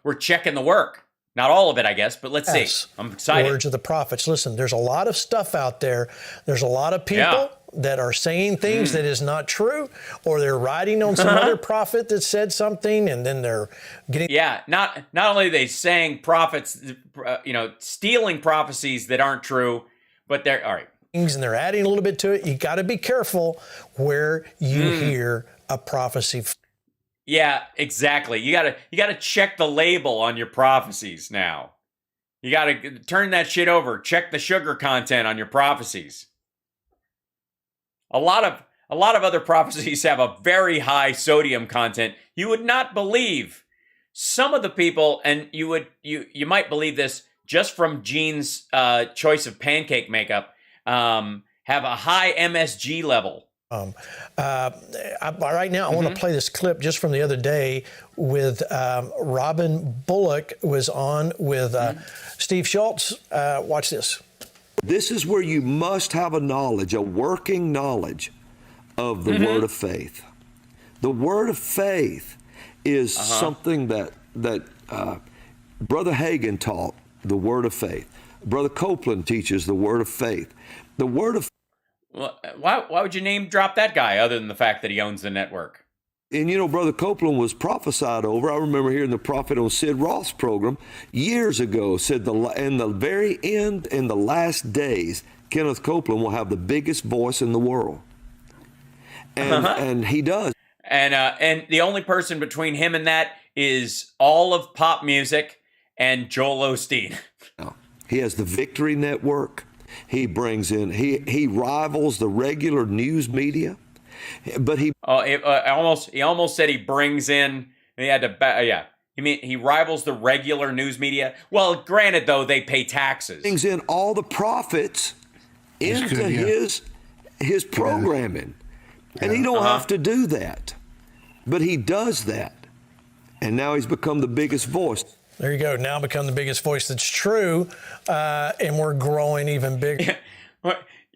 we're checking the work. Not all of it, I guess, but let's see. I'm excited. Words of the prophets. Listen, there's a lot of stuff out there. There's a lot of people that are saying things that is not true, or they're writing on some other prophet that said something, and then they're getting. Yeah, not only are they saying prophets, stealing prophecies that aren't true, but they're all right. And they're adding a little bit to it. You got to be careful where you hear a prophecy. Yeah, exactly. You gotta check the label on your prophecies now. You gotta turn that shit over. Check the sugar content on your prophecies. A lot of other prophecies have a very high sodium content. You would not believe some of the people, and you might believe this just from Gene's choice of pancake makeup, have a high MSG level. Right now, I want to play this clip just from the other day with Robin Bullock was on with Steve Schultz. Watch this. This is where you must have a working knowledge of the word of faith. The word of faith is something that Brother Hagin taught, the word of faith. Brother Copeland teaches the word of faith. The word of Well, why would you name drop that guy other than the fact that he owns the network? And you know, Brother Copeland was prophesied over. I remember hearing the prophet on Sid Roth's program years ago said in the very end, in the last days, Kenneth Copeland will have the biggest voice in the world. And he does. And the only person between him and that is all of pop music and Joel Osteen. He has the Victory Network. He brings in, he rivals the regular news media, but he almost said he brings in, he had to, he rivals the regular news media. Well, granted though, they pay taxes. Brings in all the profits into his programming, and he don't have to do that, but he does that, and now he's become the biggest voice. There you go. Now become the biggest voice. That's true. And we're growing even bigger.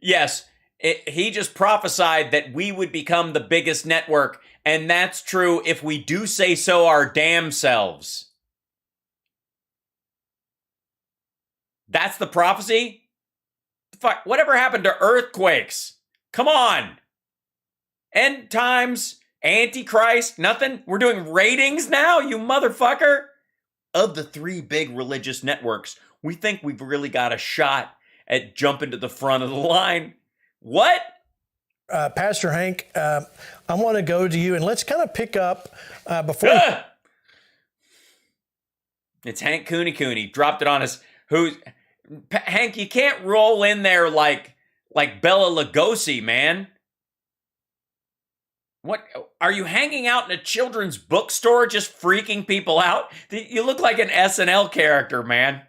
Yes. He just prophesied that we would become the biggest network. And that's true if we do say so our damn selves. That's the prophecy? Fuck. Whatever happened to earthquakes? Come on. End times, Antichrist, nothing? We're doing ratings now, you motherfucker? Of the three big religious networks, we think we've really got a shot at jumping to the front of the line. What? Pastor Hank, I want to go to you, and let's kind of pick up before... It's Hank Cooney. Dropped it on us. Hank, you can't roll in there like Bela Lugosi, man. What? Are you hanging out in a children's bookstore just freaking people out? You look like an SNL character, man.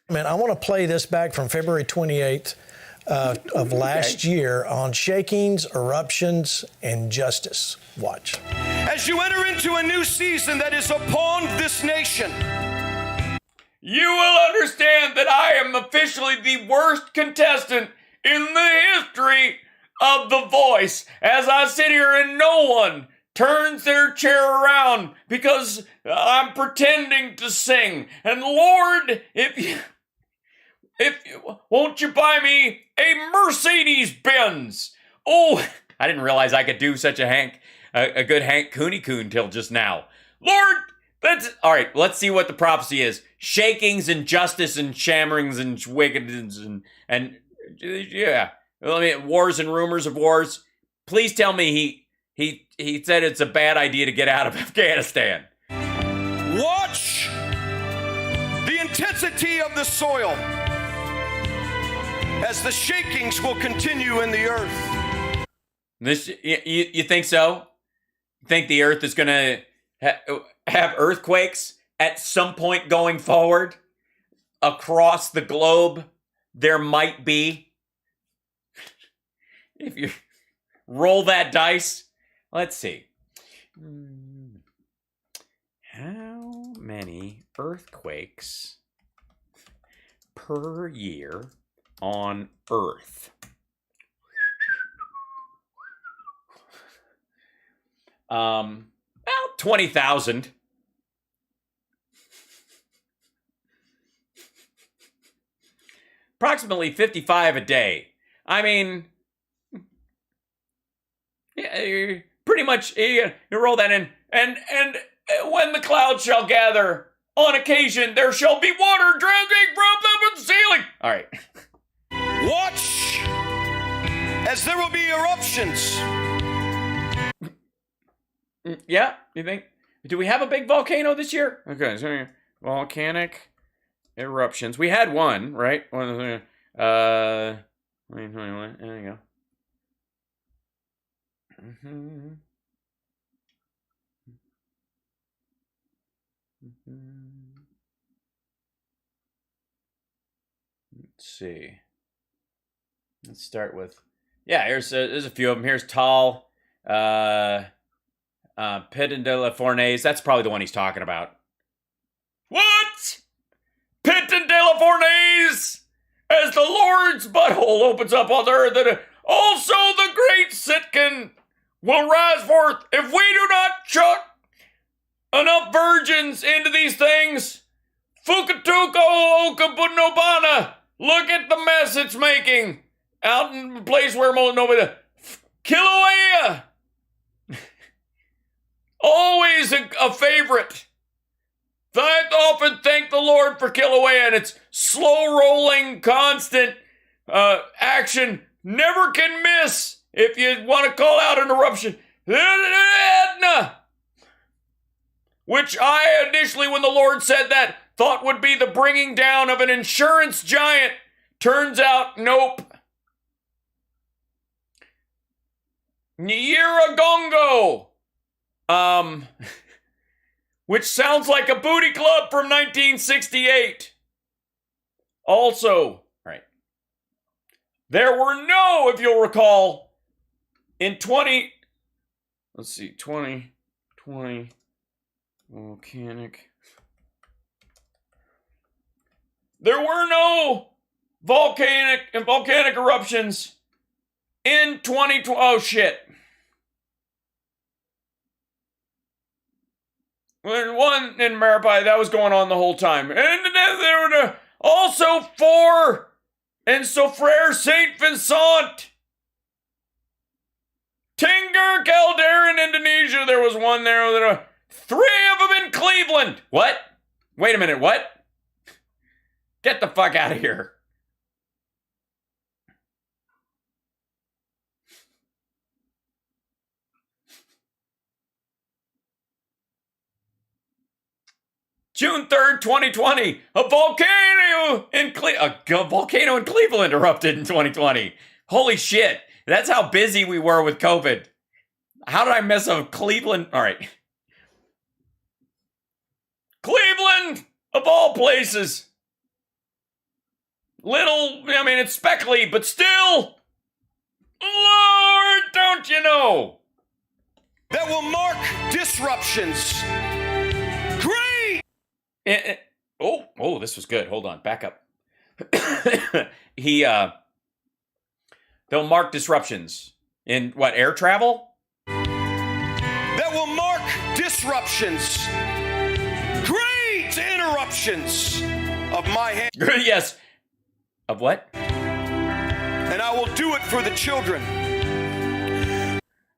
Man, I want to play this back from February 28th of last year on shakings, eruptions, and justice. Watch. As you enter into a new season that is upon this nation, you will understand that I am officially the worst contestant in the history of The Voice, as I sit here and no one turns their chair around because I'm pretending to sing. And Lord, won't you buy me a Mercedes-Benz? Oh, I didn't realize I could do such a good Hank Cooney till just now. Lord, All right, let's see what the prophecy is. Shakings and justice and shammerings and wickedness and yeah. Wars and rumors of wars. Please tell me he said it's a bad idea to get out of Afghanistan. Watch the intensity of the soil as the shakings will continue in the earth. You think so? You think the earth is going to have earthquakes at some point going forward? Across the globe, there might be. If you roll that dice, let's see. How many earthquakes per year on Earth? About 20,000. Approximately 55 a day. I mean, yeah, pretty much, you roll that in. And when the clouds shall gather, on occasion there shall be water dripping from the ceiling. All right. Watch as there will be eruptions. Yeah, you think? Do we have a big volcano this year? Okay, so volcanic eruptions. We had one, right? 2021. There you go. Let's see. Let's start with, yeah, there's a few of them. Here's Tall, Piton de la Fournaise. That's probably the one he's talking about. What? Piton de la Fournaise! As the Lord's butthole opens up on the earth, and also the great Sitkin will rise forth if we do not chuck enough virgins into these things. Fukatuko Okabunobana. Look at the mess it's making out in a place where nobody. Kilauea. Always a favorite. I often thank the Lord for Kilauea and its slow rolling, constant action. Never can miss. If you want to call out an eruption, Etna, which I initially, when the Lord said that, thought would be the bringing down of an insurance giant. Turns out, nope. Nyiragongo, which sounds like a booty club from 1968. Also, right, there were no, if you'll recall, in 2020, volcanic. There were no volcanic eruptions in 2020. Oh, shit. One in Marapai, that was going on the whole time. And there were also 4 in Frere Saint Vincent. Tingger, Caldera in Indonesia. There was one there. 3 of them in Cleveland. What? Wait a minute, what? Get the fuck out of here. June 3rd, 2020, a volcano in Cleveland erupted in 2020. Holy shit. That's how busy we were with COVID. How did I miss a Cleveland? All right. Cleveland, of all places. It's speckly, but still. Lord, don't you know? That will mark disruptions. Great! Oh, this was good. Hold on, back up. They'll mark disruptions in what, air travel? That will mark disruptions. Great interruptions of my hand. Yes. Of what? And I will do it for the children.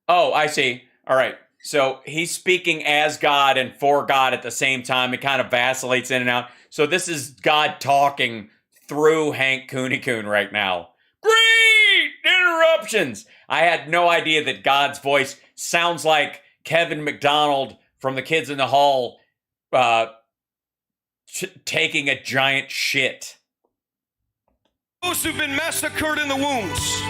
Oh, I see. All right. So he's speaking as God and for God at the same time. It kind of vacillates in and out. So this is God talking through Hank Cooney-Coon right now. Great interruptions. I had no idea that God's voice sounds like Kevin McDonald from The Kids in the Hall taking a giant shit. Those who've been massacred in the wombs,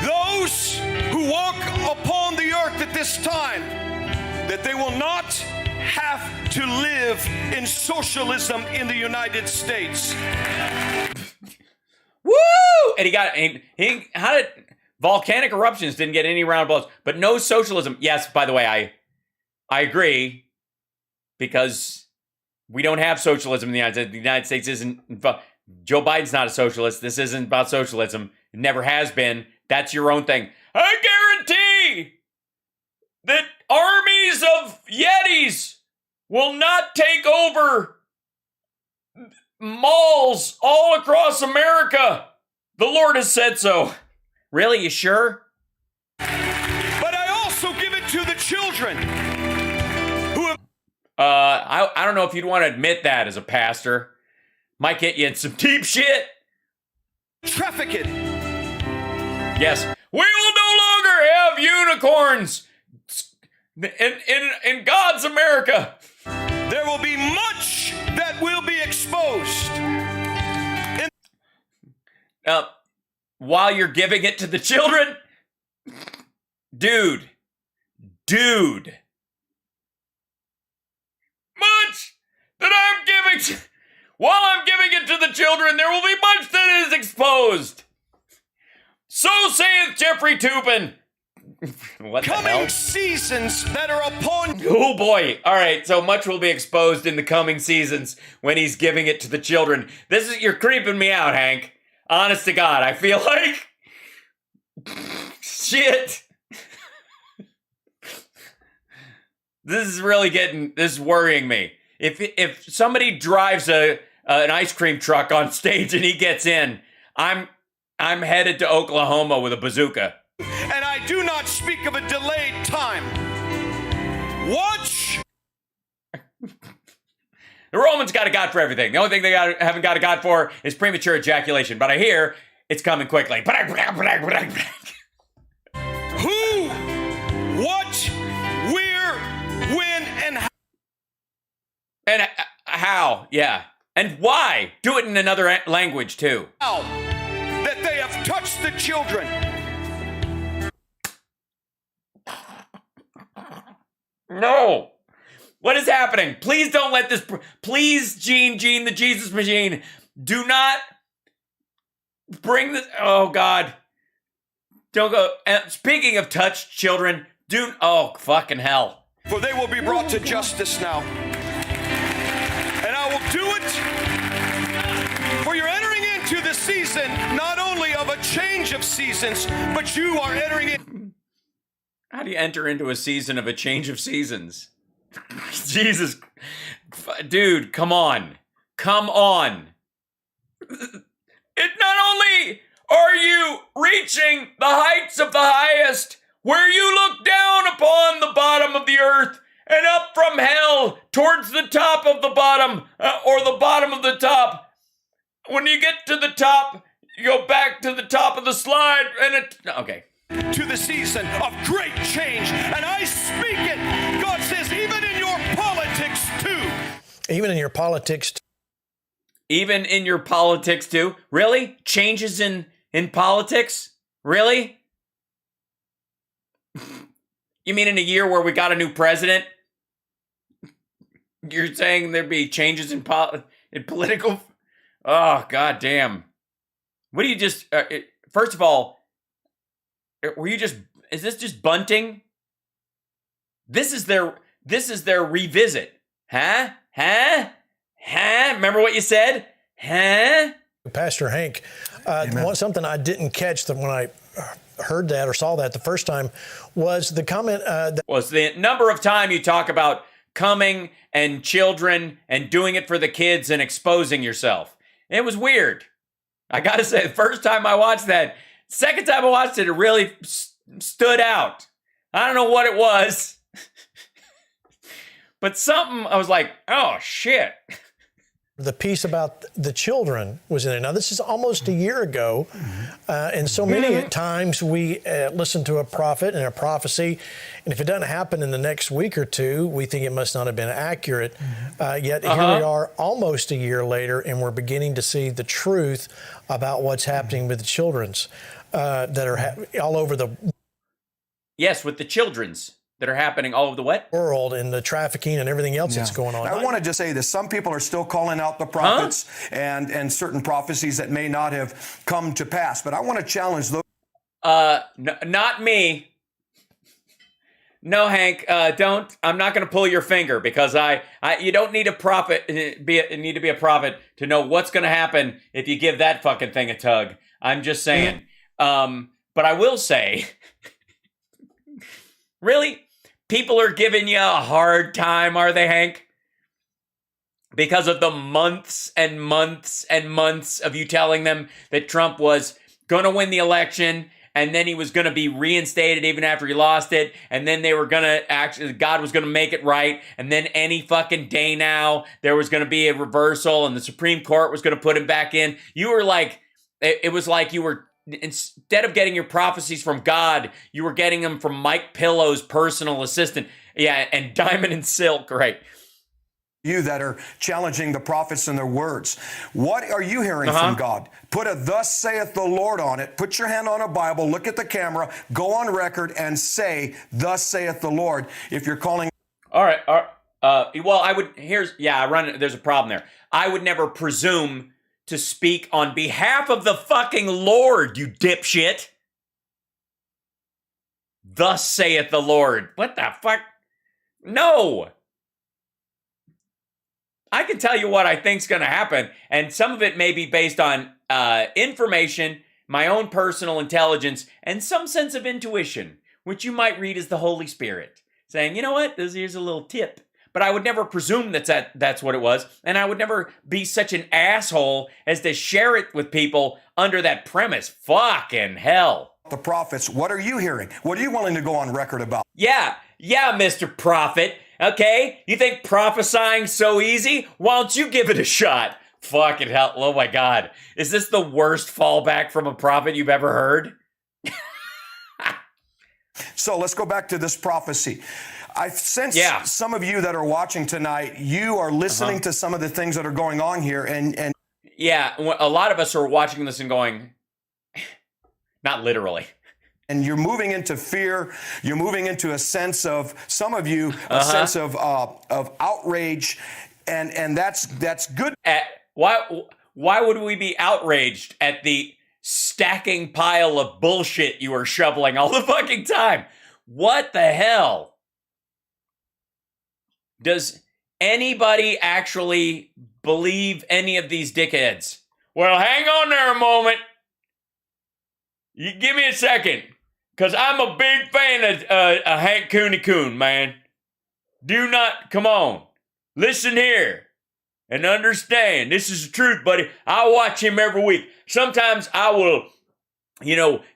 those who walk upon the earth at this time, that they will not have to live in socialism in the United States. Woo! And he how did volcanic eruptions didn't get any round of applause, but no socialism. Yes, by the way, I agree, because we don't have socialism in the United States. The United States isn't. Joe Biden's not a socialist. This isn't about socialism. It never has been. That's your own thing. I guarantee that armies of Yetis will not take over malls all across America. The Lord has said so. Really? You sure? But I also give it to the children who have... I don't know if you'd want to admit that as a pastor. Might get you in some deep shit. Traffic it. Yes. We will no longer have unicorns in God's America. There will be much that will be exposed. While you're giving it to the children? Dude. Much that I'm giving to... While I'm giving it to the children, there will be much that is exposed. So saith Jeffrey Toobin. What coming the hell? Seasons that are upon you. Oh boy. All right, so much will be exposed in the coming seasons when he's giving it to the children. You're creeping me out, Hank. Honest to God, I feel like... Shit. This is worrying me. If somebody drives an ice cream truck on stage and he gets in, I'm headed to Oklahoma with a bazooka. And I do not speak of a delayed time. Watch. The Romans got a God for everything. The only thing they haven't got a God for is premature ejaculation. But I hear it's coming quickly. Who, what, where, when, and how. And how, yeah. And why? Do it in another language, too. How that they have touched the children. No. What is happening? Please don't let this... Please, Gene, the Jesus machine, do not bring this... Oh, God. Don't go... Speaking of touched children, oh, fucking hell. For they will be brought to justice now. And I will do it. For you're entering into the season not only of a change of seasons, but you are entering in. How do you enter into a season of a change of seasons? Jesus. Dude, come on. Come on. It not only are you reaching the heights of the highest, where you look down upon the bottom of the earth and up from hell towards the top of the bottom, or the bottom of the top. When you get to the top, you go back to the top of the slide, and okay. To the season of great change, and I speak it. God says, even in your politics too. Even in your politics. Even in your politics too? Really? Changes in politics? Really? You mean in a year where we got a new president? You're saying there'd be changes in political? Oh, God damn. What do you just... first of all, is this just bunting? This is their revisit. Huh? Remember what you said? Huh? Pastor Hank, something I didn't catch when I heard that or saw that the first time was the comment. Was the number of time you talk about coming and children and doing it for the kids and exposing yourself. It was weird. I gotta say, the first time I watched that, second time I watched it, it really stood out. I don't know what it was. But something, I was like, oh, shit. The piece about the children was in it. Now, this is almost a year ago, and so many times we listen to a prophet and a prophecy, and if it doesn't happen in the next week or two, we think it must not have been accurate. Yet here we are almost a year later, and we're beginning to see the truth about what's happening with the children's that are all over the Yes, with the children's that are happening all over the what? World, and the trafficking and everything else that's going on. I want to just say this. Some people are still calling out the prophets and certain prophecies that may not have come to pass. But I want to challenge those. Not me. No, Hank, don't. I'm not going to pull your finger because you don't need a prophet, need to be a prophet to know what's going to happen if you give that fucking thing a tug. I'm just saying. But I will say, really? People are giving you a hard time, are they, Hank? Because of the months and months and months of you telling them that Trump was going to win the election and then he was going to be reinstated even after he lost it, and then they were going to God was going to make it right, and then any fucking day now there was going to be a reversal and the Supreme Court was going to put him back in. You were like, it was like you were, instead of getting your prophecies from God, you were getting them from Mike Pillow's personal assistant. Yeah, and Diamond and Silk, right. You that are challenging the prophets and their words. What are you hearing from God? Put a "Thus saith the Lord" on it. Put your hand on a Bible, look at the camera, go on record and say, "Thus saith the Lord." If you're calling. All right. Well, I would, there's a problem there. I would never presume to speak on behalf of the fucking Lord, you dipshit. Thus saith the Lord. What the fuck? No. I can tell you what I think's going to happen, and some of it may be based on information, my own personal intelligence, and some sense of intuition, which you might read as the Holy Spirit, saying, you know what, here's a little tip. But I would never presume that's what it was, and I would never be such an asshole as to share it with people under that premise. Fucking hell. The prophets, what are you hearing? What are you willing to go on record about? Yeah, Mr. Prophet. Okay, you think prophesying so easy? Why don't you give it a shot? Fucking hell, oh my God. Is this the worst fallback from a prophet you've ever heard? So let's go back to this prophecy. I sense some of you that are watching tonight, you are listening to some of the things that are going on here. And yeah, a lot of us are watching this and going, not literally. And you're moving into fear. You're moving into a sense of, some of you, a sense of outrage. And that's good. Why would we be outraged at the stacking pile of bullshit you are shoveling all the fucking time? What the hell? Does anybody actually believe any of these dickheads? Well, hang on there a moment. You give me a second, because I'm a big fan of Hank Coon, man. Come on, listen here and understand. This is the truth, buddy. I watch him every week. Sometimes I will,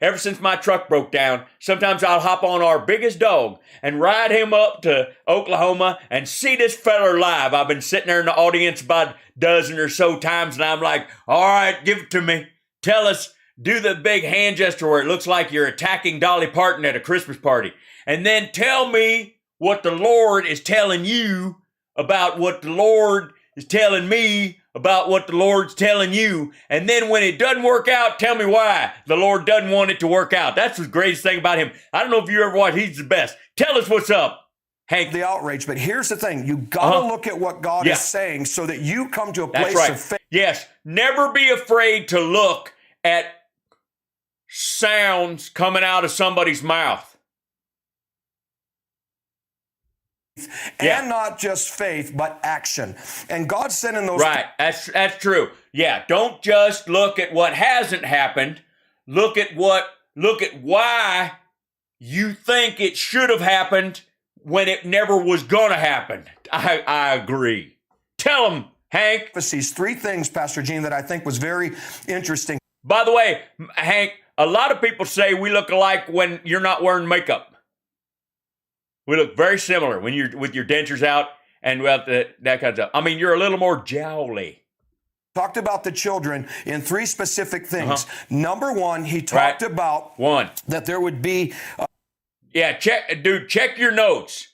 ever since my truck broke down, sometimes I'll hop on our biggest dog and ride him up to Oklahoma and see this feller live. I've been sitting there in the audience about a dozen or so times, and I'm like, all right, give it to me. Tell us, do the big hand gesture where it looks like you're attacking Dolly Parton at a Christmas party. And then tell me what the Lord is telling you about what the Lord is telling me about what the Lord's telling you. And then when it doesn't work out, tell me why the Lord doesn't want it to work out. That's the greatest thing about him. I don't know if you ever watched, he's the best. Tell us what's up, Hank. The outrage, but here's the thing. You got to look at what God is saying so that you come to a place of faith. Yes, never be afraid to look at sounds coming out of somebody's mouth. And not just faith, but action. And God said in those... Right, that's true. Yeah, don't just look at what hasn't happened. Look at why you think it should have happened when it never was going to happen. I agree. Tell them, Hank. These three things, Pastor Gene, that I think was very interesting. By the way, Hank, a lot of people say we look alike when you're not wearing makeup. We look very similar when you're with your dentures out and about that kind of stuff. I mean, you're a little more jowly. Talked about the children in 3 specific things. Number 1, he talked about that there would be. Check your notes.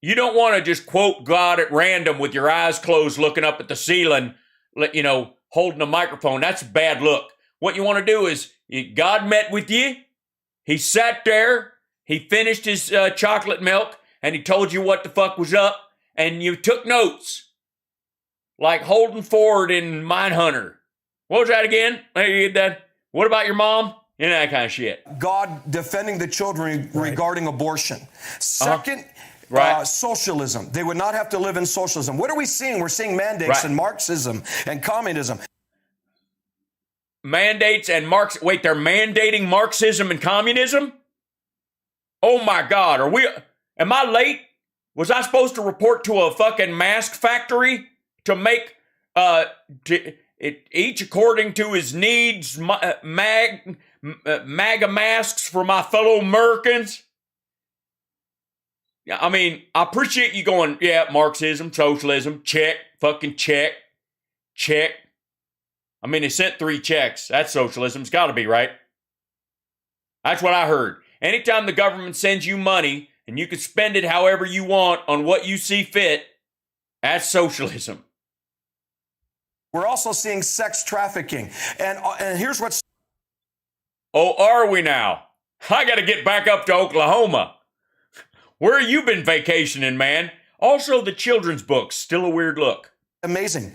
You don't want to just quote God at random with your eyes closed, looking up at the ceiling, holding a microphone. That's a bad look. What you want to do is, God met with you. He sat there. He finished his chocolate milk, and he told you what the fuck was up, and you took notes. Like Holden Ford in Mindhunter. What was that again? Hey, that. What about your mom? That kind of shit. God defending the children regarding abortion. Second, socialism. They would not have to live in socialism. What are we seeing? We're seeing mandates in Marxism and communism. Mandates and Wait, they're mandating Marxism and communism? Oh my God, am I late? Was I supposed to report to a fucking mask factory to make, each according to his needs, MAGA masks for my fellow Americans? I mean, I appreciate you going, Marxism, socialism, check, fucking check. I mean, they sent 3 checks. That's socialism. It's got to be, right? That's what I heard. Anytime the government sends you money and you can spend it however you want on what you see fit, that's socialism. We're also seeing sex trafficking. And here's what's... Oh, are we now? I got to get back up to Oklahoma. Where you been vacationing, man? Also, the children's books, still a weird look. Amazing.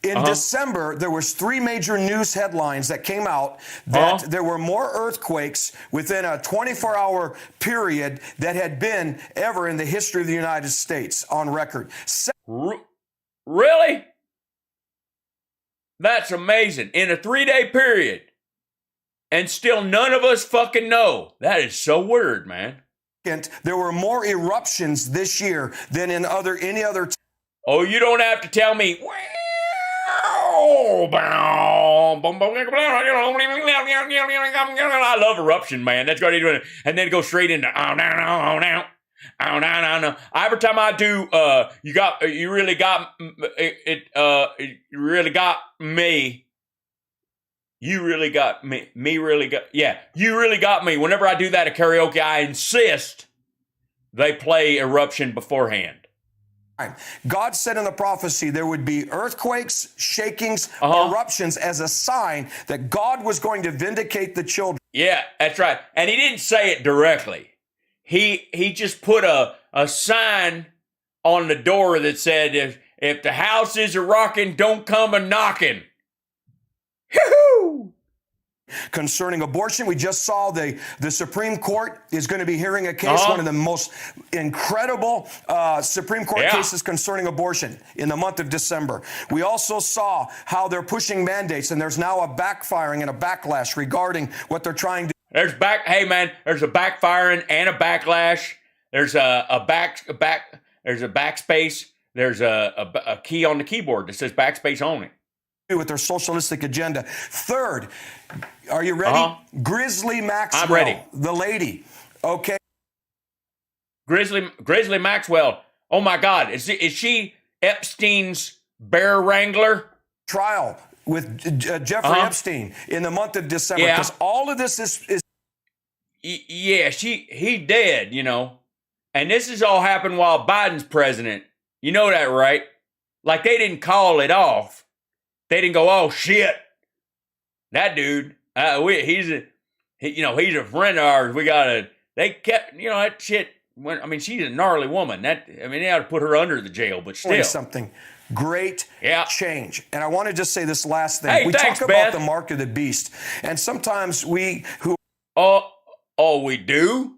In December, there was 3 major news headlines that came out that there were more earthquakes within a 24-hour period that had been ever in the history of the United States on record. Really? That's amazing. In a 3-day period. And still none of us fucking know. That is so weird, man. There were more eruptions this year than in any other time. Oh, you don't have to tell me. I love eruption, man. That's what he's doing. And then it goes straight into no. Every time I do, you really got me. You really got me. You really got me. Whenever I do that at karaoke, I insist they play eruption beforehand. God said in the prophecy there would be earthquakes, shakings, eruptions as a sign that God was going to vindicate the children. Yeah, that's right. And he didn't say it directly. He just put a sign on the door that said, if the house is a rocking, don't come a knocking. Hoo-hoo! Concerning abortion, we just saw the Supreme Court is going to be hearing a case, one of the most incredible Supreme Court cases concerning abortion in the month of December. We also saw how they're pushing mandates, and there's now a backfiring and a backlash regarding what they're trying to. There's a backfiring and a backlash. There's a backspace. There's a key on the keyboard that says backspace on it. With their socialistic agenda. Third, are you ready? Grizzly Maxwell. I'm ready. The lady. Okay. Grizzly Maxwell. Oh my God. Is she Epstein's bear wrangler? Trial with Jeffrey Epstein in the month of December. Because all of this is. Yeah, he dead, And this has all happened while Biden's president. You know that, right? Like they didn't call it off. They didn't go, oh shit, that dude, he's a friend of ours. They kept, that shit. She's a gnarly woman. They ought to put her under the jail, but still. Something great change. And I want to just say this last thing. Hey, we thanks, talk about the mark of the beast. And sometimes we do?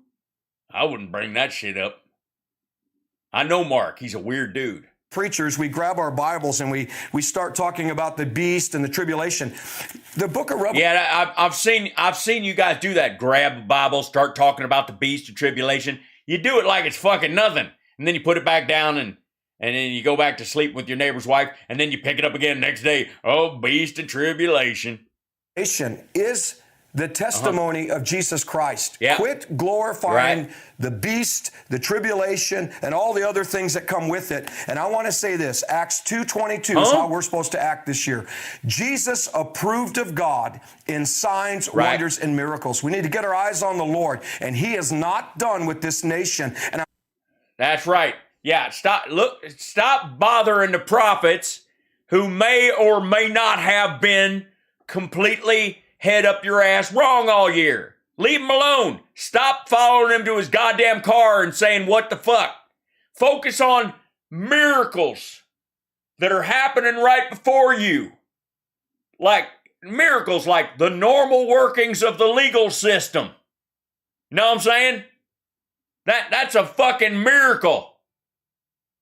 I wouldn't bring that shit up. I know Mark. He's a weird dude. Preachers, we grab our Bibles and we start talking about the beast and the tribulation. The book of Revelation. Yeah, I've seen you guys do that. Grab a Bible, start talking about the beast and tribulation. You do it like it's fucking nothing, and then you put it back down and then you go back to sleep with your neighbor's wife, and then you pick it up again the next day. Oh, beast and tribulation. Is the testimony of Jesus Christ. Yeah. Quit glorifying the beast, the tribulation, and all the other things that come with it. And I want to say this, Acts 2:22 is how we're supposed to act this year. Jesus approved of God in signs, wonders, and miracles. We need to get our eyes on the Lord, and he is not done with this nation. And that's right. Yeah, stop bothering the prophets who may or may not have been completely head up your ass wrong all year. Leave him alone. Stop following him to his goddamn car and saying, what the fuck? Focus on miracles that are happening right before you. Like miracles like the normal workings of the legal system. You know what I'm saying? That's a fucking miracle.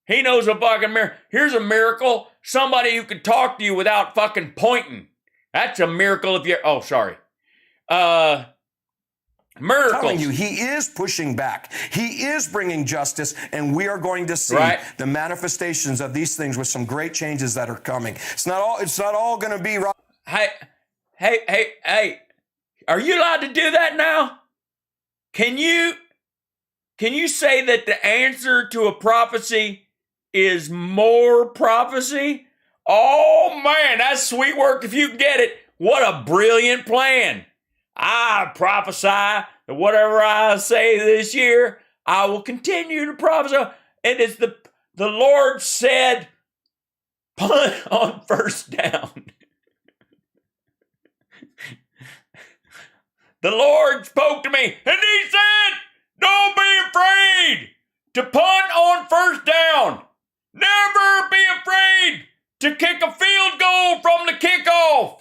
He knows a fucking miracle. Here's a miracle. Somebody who can talk to you without fucking pointing. That's a miracle if you're... Oh, sorry. Miracles. I'm telling you, he is pushing back. He is bringing justice, and we are going to see the manifestations of these things with some great changes that are coming. It's not all going to be right. Hey. Are you allowed to do that now? Can you say that the answer to a prophecy is more prophecy? Oh, man, that's sweet work if you get it. What a brilliant plan. I prophesy that whatever I say this year, I will continue to prophesy. And it's the Lord said, punt on first down. The Lord spoke to me, and he said, don't be afraid to punt on first down. Never be afraid to kick a field goal from the kickoff.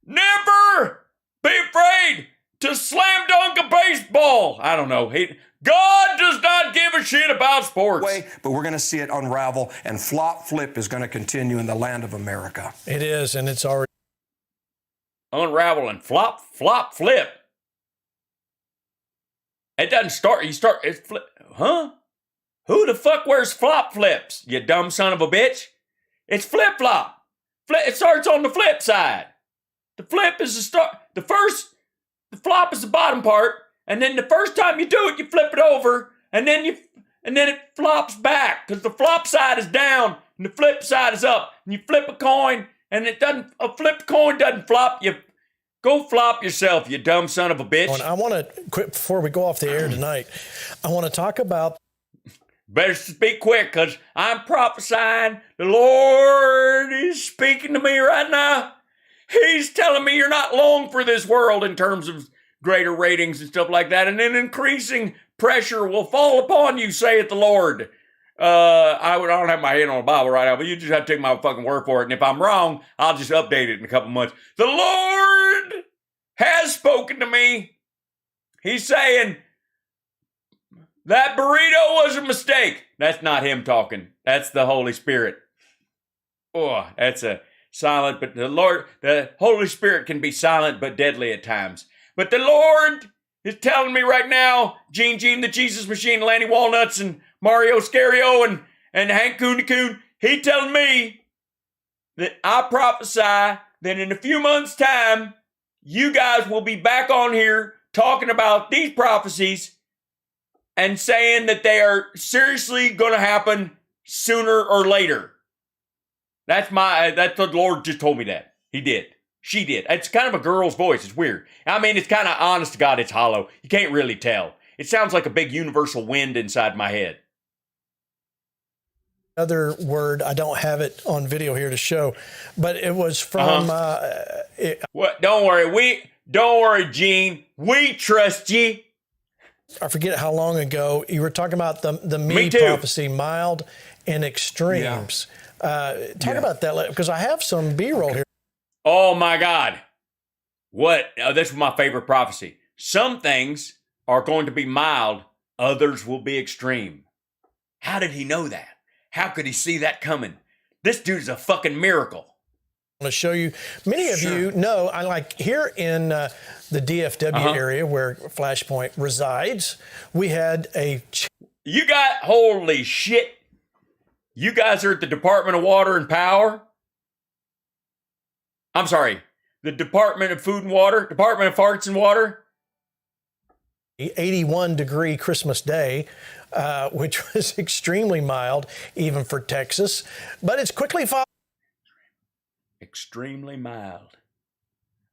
Never be afraid to slam dunk a baseball. I don't know. God does not give a shit about sports. But we're going to see it unravel, and flop flip is going to continue in the land of America. It is, and it's already unravel and flop flip. It doesn't start. It's flip. Huh? Who the fuck wears flop flips? You dumb son of a bitch. It's flip flop. It starts on the flip side. The flip is the start. The flop is the bottom part, and then the first time you do it, you flip it over, and then it flops back because the flop side is down and the flip side is up. And you flip a coin, and a flipped coin doesn't flop. You go flop yourself, you dumb son of a bitch. I want to quit before we go off the air tonight. I want to talk about. Better speak quick, because I'm prophesying. The Lord is speaking to me right now. He's telling me you're not long for this world in terms of greater ratings and stuff like that, and then increasing pressure will fall upon you, saith the Lord. I don't have my hand on the Bible right now, but you just have to take my fucking word for it, and if I'm wrong, I'll just update it in a couple months. The Lord has spoken to me. He's saying, that burrito was a mistake. That's not him talking. That's the Holy Spirit. Oh, that's a silent, but the Holy Spirit can be silent but deadly at times. But the Lord is telling me right now, Gene the Jesus Machine, Lanny Walnuts, and Mario Scario, and Hank Coon, he telling me that I prophesy that in a few months' time, you guys will be back on here talking about these prophecies and saying that they are seriously going to happen sooner or later. That's the Lord just told me that. He did. She did. It's kind of a girl's voice. It's weird. I mean, it's kind of, honest to God, it's hollow. You can't really tell. It sounds like a big universal wind inside my head. Another word, I don't have it on video here to show, but it was from... What? Don't worry, Gene. We trust you. I forget how long ago you were talking about the me prophecy, mild and extremes. Talk about that, because I have some B-roll here. Oh my God. What? This is my favorite prophecy. Some things are going to be mild, others will be extreme. How did he know that? How could he see that coming? This dude's a fucking miracle. I'm going to show you. Many of you know, I like here in the DFW area where Flashpoint resides, we had a... Holy shit. You guys are at the Department of Water and Power? I'm sorry, the Department of Food and Water, Department of Farts and Water. 81-degree Christmas Day, which was extremely mild, even for Texas. But it's quickly followed. Extremely mild.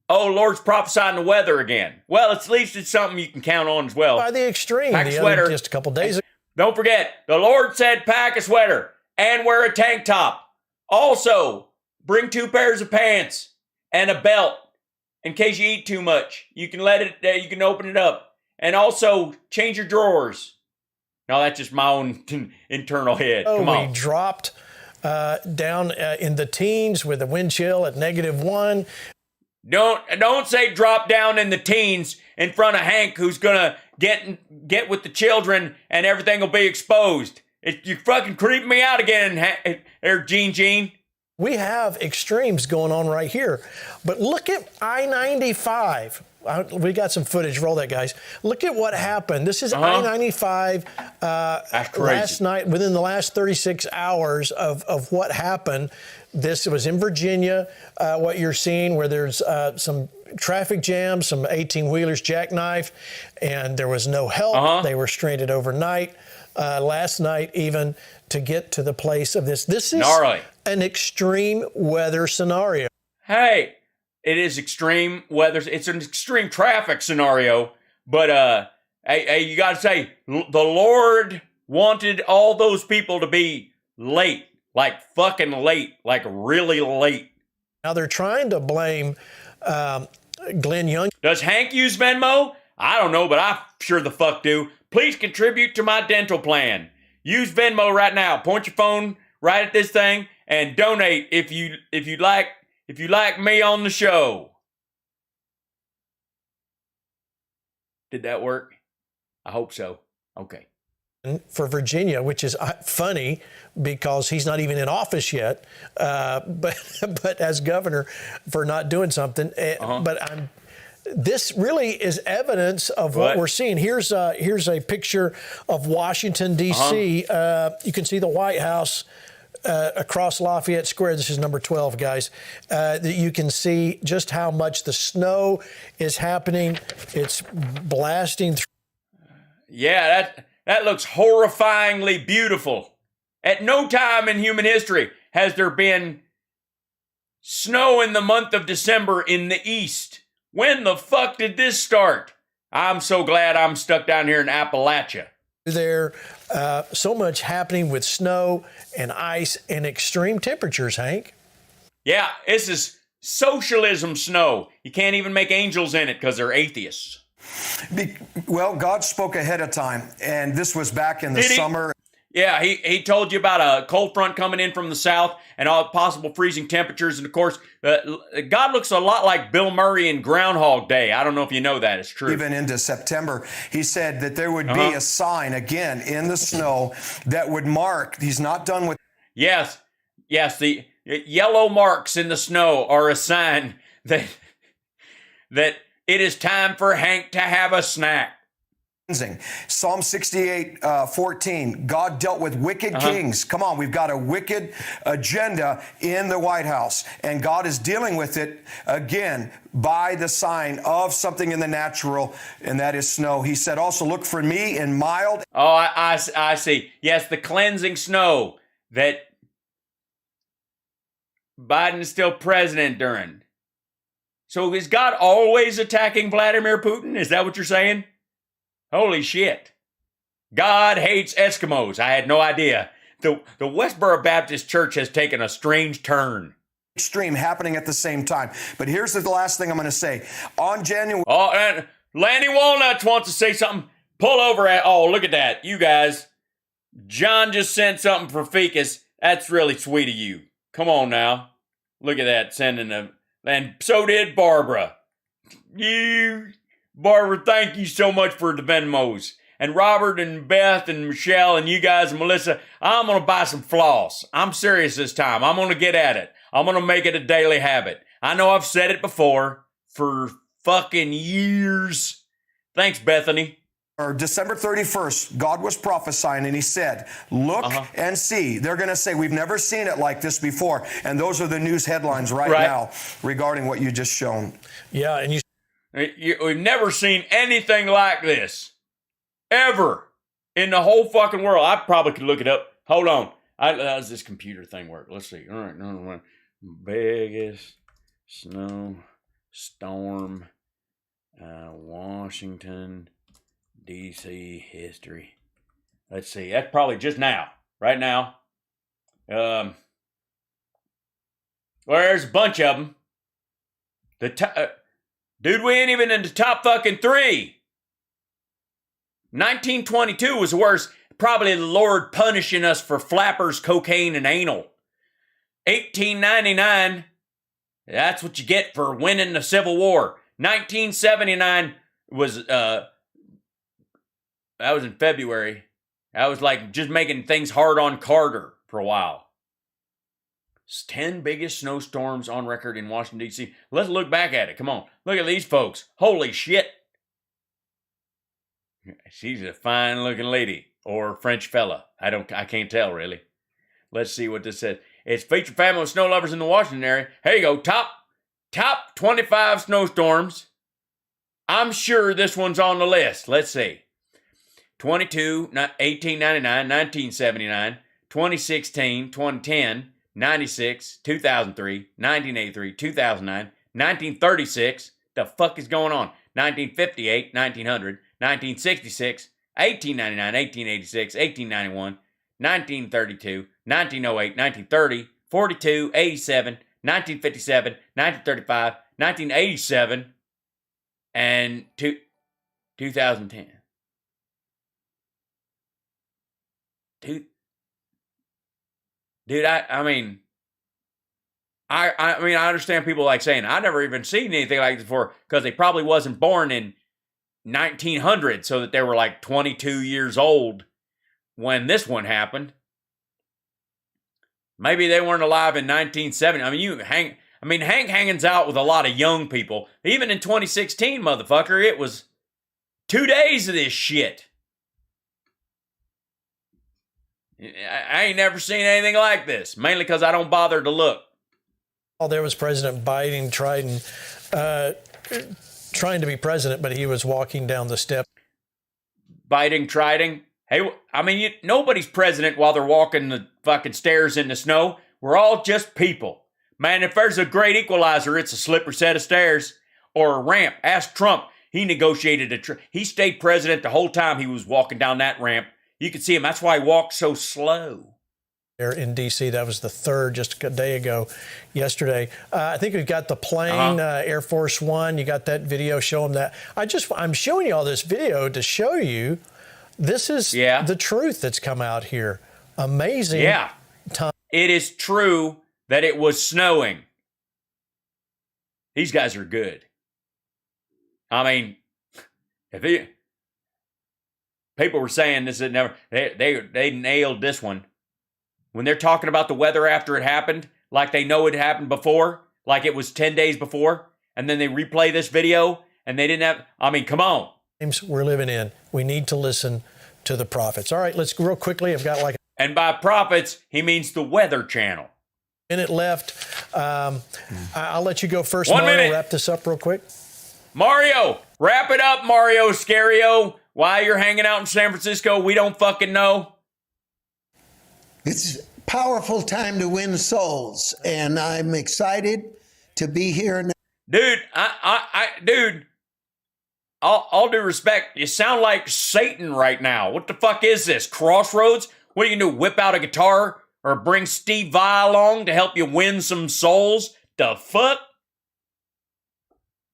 Oh, Lord's prophesying the weather again. Well, at least it's something you can count on as well. By the extreme. Pack a sweater. Just a couple days ago. Don't forget, the Lord said pack a sweater and wear a tank top. Also, bring 2 pairs of pants and a belt in case you eat too much. You can you can open it up. And also, change your drawers. No, that's just my own internal head. Come on. We dropped down in the teens with a wind chill at -1. Don't say drop down in the teens in front of Hank, who's gonna get with the children and everything will be exposed. You're fucking creeping me out again, Gene. We have extremes going on right here. But look at I-95. We got some footage. Roll that, guys. Look at what happened. This is I-95 last night, within the last 36 hours of what happened. This was in Virginia, what you're seeing, where there's some traffic jams, some 18-wheelers jackknife, and there was no help. They were stranded overnight, last night even, to get to the place of this. This is gnarly. An extreme weather scenario. Hey, it is extreme weather. It's an extreme traffic scenario, but hey, you got to say, the Lord wanted all those people to be late. Like fucking late, like really late. Now they're trying to blame Glenn Young. Does Hank use Venmo? I don't know, but I sure the fuck do. Please contribute to my dental plan. Use Venmo right now. Point your phone right at this thing and donate if you like me on the show. Did that work? I hope so. Okay. For Virginia, which is funny because he's not even in office yet, but as governor for not doing something. But this really is evidence of what we're seeing. Here's a picture of Washington, D.C. You can see the White House across Lafayette Square. This is number 12, guys. That you can see just how much the snow is happening. It's blasting through. Yeah, that looks horrifyingly beautiful. At no time in human history has there been snow in the month of December in the East. When the fuck did this start? I'm so glad I'm stuck down here in Appalachia. There, so much happening with snow and ice and extreme temperatures, Hank. Yeah, this is socialism snow. You can't even make angels in it because they're atheists. Well, God spoke ahead of time, and this was back in the summer. Yeah, he told you about a cold front coming in from the south and all possible freezing temperatures. And, of course, God looks a lot like Bill Murray in Groundhog Day. I don't know if you know that. It's true. Even into September, he said that there would be a sign, again, in the snow that would mark. He's not done with. Yes, the yellow marks in the snow are a sign that it is time for Hank to have a snack. Psalm 68:14. God dealt with wicked kings. Come on, we've got a wicked agenda in the White House, and God is dealing with it again by the sign of something in the natural, and that is snow. He said, also look for me in mild. Oh, I see. Yes, the cleansing snow that Biden is still president during. So is God always attacking Vladimir Putin? Is that what you're saying? Holy shit. God hates Eskimos. I had no idea. The Westboro Baptist Church has taken a strange turn. Extreme happening at the same time. But here's the last thing I'm going to say. On January... Oh, and Lanny Walnuts wants to say something. Pull over at... Oh, look at that. You guys. John just sent something for Ficus. That's really sweet of you. Come on now. Look at that. Sending them. And so did Barbara. Barbara, thank you so much for the Venmos. And Robert and Beth and Michelle and you guys and Melissa, I'm going to buy some floss. I'm serious this time. I'm going to get at it. I'm going to make it a daily habit. I know I've said it before for fucking years. Thanks, Bethany. or December 31st, God was prophesying and he said, look and see. They're going to say, we've never seen it like this before. And those are the news headlines right now regarding what you just shown. Yeah, and we've never seen anything like this. Ever. In the whole fucking world. I probably could look it up. Hold on. How does this computer thing work? Let's see. All right. Biggest snowstorm, Washington, D.C. history. Let's see. That's probably just now. Right now. Well, there's a bunch of them. Dude, we ain't even in the top fucking 3. 1922 was the worst. Probably the Lord punishing us for flappers, cocaine, and anal. 1899, that's what you get for winning the Civil War. 1979 was, that was in February. That was like just making things hard on Carter for a while. It's 10 biggest snowstorms on record in Washington, D.C. Let's look back at it. Come on. Look at these folks. Holy shit. She's a fine-looking lady. Or French fella. I can't tell, really. Let's see what this says. It's featured family of snow lovers in the Washington area. Here you go. Top 25 snowstorms. I'm sure this one's on the list. Let's see. 1899, 1979, 2016, 2010, 96, 2003, 1983, 2009, 1936. The fuck is going on? 1958, 1900, 1966, 1899, 1886, 1891, 1932, 1908, 1930, 42, 87, 1957, 1935, 1987, and 2010. Dude, I mean, I understand people like saying, I never even seen anything like this before, because they probably wasn't born in 1900, so that they were like 22 years old when this one happened. Maybe they weren't alive in 1970. Hank hangs out with a lot of young people. Even in 2016, motherfucker, it was 2 days of this shit. I ain't never seen anything like this, mainly because I don't bother to look. Oh, there was President Biden trying to be president, but he was walking down the steps. Biden. Hey, nobody's president while they're walking the fucking stairs in the snow. We're all just people. Man, if there's a great equalizer, it's a slippery set of stairs or a ramp. Ask Trump. He negotiated he stayed president the whole time he was walking down that ramp. You could see him. That's why he walked so slow. In D.C. That was the third just a day ago, yesterday. I think we've got the plane, Air Force One. You got that video showing that. I'm showing you all this video to show you this is the truth that's come out here. Amazing. Yeah. It is true that it was snowing. These guys are good. I mean, people were saying this had never. They nailed this one. When they're talking about the weather after it happened, like they know it happened before, like it was 10 days before, and then they replay this video, and they didn't have, come on. We're living in. We need to listen to the prophets. All right, let's real quickly. I've got and by prophets, he means the Weather Channel. Minute left. I'll let you go first, 1 Mario. minute. Wrap this up real quick. Mario, wrap it up, Mario Scario. Why you're hanging out in San Francisco, we don't fucking know. It's a powerful time to win souls, and I'm excited to be here now. Dude, dude, all due respect, you sound like Satan right now. What the fuck is this? Crossroads? What are you gonna do, whip out a guitar or bring Steve Vai along to help you win some souls? The fuck?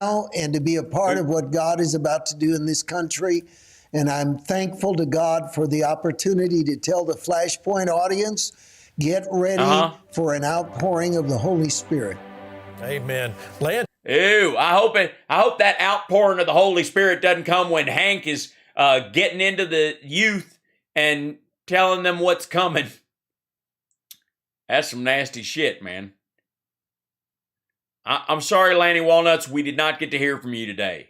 And to be a part of what God is about to do in this country. And I'm thankful to God for the opportunity to tell the Flashpoint audience, get ready for an outpouring of the Holy Spirit. Amen. Land. Ew, I hope that outpouring of the Holy Spirit doesn't come when Hank is getting into the youth and telling them what's coming. That's some nasty shit, man. I'm sorry, Lanny Walnuts, we did not get to hear from you today.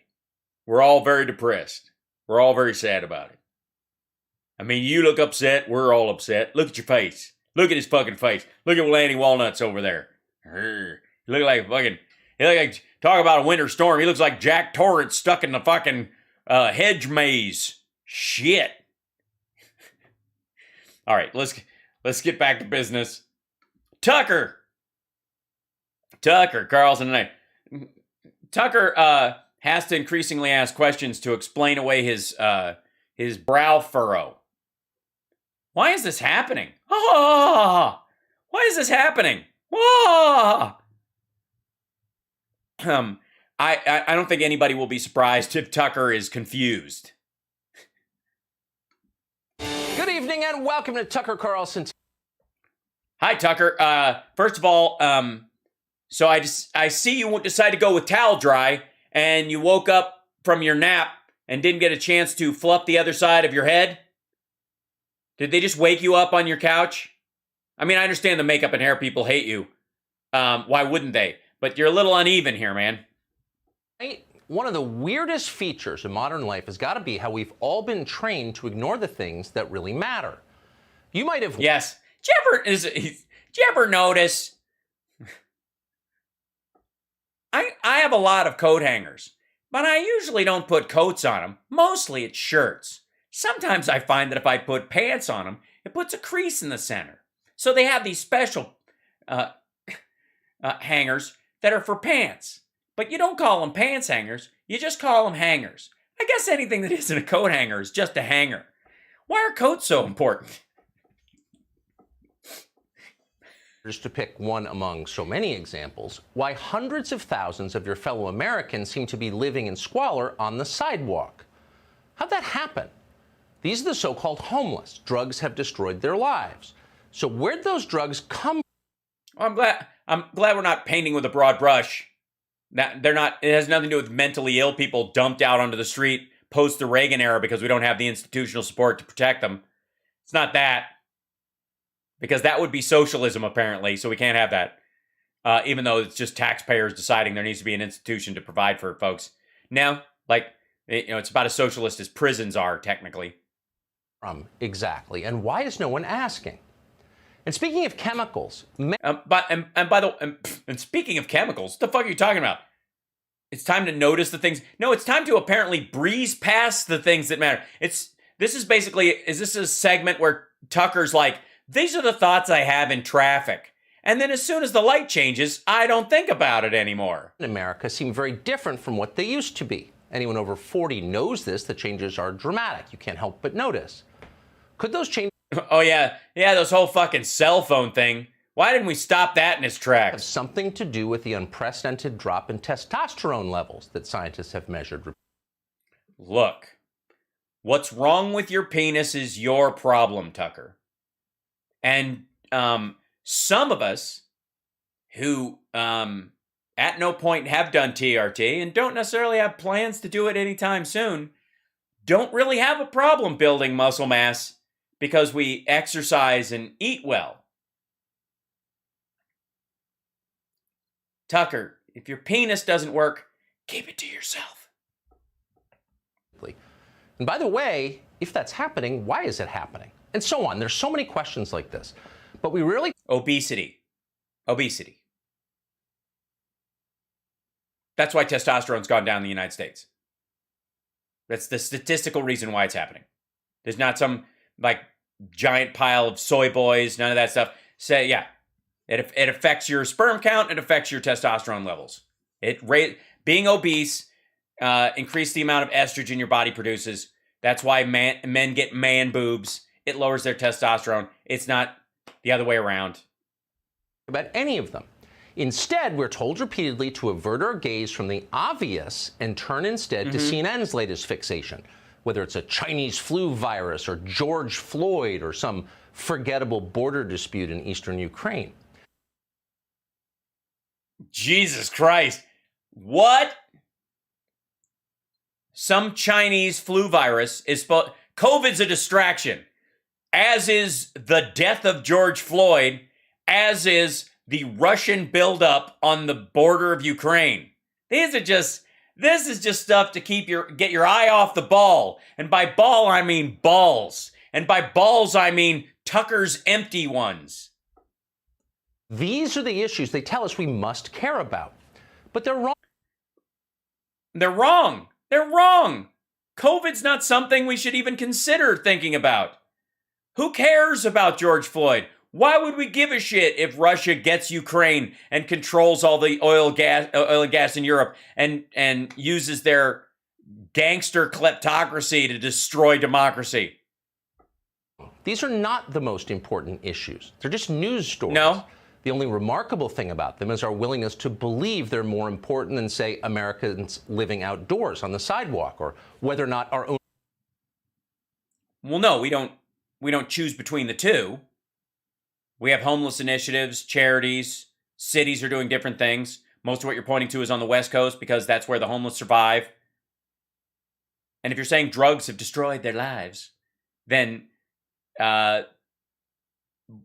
We're all very depressed. We're all very sad about it. I mean, you look upset. We're all upset. Look at your face. Look at his fucking face. Look at Lanny Walnuts over there. You look like fucking... He look like... Talk about a winter storm. He looks like Jack Torrance stuck in the fucking hedge maze. Shit. All right, let's get back to business. Tucker, Carlson and I. Tucker has to increasingly ask questions to explain away his brow furrow. Why is this happening? Ah! Why is this happening? Ah! I don't think anybody will be surprised if Tucker is confused. Good evening and welcome to Tucker Carlson. Hi, Tucker. First of all, so I see you decide to go with towel dry, and you woke up from your nap and didn't get a chance to fluff the other side of your head. Did they just wake you up on your couch? I mean, I understand the makeup and hair people hate you. Why wouldn't they? But you're a little uneven here, man. One of the weirdest features of modern life has got to be how we've all been trained to ignore the things that really matter. You might have... Yes. Did you ever notice? I have a lot of coat hangers, but I usually don't put coats on them. Mostly it's shirts. Sometimes I find that if I put pants on them, it puts a crease in the center. So they have these special hangers that are for pants. But you don't call them pants hangers, you just call them hangers. I guess anything that isn't a coat hanger is just a hanger. Why are coats so important? Just to pick one among so many examples, why hundreds of thousands of your fellow Americans seem to be living in squalor on the sidewalk. How'd that happen? These are the so-called homeless. Drugs have destroyed their lives. So where'd those drugs come from? Well, I'm glad we're not painting with a broad brush. They're not. It has nothing to do with mentally ill people dumped out onto the street post the Reagan era because we don't have the institutional support to protect them. It's not that. Because that would be socialism, apparently, so we can't have that. Even though it's just taxpayers deciding there needs to be an institution to provide for folks. No, it's about as socialist as prisons are, technically. Exactly. And why is no one asking? And speaking of chemicals... And speaking of chemicals, what the fuck are you talking about? It's time to notice the things... No, it's time to apparently breeze past the things that matter. Is this a segment where Tucker's like, these are the thoughts I have in traffic. And then as soon as the light changes, I don't think about it anymore. In America seem very different from what they used to be. Anyone over 40 knows this. The changes are dramatic. You can't help but notice. Could those changes... Oh, yeah. Yeah, those whole fucking cell phone thing. Why didn't we stop that in its tracks? Have something to do with the unprecedented drop in testosterone levels that scientists have measured. Look, what's wrong with your penis is your problem, Tucker. And some of us who at no point have done TRT and don't necessarily have plans to do it anytime soon don't really have a problem building muscle mass because we exercise and eat well. Tucker, if your penis doesn't work, keep it to yourself. And by the way, if that's happening, why is it happening? And so on. There's so many questions like this. But we really... Obesity. That's why testosterone's gone down in the United States. That's the statistical reason why it's happening. There's not some, giant pile of soy boys, none of that stuff. It affects your sperm count, it affects your testosterone levels. Being obese increases the amount of estrogen your body produces. That's why men get man boobs. It lowers their testosterone. It's not the other way around. About any of them. Instead, we're told repeatedly to avert our gaze from the obvious and turn instead to CNN's latest fixation, whether it's a Chinese flu virus or George Floyd or some forgettable border dispute in eastern Ukraine. Jesus Christ. What? Some Chinese flu virus is supposed... COVID's a distraction. As is the death of George Floyd, as is the Russian buildup on the border of Ukraine. These are just This is just stuff to get your eye off the ball. And by ball, I mean balls. And by balls, I mean Tucker's empty ones. These are the issues they tell us we must care about. But they're wrong. They're wrong. They're wrong. COVID's not something we should even consider thinking about. Who cares about George Floyd? Why would we give a shit if Russia gets Ukraine and controls all the oil and gas in Europe and uses their gangster kleptocracy to destroy democracy? These are not the most important issues. They're just news stories. No. The only remarkable thing about them is our willingness to believe they're more important than, say, Americans living outdoors on the sidewalk, or whether or not our own. Well, no, we don't choose between the two. We have homeless initiatives, charities, cities are doing different things. Most of what you're pointing to is on the West Coast because that's where the homeless survive. And if you're saying drugs have destroyed their lives, then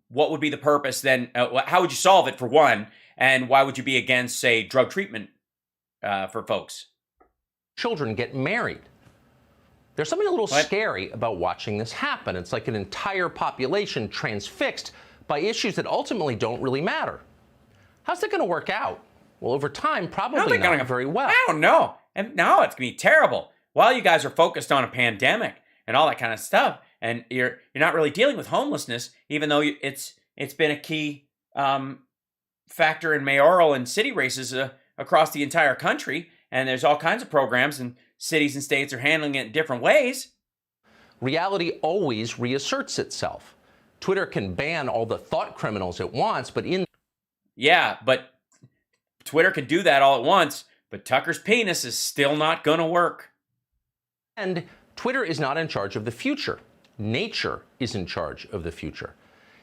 what would be the purpose then? How would you solve it, for one? And why would you be against, say, drug treatment for folks? Children get married. There's something a little scary about watching this happen. It's like an entire population transfixed by issues that ultimately don't really matter. How's that going to work out? Well, over time, probably not very well. I don't know. And no, it's going to be terrible. While you guys are focused on a pandemic and all that kind of stuff, and you're not really dealing with homelessness, even though it's been a key factor in mayoral and city races across the entire country, and there's all kinds of programs, and cities and states are handling it in different ways. Reality always reasserts itself. Twitter can ban all the thought criminals it wants, but Yeah, but Twitter can do that all at once, but Tucker's penis is still not going to work. And Twitter is not in charge of the future. Nature is in charge of the future.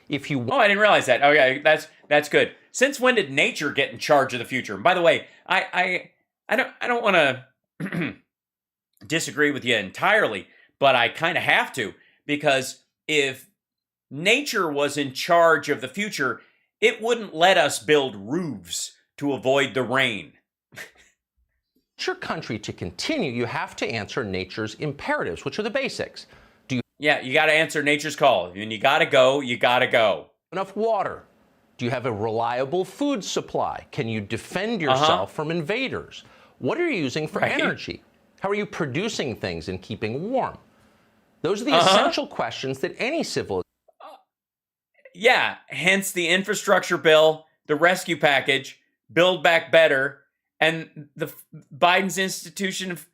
If you I didn't realize that. Okay, that's good. Since when did nature get in charge of the future? And by the way, I don't want to disagree with you entirely, but I kind of have to, because if nature was in charge of the future, it wouldn't let us build roofs to avoid the rain. Your country to continue, you have to answer nature's imperatives, which are the basics. Yeah, you got to answer nature's call. When you got to go, you got to go. Enough water? Do you have a reliable food supply? Can you defend yourself from invaders? What are you using for energy? How are you producing things and keeping warm? Those are the essential questions that any civilization. Yeah, hence the infrastructure bill, the rescue package, Build Back Better, and the Biden's institution of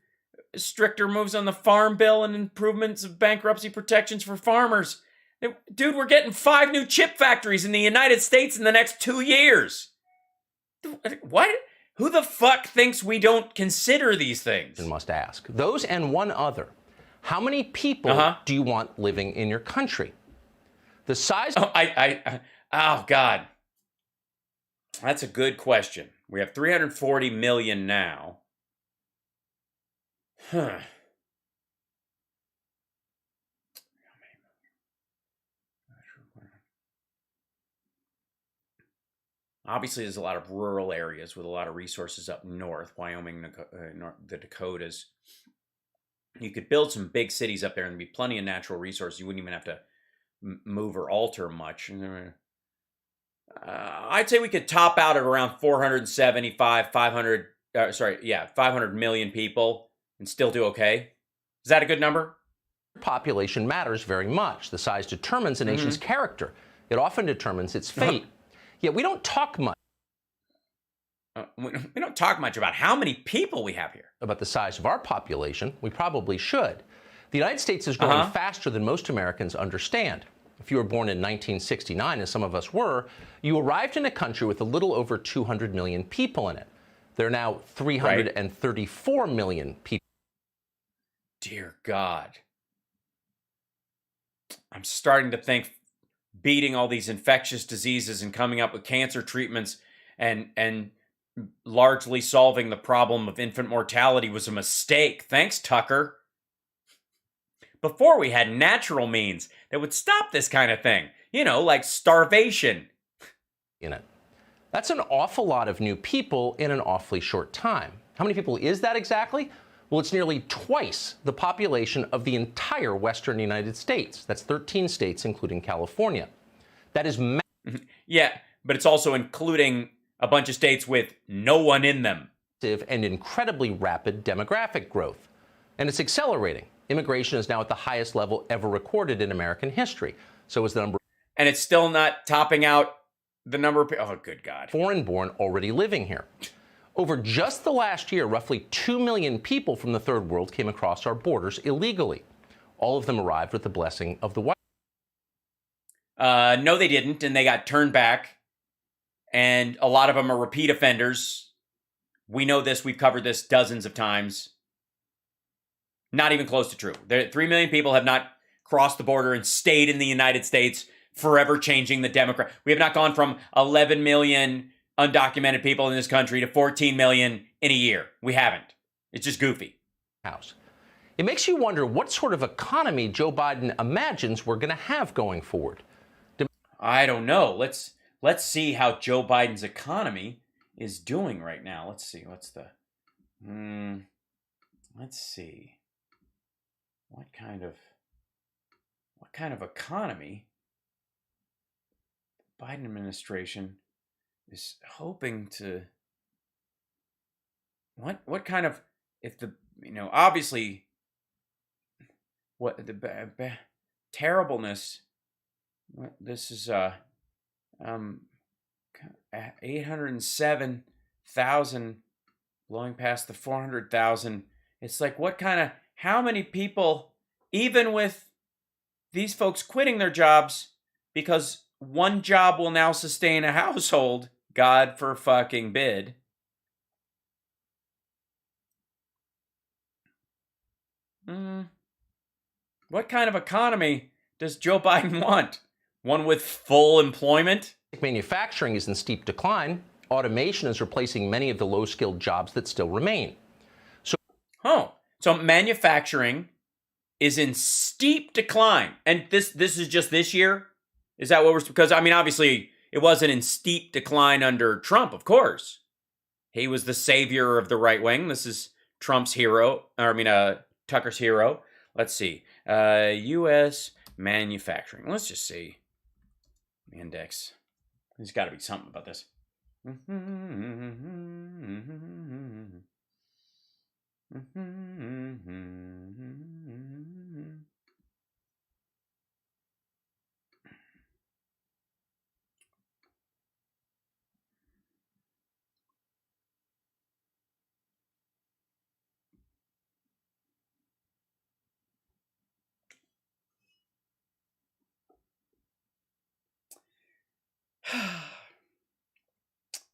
stricter moves on the farm bill and improvements of bankruptcy protections for farmers. Dude, we're getting 5 new chip factories in the United States in the next 2 years. What? Who the fuck thinks we don't consider these things? Must ask. Those and one other. How many people do you want living in your country? The size... Oh, God. That's a good question. We have 340 million now. Huh. Obviously, there's a lot of rural areas with a lot of resources up north, Wyoming, the Dakotas. You could build some big cities up there and there'd be plenty of natural resources. You wouldn't even have to move or alter much. I'd say we could top out at around 500 million people and still do okay. Is that a good number? Population matters very much. The size determines a nation's character. It often determines its fate. Yet we don't talk much. We don't talk much about how many people we have here. About the size of our population. We probably should. The United States is growing faster than most Americans understand. If you were born in 1969, as some of us were, you arrived in a country with a little over 200 million people in it. There are now 334 million people. Dear God. I'm starting to think beating all these infectious diseases and coming up with cancer treatments and largely solving the problem of infant mortality was a mistake. Thanks, Tucker. Before we had natural means that would stop this kind of thing. You know, like starvation. In it. That's an awful lot of new people in an awfully short time. How many people is that exactly? Well, it's nearly twice the population of the entire western United States. That's 13 states, including California. That is yeah, but it's also including a bunch of states with no one in them. And incredibly rapid demographic growth. And it's accelerating. Immigration is now at the highest level ever recorded in American history. So is the number. And it's still not topping out the number of people. Oh, good God. Foreign-born already living here. Over just the last year, roughly 2 million people from the third world came across our borders illegally. All of them arrived with the blessing of the White House. No, they didn't, and they got turned back. And a lot of them are repeat offenders. We know this. We've covered this dozens of times. Not even close to true. 3 million people have not crossed the border and stayed in the United States, forever changing the demographic. We have not gone from 11 million undocumented people in this country to 14 million in a year. We haven't. It's just goofy. House. It makes you wonder what sort of economy Joe Biden imagines we're going to have going forward. I don't know. Let's see how Joe Biden's economy is doing right now. Let's see. What's the let's see. What kind of economy the Biden administration is hoping to what kind of, if the, obviously what the terribleness, this is 807,000 blowing past the 400,000. It's like, how many people, even with these folks quitting their jobs because one job will now sustain a household, God for fucking bid. What kind of economy does Joe Biden want? One with full employment? Manufacturing is in steep decline. Automation is replacing many of the low-skilled jobs that still remain. So manufacturing is in steep decline. And this is just this year? Is that what we're... Because, obviously, it wasn't in steep decline under Trump, of course. He was the savior of the right wing. This is Trump's hero. Tucker's hero. Let's see. U.S. manufacturing. Let's just see. Index. There's got to be something about this.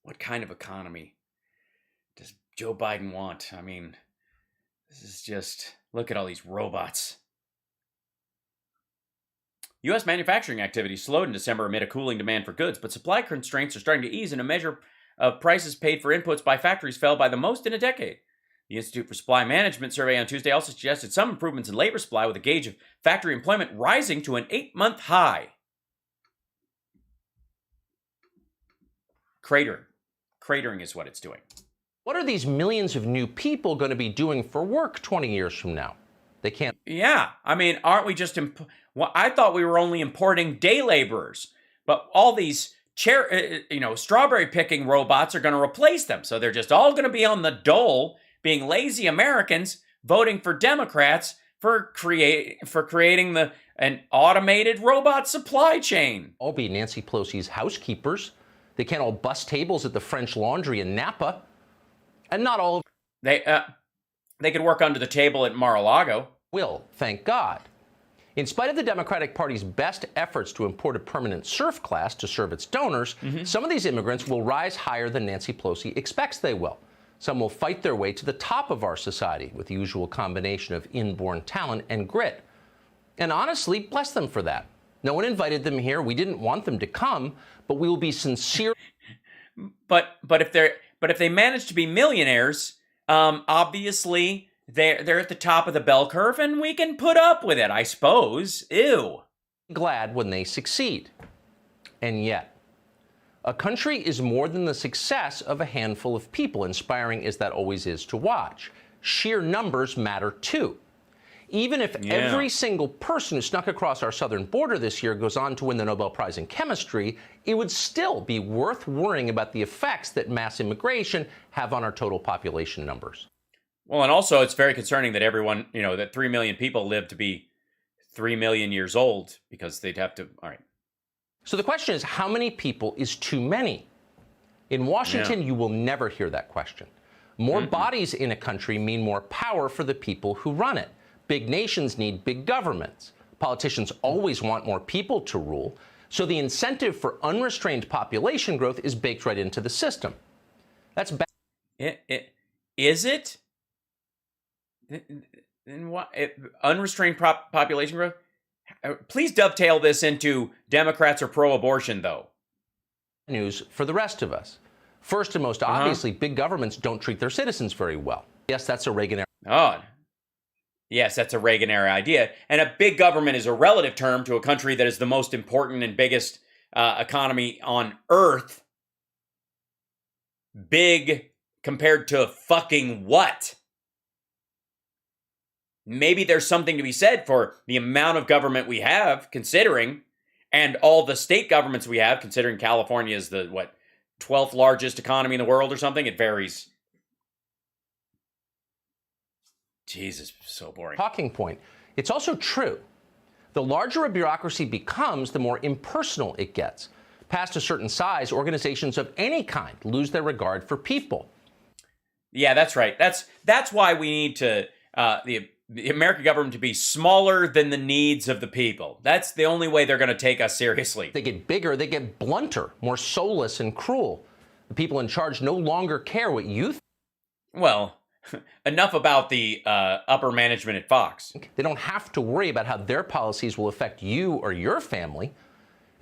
What kind of economy does Joe Biden want? This is just, look at all these robots. U.S. manufacturing activity slowed in December amid a cooling demand for goods, but supply constraints are starting to ease, and a measure of prices paid for inputs by factories fell by the most in a decade. The Institute for Supply Management survey on Tuesday also suggested some improvements in labor supply, with a gauge of factory employment rising to an 8-month high. Cratering is what it's doing. What are these millions of new people going to be doing for work 20 years from now? They can't. Yeah. Aren't we just... I thought we were only importing day laborers, but all these strawberry picking robots are going to replace them. So they're just all going to be on the dole, being lazy Americans, voting for Democrats for creating an automated robot supply chain. All be Nancy Pelosi's housekeepers. They can't all bust tables at the French Laundry in Napa. And not all of they could work under the table at Mar-a-Lago. Will, thank God. In spite of the Democratic Party's best efforts to import a permanent serf class to serve its donors, some of these immigrants will rise higher than Nancy Pelosi expects they will. Some will fight their way to the top of our society with the usual combination of inborn talent and grit. And honestly, bless them for that. No one invited them here. We didn't want them to come, but we will be sincere. But if they manage to be millionaires, obviously they're at the top of the bell curve, and we can put up with it, I suppose. Ew. Glad when they succeed. And yet, A country is more than the success of a handful of people, inspiring as that always is to watch. Sheer numbers matter too. Even if every single person who snuck across our southern border this year goes on to win the Nobel Prize in Chemistry, it would still be worth worrying about the effects that mass immigration have on our total population numbers. Well, and also it's very concerning that everyone, that 3 million people live to be 3 million years old because they'd have to, all right. So the question is, how many people is too many? In Washington, you will never hear that question. More bodies in a country mean more power for the people who run it. Big nations need big governments. Politicians always want more people to rule, so the incentive for unrestrained population growth is baked right into the system. That's bad. Is it? Then what? Unrestrained population growth? Please dovetail this into Democrats are pro-abortion, though. News for the rest of us. First and most obviously, big governments don't treat their citizens very well. Yes, that's a Reagan-era. Oh, yes, that's a Reagan-era idea. And a big government is a relative term to a country that is the most important and biggest economy on Earth. Big compared to fucking what? Maybe there's something to be said for the amount of government we have, considering, and all the state governments we have, considering California is the, 12th largest economy in the world or something. It varies. Jesus, so boring. Talking point. It's also true. The larger a bureaucracy becomes, the more impersonal it gets. Past a certain size, organizations of any kind lose their regard for people. Yeah, that's right. That's why we need to the American government to be smaller than the needs of the people. That's the only way they're going to take us seriously. They get bigger, they get blunter, more soulless and cruel. The people in charge no longer care what you think. Well, enough about the upper management at Fox. They don't have to worry about how their policies will affect you or your family.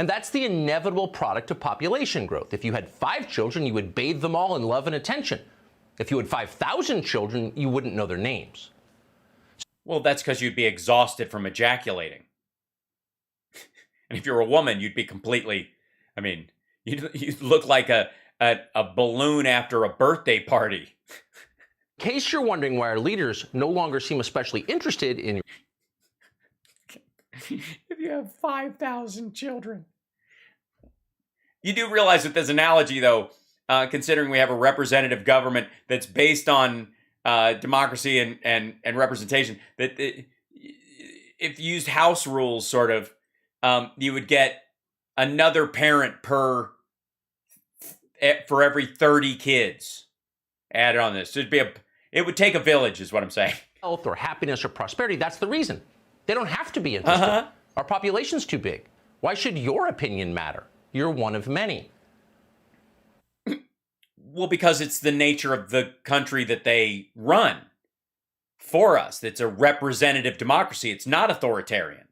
And that's the inevitable product of population growth. If you had 5 children, you would bathe them all in love and attention. If you had 5,000 children, you wouldn't know their names. Well, that's because you'd be exhausted from ejaculating. And if you're a woman, you'd be completely, you'd look like a balloon after a birthday party. In case you're wondering why our leaders no longer seem especially interested in... If you have 5,000 children. You do realize with this analogy, though, considering we have a representative government that's based on democracy and representation, that if you used house rules, sort of, you would get another parent for every 30 kids added on this. It would take a village, is what I'm saying. Health or happiness or prosperity, that's the reason. They don't have to be interested. Our population's too big. Why should your opinion matter? You're one of many. Well, because it's the nature of the country that they run for us. It's a representative democracy. It's not authoritarian.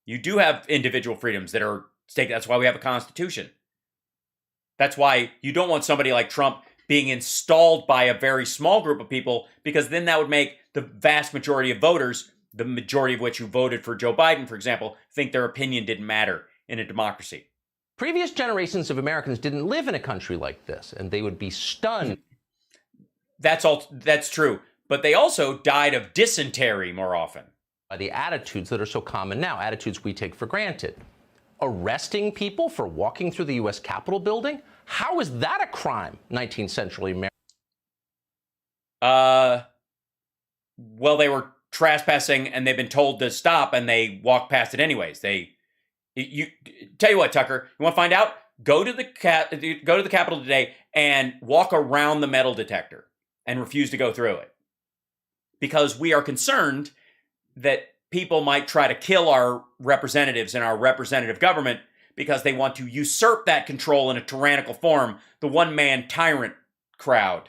You do have individual freedoms that are stated. That's why we have a constitution. That's why you don't want somebody like Trump being installed by a very small group of people, because then that would make the vast majority of voters, the majority of which who voted for Joe Biden, for example, think their opinion didn't matter in a democracy. Previous generations of Americans didn't live in a country like this, and they would be stunned. That's true. But they also died of dysentery more often. By the attitudes that are so common now, attitudes we take for granted. Arresting people for walking through the U.S. Capitol building? How is that a crime, 19th century America? Well, they were trespassing, and they've been told to stop, and they walked past it anyways. Tell you what, Tucker, you want to find out? Go to the Capitol today and walk around the metal detector and refuse to go through it. Because we are concerned that people might try to kill our representatives in our representative government because they want to usurp that control in a tyrannical form, the one-man tyrant crowd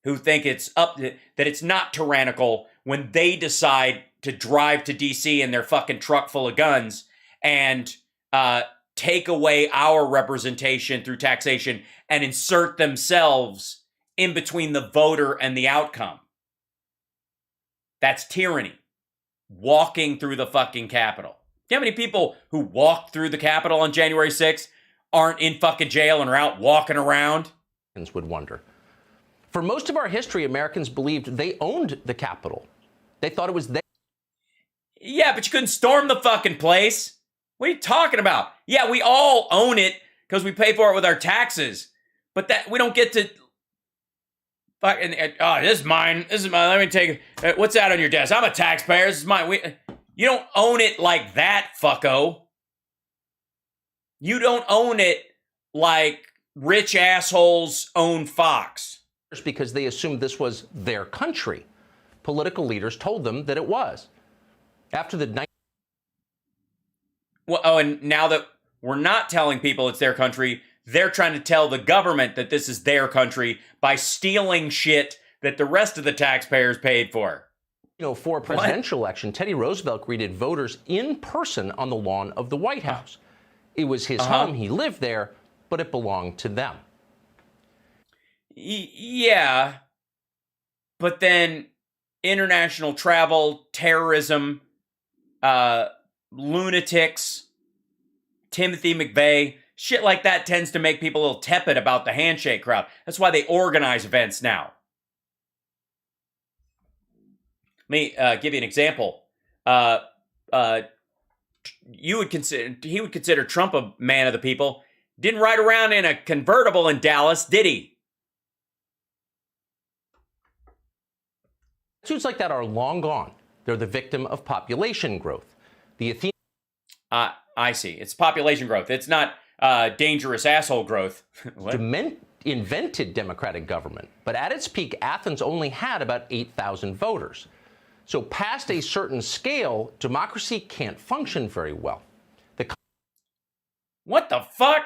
who think that it's not tyrannical when they decide to drive to D.C. in their fucking truck full of guns and take away our representation through taxation and insert themselves in between the voter and the outcome. That's tyranny. Walking through the fucking Capitol. Do you know how many people who walked through the Capitol on January 6th aren't in fucking jail and are out walking around. Would wonder. For most of our history, Americans believed they owned the Capitol. They thought it was theirs. Yeah, but you couldn't storm the fucking place. What are you talking about? Yeah, we all own it because we pay for it with our taxes. But that we don't get to fucking, oh, this is mine. This is mine. Let me take it. What's that on your desk? I'm a taxpayer. This is mine. You don't own it like that, fucko. You don't own it like rich assholes own Fox. Because they assumed this was their country. Political leaders told them that it was. After the and now that we're not telling people it's their country, they're trying to tell the government that this is their country by stealing shit that the rest of the taxpayers paid for. For a presidential election, Teddy Roosevelt greeted voters in person on the lawn of the White House. It was his home. He lived there, but it belonged to them. Yeah. But then international travel, terrorism, lunatics, Timothy McVeigh, shit like that tends to make people a little tepid about the handshake crowd. That's why they organize events now. Let me give you an example. He would consider Trump a man of the people. Didn't ride around in a convertible in Dallas, did he? Attitudes like that are long gone. They're the victim of population growth. The Athenians. I see. It's population growth. It's not dangerous asshole growth. Invented democratic government, but at its peak, Athens only had about 8,000 voters. So past a certain scale, democracy can't function very well. What the fuck?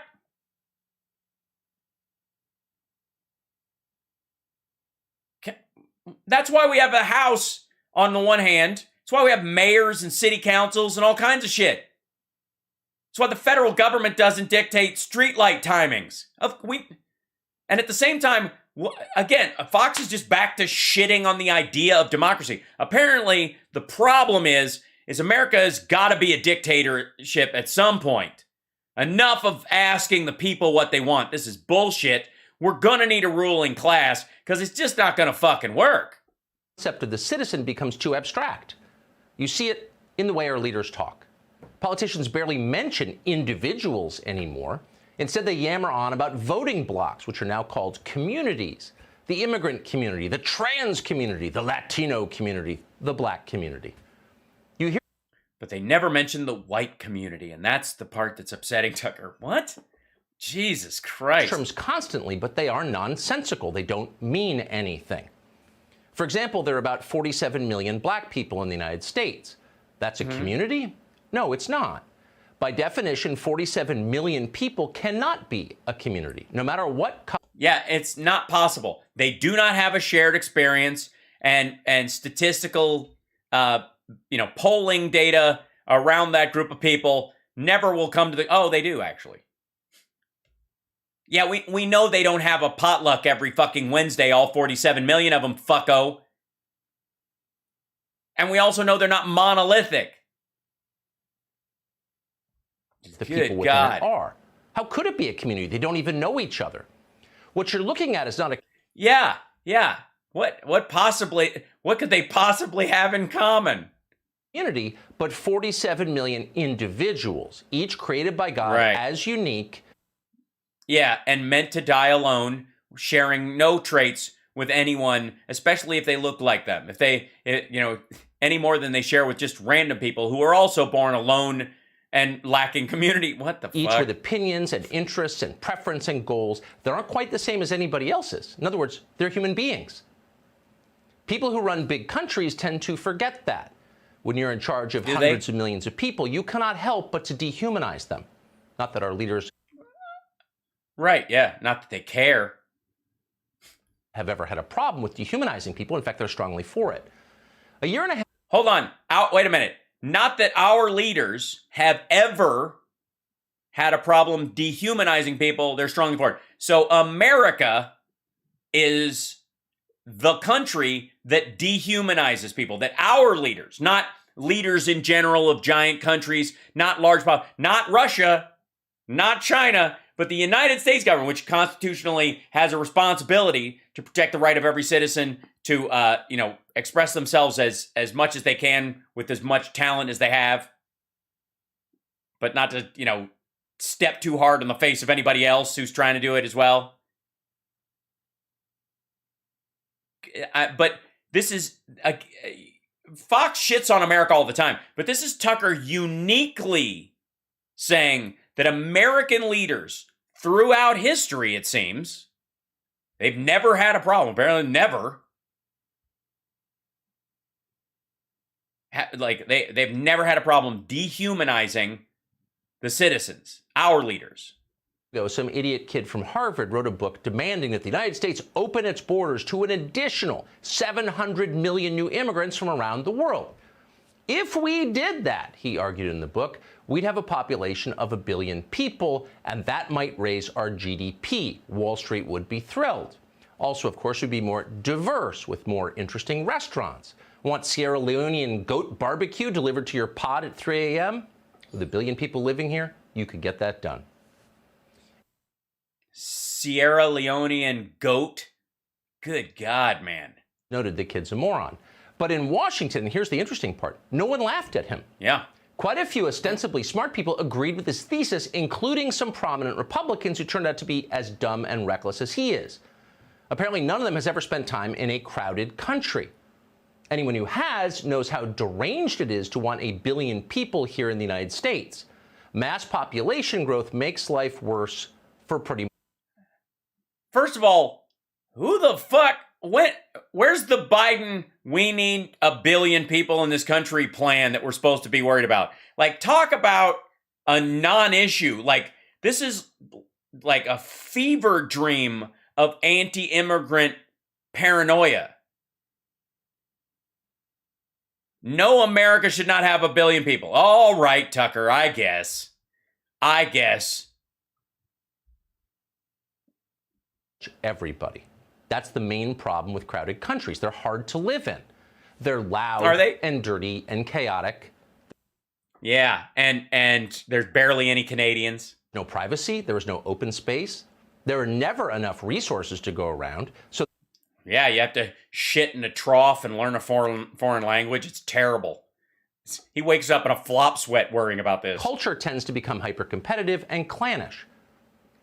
That's why we have a House on the one hand. That's why we have mayors and city councils and all kinds of shit. That's why the federal government doesn't dictate streetlight timings. And at the same time, again, Fox is just back to shitting on the idea of democracy. Apparently, the problem is America has got to be a dictatorship at some point. Enough of asking the people what they want. This is bullshit. We're going to need a ruling class because it's just not going to fucking work. The concept of the citizen becomes too abstract. You see it in the way our leaders talk. Politicians barely mention individuals anymore. Instead, they yammer on about voting blocks, which are now called communities. The immigrant community, the trans community, the Latino community, the black community. You hear, but they never mention the white community, and that's the part that's upsetting Tucker. What? Jesus Christ. Terms constantly, but they are nonsensical. They don't mean anything. For example, there are about 47 million black people in the United States. That's a community? No, it's not. By definition, 47 million people cannot be a community, no matter what. Yeah, it's not possible. They do not have a shared experience, and statistical, polling data around that group of people never will come to the. Oh, they do actually. Yeah, we know they don't have a potluck every fucking Wednesday, all 47 million of them, fucko. And we also know they're not monolithic. The people within it are. How could it be a community? They don't even know each other. What you're looking at is not a... Yeah. What could they possibly have in common? Community, but 47 million individuals, each created by God as unique. Yeah, and meant to die alone, sharing no traits with anyone, especially if they look like them. If they, any more than they share with just random people who are also born alone and lacking community. What the fuck? Each with opinions and interests and preference and goals that aren't quite the same as anybody else's. In other words, they're human beings. People who run big countries tend to forget that. When you're in charge of hundreds of millions of people, you cannot help but to dehumanize them. Not that our leaders... Right, yeah. Not that they care. ...have ever had a problem with dehumanizing people. In fact, they're strongly for it. A year and a half... Hold on. Wait a minute. Not that our leaders have ever had a problem dehumanizing people. They're strongly for it. So America is the country that dehumanizes people. That our leaders, not leaders in general of giant countries, not large, not Russia, not China. But the United States government, which constitutionally has a responsibility to protect the right of every citizen to, express themselves as much as they can with as much talent as they have, but not to, step too hard in the face of anybody else who's trying to do it as well. But this is Fox shits on America all the time, but this is Tucker uniquely saying that American leaders throughout history, it seems, they've never had a problem. Apparently, never. They've never had a problem dehumanizing the citizens, our leaders. Some idiot kid from Harvard wrote a book demanding that the United States open its borders to an additional 700 million new immigrants from around the world. If we did that, he argued in the book, we'd have a population of 1 billion people, and that might raise our GDP. Wall Street would be thrilled. Also, of course, we'd be more diverse with more interesting restaurants. Want Sierra Leonean goat barbecue delivered to your pod at 3 a.m.? With 1 billion people living here, you could get that done. Sierra Leonean goat? Good God, man. Noted the kid's a moron. But in Washington, and here's the interesting part, no one laughed at him. Yeah. Quite a few ostensibly smart people agreed with his thesis, including some prominent Republicans who turned out to be as dumb and reckless as he is. Apparently, none of them has ever spent time in a crowded country. Anyone who has knows how deranged it is to want 1 billion people here in the United States. Mass population growth makes life worse for pretty much. First of all, who the fuck where's the Biden we need 1 billion people in this country plan that we're supposed to be worried about? Like, talk about a non-issue. Like, this is like a fever dream of anti-immigrant paranoia. No, America should not have 1 billion people. All right, Tucker, I guess. Everybody. That's the main problem with crowded countries. They're hard to live in. They're loud Are they? And dirty and chaotic. Yeah, and there's barely any Canadians. No privacy. There is no open space. There are never enough resources to go around. So yeah, you have to shit in a trough and learn a foreign language. It's terrible. He wakes up in a flop sweat worrying about this. Culture tends to become hyper-competitive and clannish.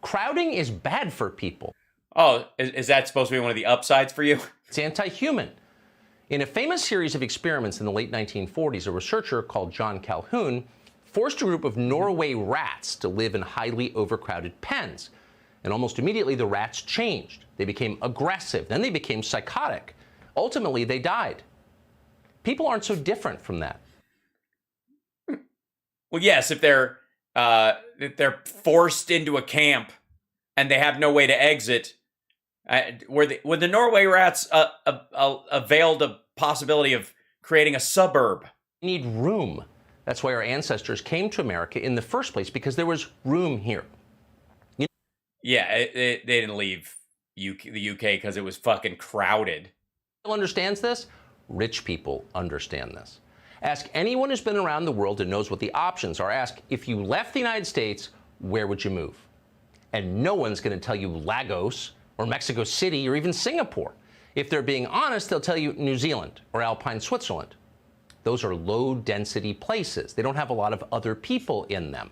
Crowding is bad for people. Oh, is that supposed to be one of the upsides for you? It's anti-human. In a famous series of experiments in the late 1940s, a researcher called John Calhoun forced a group of Norway rats to live in highly overcrowded pens. And almost immediately, the rats changed. They became aggressive. Then they became psychotic. Ultimately, they died. People aren't so different from that. Well, yes, if they're forced into a camp and they have no way to exit, were the Norway rats avail the possibility of creating a suburb? We need room. That's why our ancestors came to America in the first place, because there was room here. Yeah, they didn't leave the UK because it was fucking crowded. Understands this? Rich people understand this. Ask anyone who's been around the world and knows what the options are. Ask, if you left the United States, where would you move? And no one's going to tell you Lagos or Mexico City or even Singapore. If they're being honest, they'll tell you New Zealand or Alpine Switzerland. Those are low-density places. They don't have a lot of other people in them.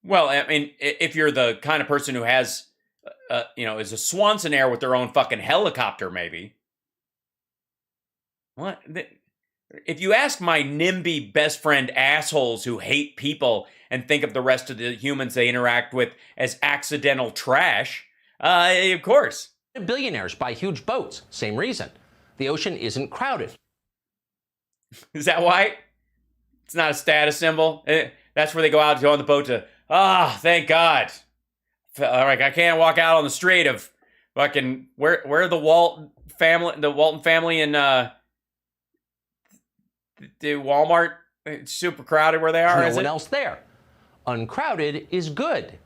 Well, I mean, if you're the kind of person who has, is a Swanson Air with their own fucking helicopter, maybe. What? If you ask my NIMBY best friend assholes who hate people and think of the rest of the humans they interact with as accidental trash, of course. Billionaires buy huge boats. Same reason. The ocean isn't crowded. Is that why? It's not a status symbol? That's where they go out to go on the boat to... thank God. Like, I can't walk out on the street of fucking where the Walton family in the Walmart. It's super crowded where they are. There's no one else there. Uncrowded is good.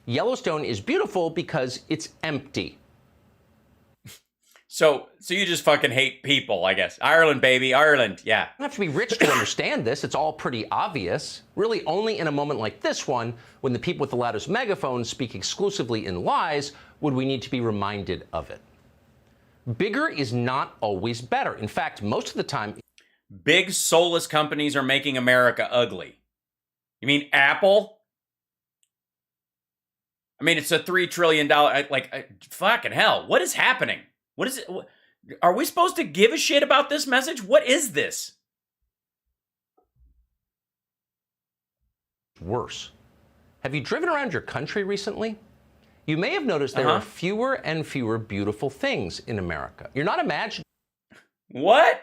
Yellowstone is beautiful because it's empty. So you just fucking hate people, I guess. Ireland, baby, Ireland, yeah. You don't have to be rich to understand this. It's all pretty obvious. Really, only in a moment like this one, when the people with the loudest megaphones speak exclusively in lies, would we need to be reminded of it. Bigger is not always better. In fact, most of the time... Big soulless companies are making America ugly. You mean Apple? I mean, it's a $3 trillion... fucking hell, what is happening? What is it? Are we supposed to give a shit about this message? What is this? Worse. Have you driven around your country recently? You may have noticed there are fewer and fewer beautiful things in America. You're not imagining... What?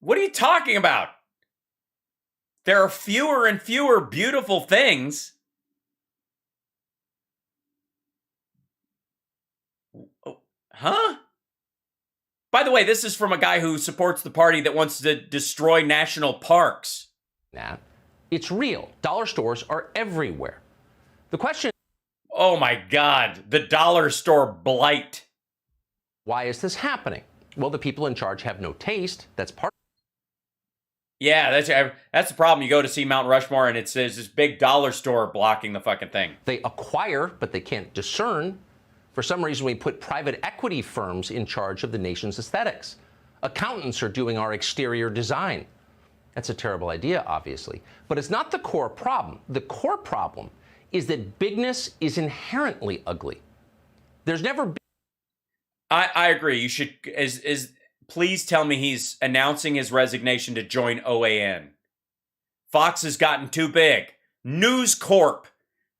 What are you talking about? There are fewer and fewer beautiful things. Huh? By the way, this is from a guy who supports the party that wants to destroy national parks. Nah, it's real. Dollar stores are everywhere. The question... Oh my God, the dollar store blight. Why is this happening? Well, the people in charge have no taste. That's part... Yeah, that's the problem. You go to see Mount Rushmore and there's this big dollar store blocking the fucking thing. They acquire, but they can't discern. For some reason, we put private equity firms in charge of the nation's aesthetics. Accountants are doing our exterior design. That's a terrible idea, obviously. But it's not the core problem. The core problem is that bigness is inherently ugly. There's never been... I agree. You should... Please tell me he's announcing his resignation to join OAN. Fox has gotten too big. News Corp.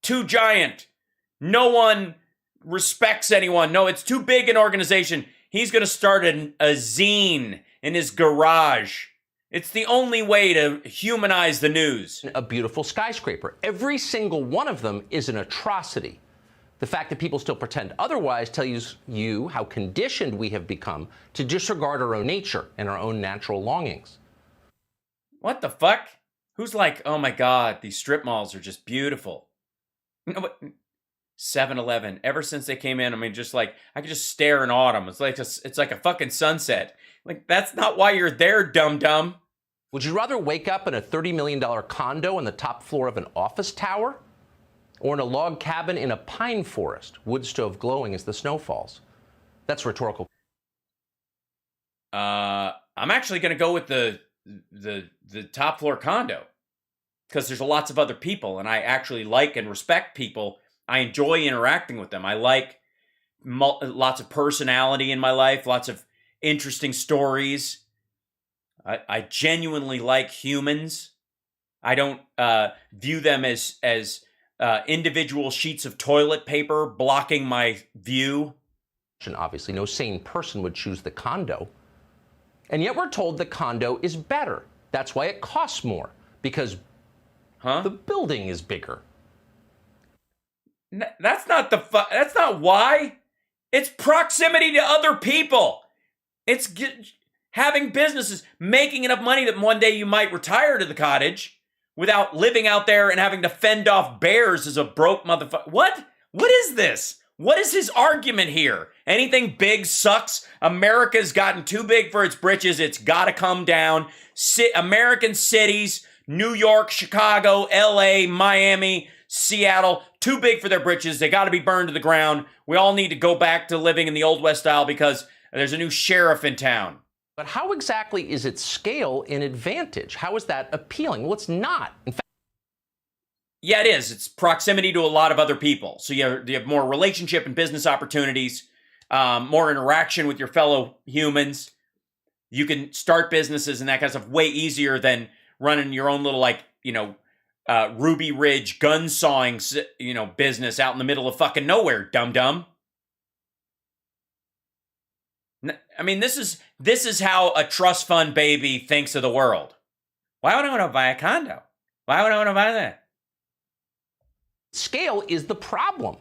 Too giant. No one respects anyone. No, it's too big an organization. He's going to start a zine in his garage. It's the only way to humanize the news. A beautiful skyscraper. Every single one of them is an atrocity. The fact that people still pretend otherwise tells you how conditioned we have become to disregard our own nature and our own natural longings. What the fuck? Who's like, oh my God, these strip malls are just beautiful. No, but 7-Eleven, ever since they came in, I mean, just like, I could just stare in autumn. It's like a fucking sunset. Like, that's not why you're there, dum-dum. Would you rather wake up in a $30 million condo on the top floor of an office tower? Or in a log cabin in a pine forest, wood stove glowing as the snow falls? That's rhetorical. I'm actually going to go with the top floor condo. Because there's lots of other people, and I actually like and respect people. I enjoy interacting with them. I like lots of personality in my life, lots of interesting stories. I genuinely like humans. I don't view them as individual sheets of toilet paper blocking my view. Obviously, no sane person would choose the condo. And yet we're told the condo is better. That's why it costs more, because the building is bigger. That's not why. It's proximity to other people. It's having businesses, making enough money that one day you might retire to the cottage without living out there and having to fend off bears as a broke motherfucker. What? What is this? What is his argument here? Anything big sucks. America's gotten too big for its britches. It's got to come down. American cities, New York, Chicago, LA, Miami, Seattle, too big for their britches. They got to be burned to the ground. We all need to go back to living in the Old West style because there's a new sheriff in town. But how exactly is its scale an advantage? How is that appealing? Well, it's not. In fact, yeah, it is. It's proximity to a lot of other people. So you have more relationship and business opportunities, more interaction with your fellow humans. You can start businesses and that kind of stuff way easier than running your own little, Ruby Ridge gun sawing, business out in the middle of fucking nowhere, dum-dum. I mean, this is how a trust fund baby thinks of the world. Why would I want to buy a condo? Why would I want to buy that? Scale is the problem.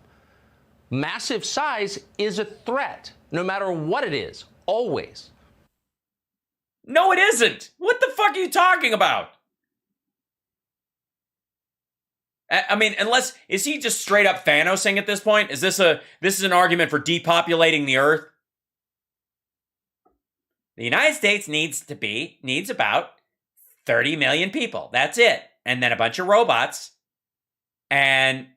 Massive size is a threat, no matter what it is, always. No, it isn't. What the fuck are you talking about? I mean, is he just straight up Thanosing at this point? Is this an argument for depopulating the Earth? The United States needs about 30 million people. That's it. And then a bunch of robots and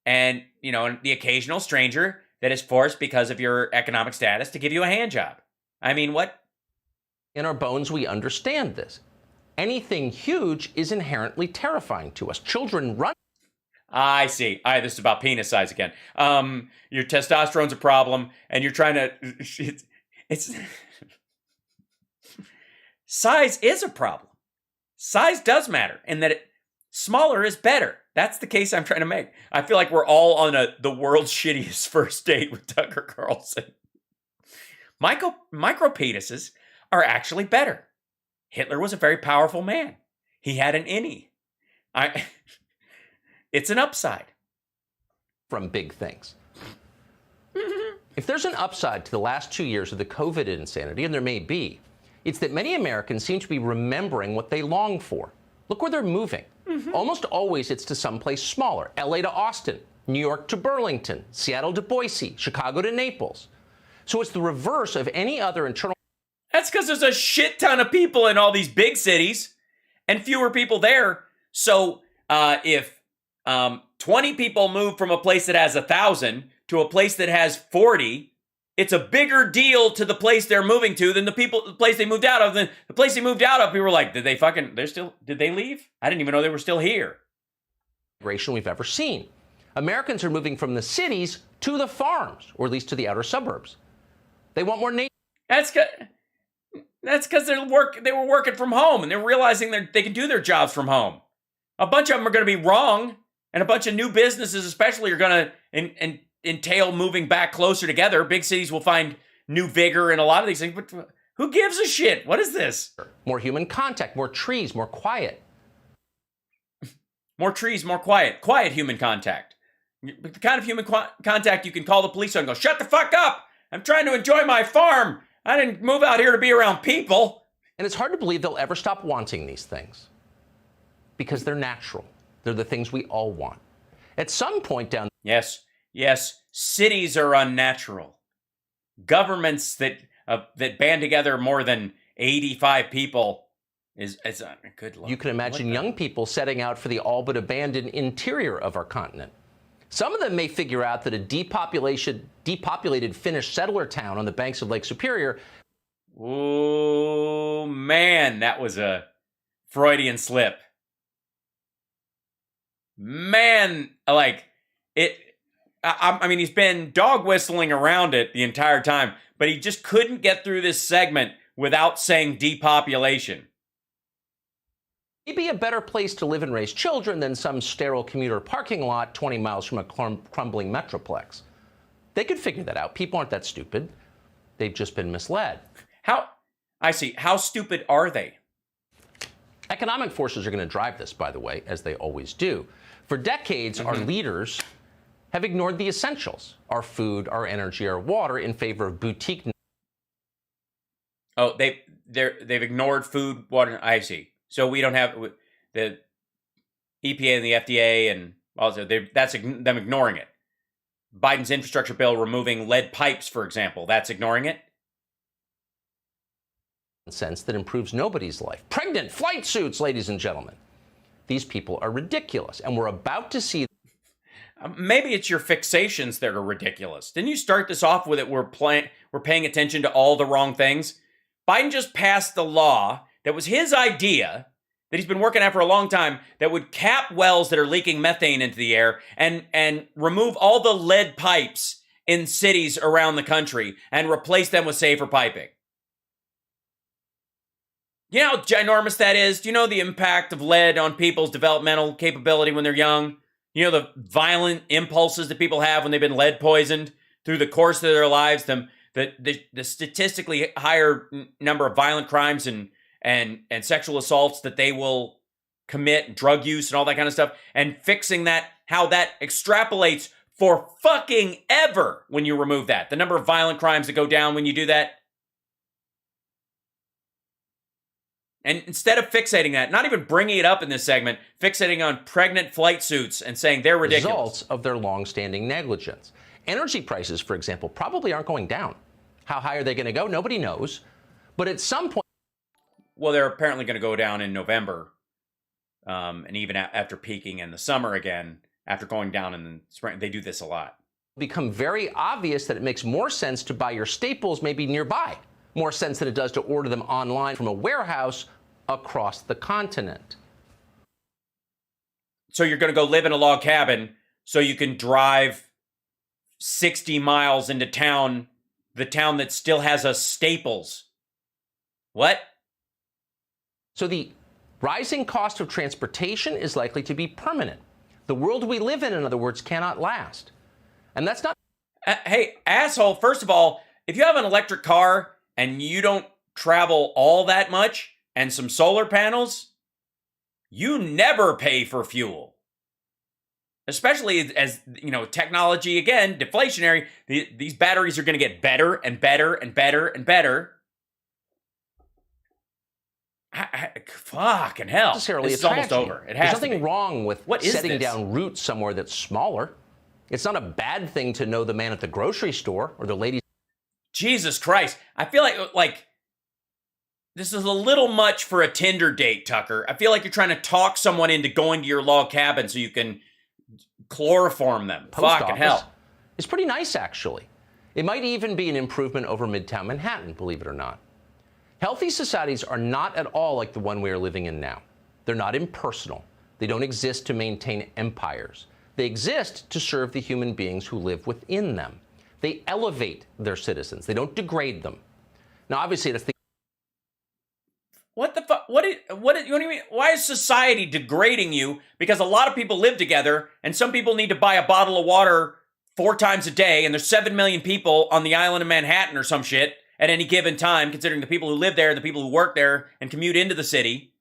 the occasional stranger that is forced because of your economic status to give you a hand job. I mean, what? In our bones, we understand this. Anything huge is inherently terrifying to us. Children run. I see. This is about penis size again. Your testosterone's a problem, and you're trying to. It's size is a problem. Size does matter, and that smaller is better. That's the case I'm trying to make. I feel like we're all on the world's shittiest first date with Tucker Carlson. Micro penises are actually better. Hitler was a very powerful man. He had an innie. It's an upside. From big things. If there's an upside to the last 2 years of the COVID insanity, and there may be, it's that many Americans seem to be remembering what they long for. Look where they're moving. Almost always it's to someplace smaller. LA to Austin, New York to Burlington, Seattle to Boise, Chicago to Naples. So it's the reverse of any other internal. That's because there's a shit ton of people in all these big cities and fewer people there. So if 20 people move from a place that has 1,000 to a place that has 40, it's a bigger deal to the place they're moving to than the place they moved out of. The place they moved out of, people were like, did they leave? I didn't even know they were still here. Migration we've ever seen. Americans are moving from the cities to the farms, or at least to the outer suburbs. They want more nature. That's because they were working from home, and they're realizing they can do their jobs from home. A bunch of them are going to be wrong, and a bunch of new businesses especially are going to entail moving back closer together. Big cities will find new vigor in a lot of these things, but who gives a shit? What is this? More human contact, more trees, more quiet. More trees, more quiet. Quiet human contact. The kind of human contact you can call the police on and go, shut the fuck up! I'm trying to enjoy my farm! I didn't move out here to be around people! And it's hard to believe they'll ever stop wanting these things. Because they're natural. They're the things we all want. At some point down... Yes, cities are unnatural. Governments that band together more than 85 people is a good luck. You can imagine young people setting out for the all but abandoned interior of our continent. Some of them may figure out that a depopulated Finnish settler town on the banks of Lake Superior... Oh, man, that was a Freudian slip. Man, like, it... I mean, he's been dog whistling around it the entire time, but he just couldn't get through this segment without saying depopulation. Maybe a better place to live and raise children than some sterile commuter parking lot 20 miles from a crumbling metroplex. They could figure that out. People aren't that stupid. They've just been misled. I see. How stupid are they? Economic forces are going to drive this, by the way, as they always do. For decades, our leaders have ignored the essentials, our food, our energy, our water, in favor of boutique. Oh, they've ignored food, water. I see. So we don't have the EPA and the FDA, and also that's them ignoring it. Biden's infrastructure bill removing lead pipes, for example, that's ignoring it. Sense that improves nobody's life. Pregnant flight suits, ladies and gentlemen. These people are ridiculous, and we're about to see. Maybe it's your fixations that are ridiculous. Didn't you start this off with it? We're paying attention to all the wrong things. Biden just passed the law that was his idea, that he's been working at for a long time, that would cap wells that are leaking methane into the air and remove all the lead pipes in cities around the country and replace them with safer piping. You know how ginormous that is? Do you know the impact of lead on people's developmental capability when they're young? You know the violent impulses that people have when they've been lead poisoned through the course of their lives, the statistically higher number of violent crimes and sexual assaults that they will commit, drug use and all that kind of stuff, and fixing that, how that extrapolates for fucking ever when you remove that. The number of violent crimes that go down when you do that. And instead of fixating that, not even bringing it up in this segment, fixating on pregnant flight suits and saying they're ridiculous. Results of their long-standing negligence. Energy prices, for example, probably aren't going down. How high are they going to go? Nobody knows. But at some point... Well, they're apparently going to go down in November. And even after peaking in the summer again, after going down in the spring. They do this a lot. Become very obvious that it makes more sense to buy your staples maybe nearby. More sense than it does to order them online from a warehouse across the continent. So you're going to go live in a log cabin so you can drive 60 miles into town, the town that still has a Staples. What? So the rising cost of transportation is likely to be permanent. The world we live in other words, cannot last. And that's not... Hey, asshole, first of all, if you have an electric car and you don't travel all that much and some solar panels, you never pay for fuel. Especially as, you know, technology, again, deflationary, these batteries are going to get better and better and better and better. Fucking hell. It's almost over. It has There's nothing wrong with setting this? down roots somewhere that's smaller. It's not a bad thing to know the man at the grocery store or the lady. Jesus Christ. I feel like this is a little much for a Tinder date, Tucker. I feel like you're trying to talk someone into going to your log cabin so you can chloroform them. Fucking hell. It's pretty nice, actually. It might even be an improvement over Midtown Manhattan, believe it or not. Healthy societies are not at all like the one we are living in now. They're not impersonal. They don't exist to maintain empires. They exist to serve the human beings who live within them. They elevate their citizens. They don't degrade them. Now, obviously, that's the... What the fuck? What do you mean? Why is society degrading you? Because a lot of people live together, and some people need to buy a bottle of water 4 times a day, and there's 7 million people on the island of Manhattan or some shit at any given time, considering the people who live there and the people who work there and commute into the city.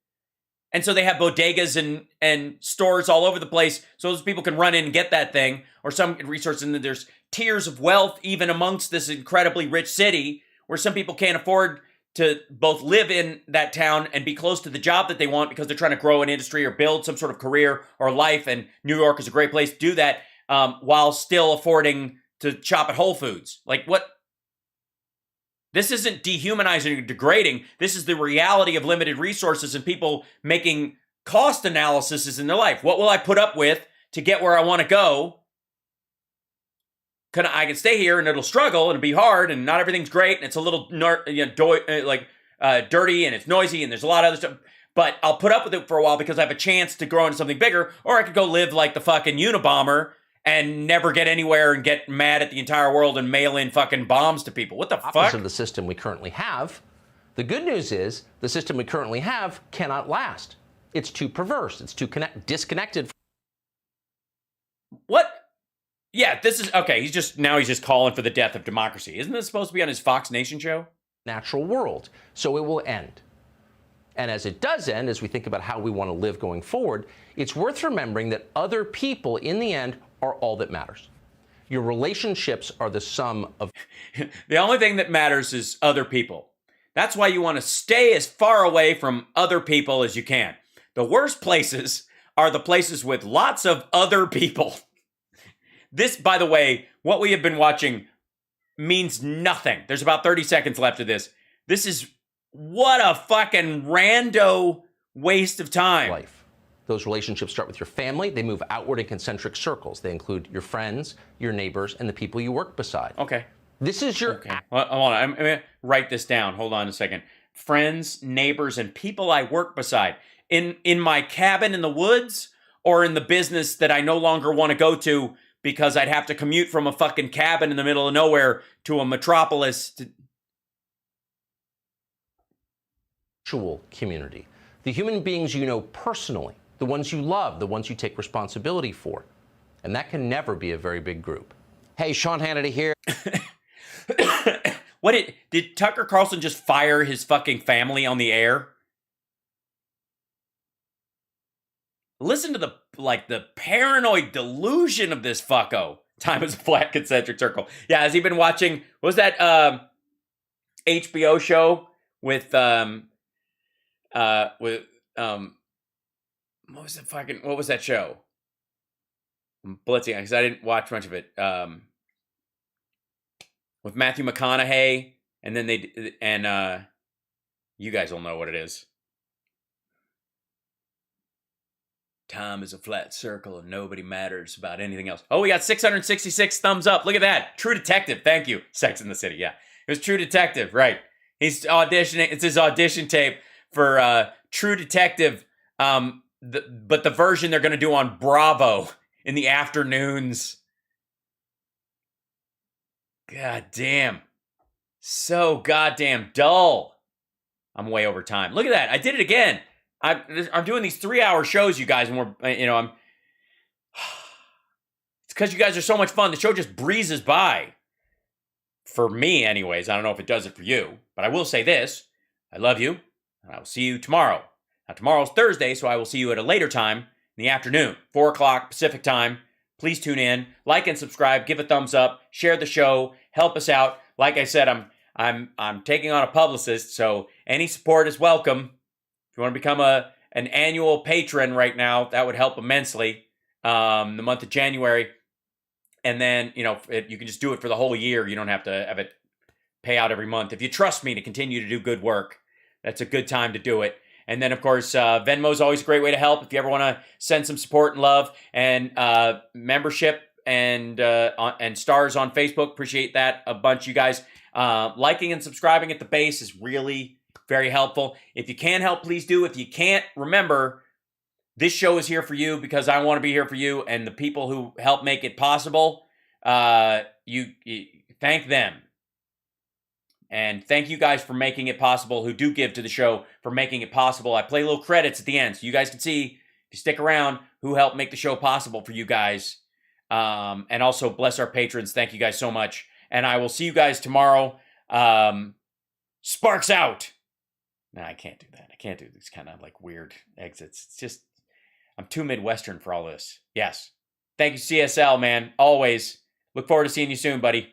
And so they have bodegas and stores all over the place so those people can run in and get that thing, or some resources. And there's tiers of wealth even amongst this incredibly rich city where some people can't afford to both live in that town and be close to the job that they want because they're trying to grow an industry or build some sort of career or life. And New York is a great place to do that while still affording to shop at Whole Foods. Like, what? This isn't dehumanizing or degrading. This is the reality of limited resources and people making cost analyses in their life. What will I put up with to get where I want to go? I can stay here and it'll struggle and it'll be hard and not everything's great and it's a little dirty and it's noisy and there's a lot of other stuff. But I'll put up with it for a while because I have a chance to grow into something bigger. Or I could go live like the fucking Unabomber and never get anywhere and get mad at the entire world and mail in fucking bombs to people. What the fuck? Opposite of the system we currently have. The good news is the system we currently have cannot last. It's too perverse. It's too disconnected. What? Yeah, this is okay. He's just calling for the death of democracy. Isn't this supposed to be on his Fox Nation show? Natural world. So it will end. And as it does end, as we think about how we want to live going forward, it's worth remembering that other people in the end are all that matters. Your relationships are the sum of... The only thing that matters is other people. That's why you want to stay as far away from other people as you can. The worst places are the places with lots of other people. This, by the way, what we have been watching means nothing. There's about 30 seconds left of this. This is... what a fucking rando waste of time. Life. Those relationships start with your family. They move outward in concentric circles. They include your friends, your neighbors, and the people you work beside. Okay. This is your... Okay. Well, hold on. I'm going to write this down. Hold on a second. Friends, neighbors, and people I work beside. In my cabin in the woods or in the business that I no longer want to go to because I'd have to commute from a fucking cabin in the middle of nowhere to a metropolis. Community. The human beings you know personally. The ones you love, the ones you take responsibility for. And that can never be a very big group. Hey, Sean Hannity here. What did Tucker Carlson just fire his fucking family on the air? Listen to the paranoid delusion of this fucko. Time is a flat concentric circle. Yeah, has he been watching, what was that HBO show with with what was that show? I'm blitzing because I didn't watch much of it. With Matthew McConaughey, and then you guys will know what it is. Time is a flat circle and nobody matters about anything else. Oh, we got 666 thumbs up. Look at that. True Detective. Thank you. Sex in the City. Yeah. It was True Detective. Right. He's auditioning. It's his audition tape for True Detective. But the version they're going to do on Bravo in the afternoons. God damn. So goddamn dull. I'm way over time. Look at that. I did it again. I'm doing these 3-hour shows, you guys, and it's because you guys are so much fun. The show just breezes by. For me, anyways. I don't know if it does it for you, but I will say this. I love you, and I will see you tomorrow. Now, tomorrow's Thursday, so I will see you at a later time in the afternoon, 4 o'clock Pacific time. Please tune in, like and subscribe, give a thumbs up, share the show, help us out. Like I said, I'm taking on a publicist, so any support is welcome. If you want to become an annual patron right now, that would help immensely. The month of January. And then, you can just do it for the whole year. You don't have to have it pay out every month. If you trust me to continue to do good work, that's a good time to do it. And then, of course, Venmo is always a great way to help if you ever want to send some support and love. And membership and stars on Facebook. Appreciate that a bunch, you guys. Liking and subscribing at the base is really very helpful. If you can help, please do. If you can't, remember, this show is here for you because I want to be here for you, and the people who help make it possible, you thank them. And thank you guys for making it possible, who do give to the show, for making it possible. I play little credits at the end, so you guys can see, if you stick around, who helped make the show possible for you guys. And also, bless our patrons. Thank you guys so much. And I will see you guys tomorrow. Sparks out! No, I can't do that. I can't do these kind of like weird exits. It's just, I'm too Midwestern for all this. Yes. Thank you, CSL, man. Always. Look forward to seeing you soon, buddy.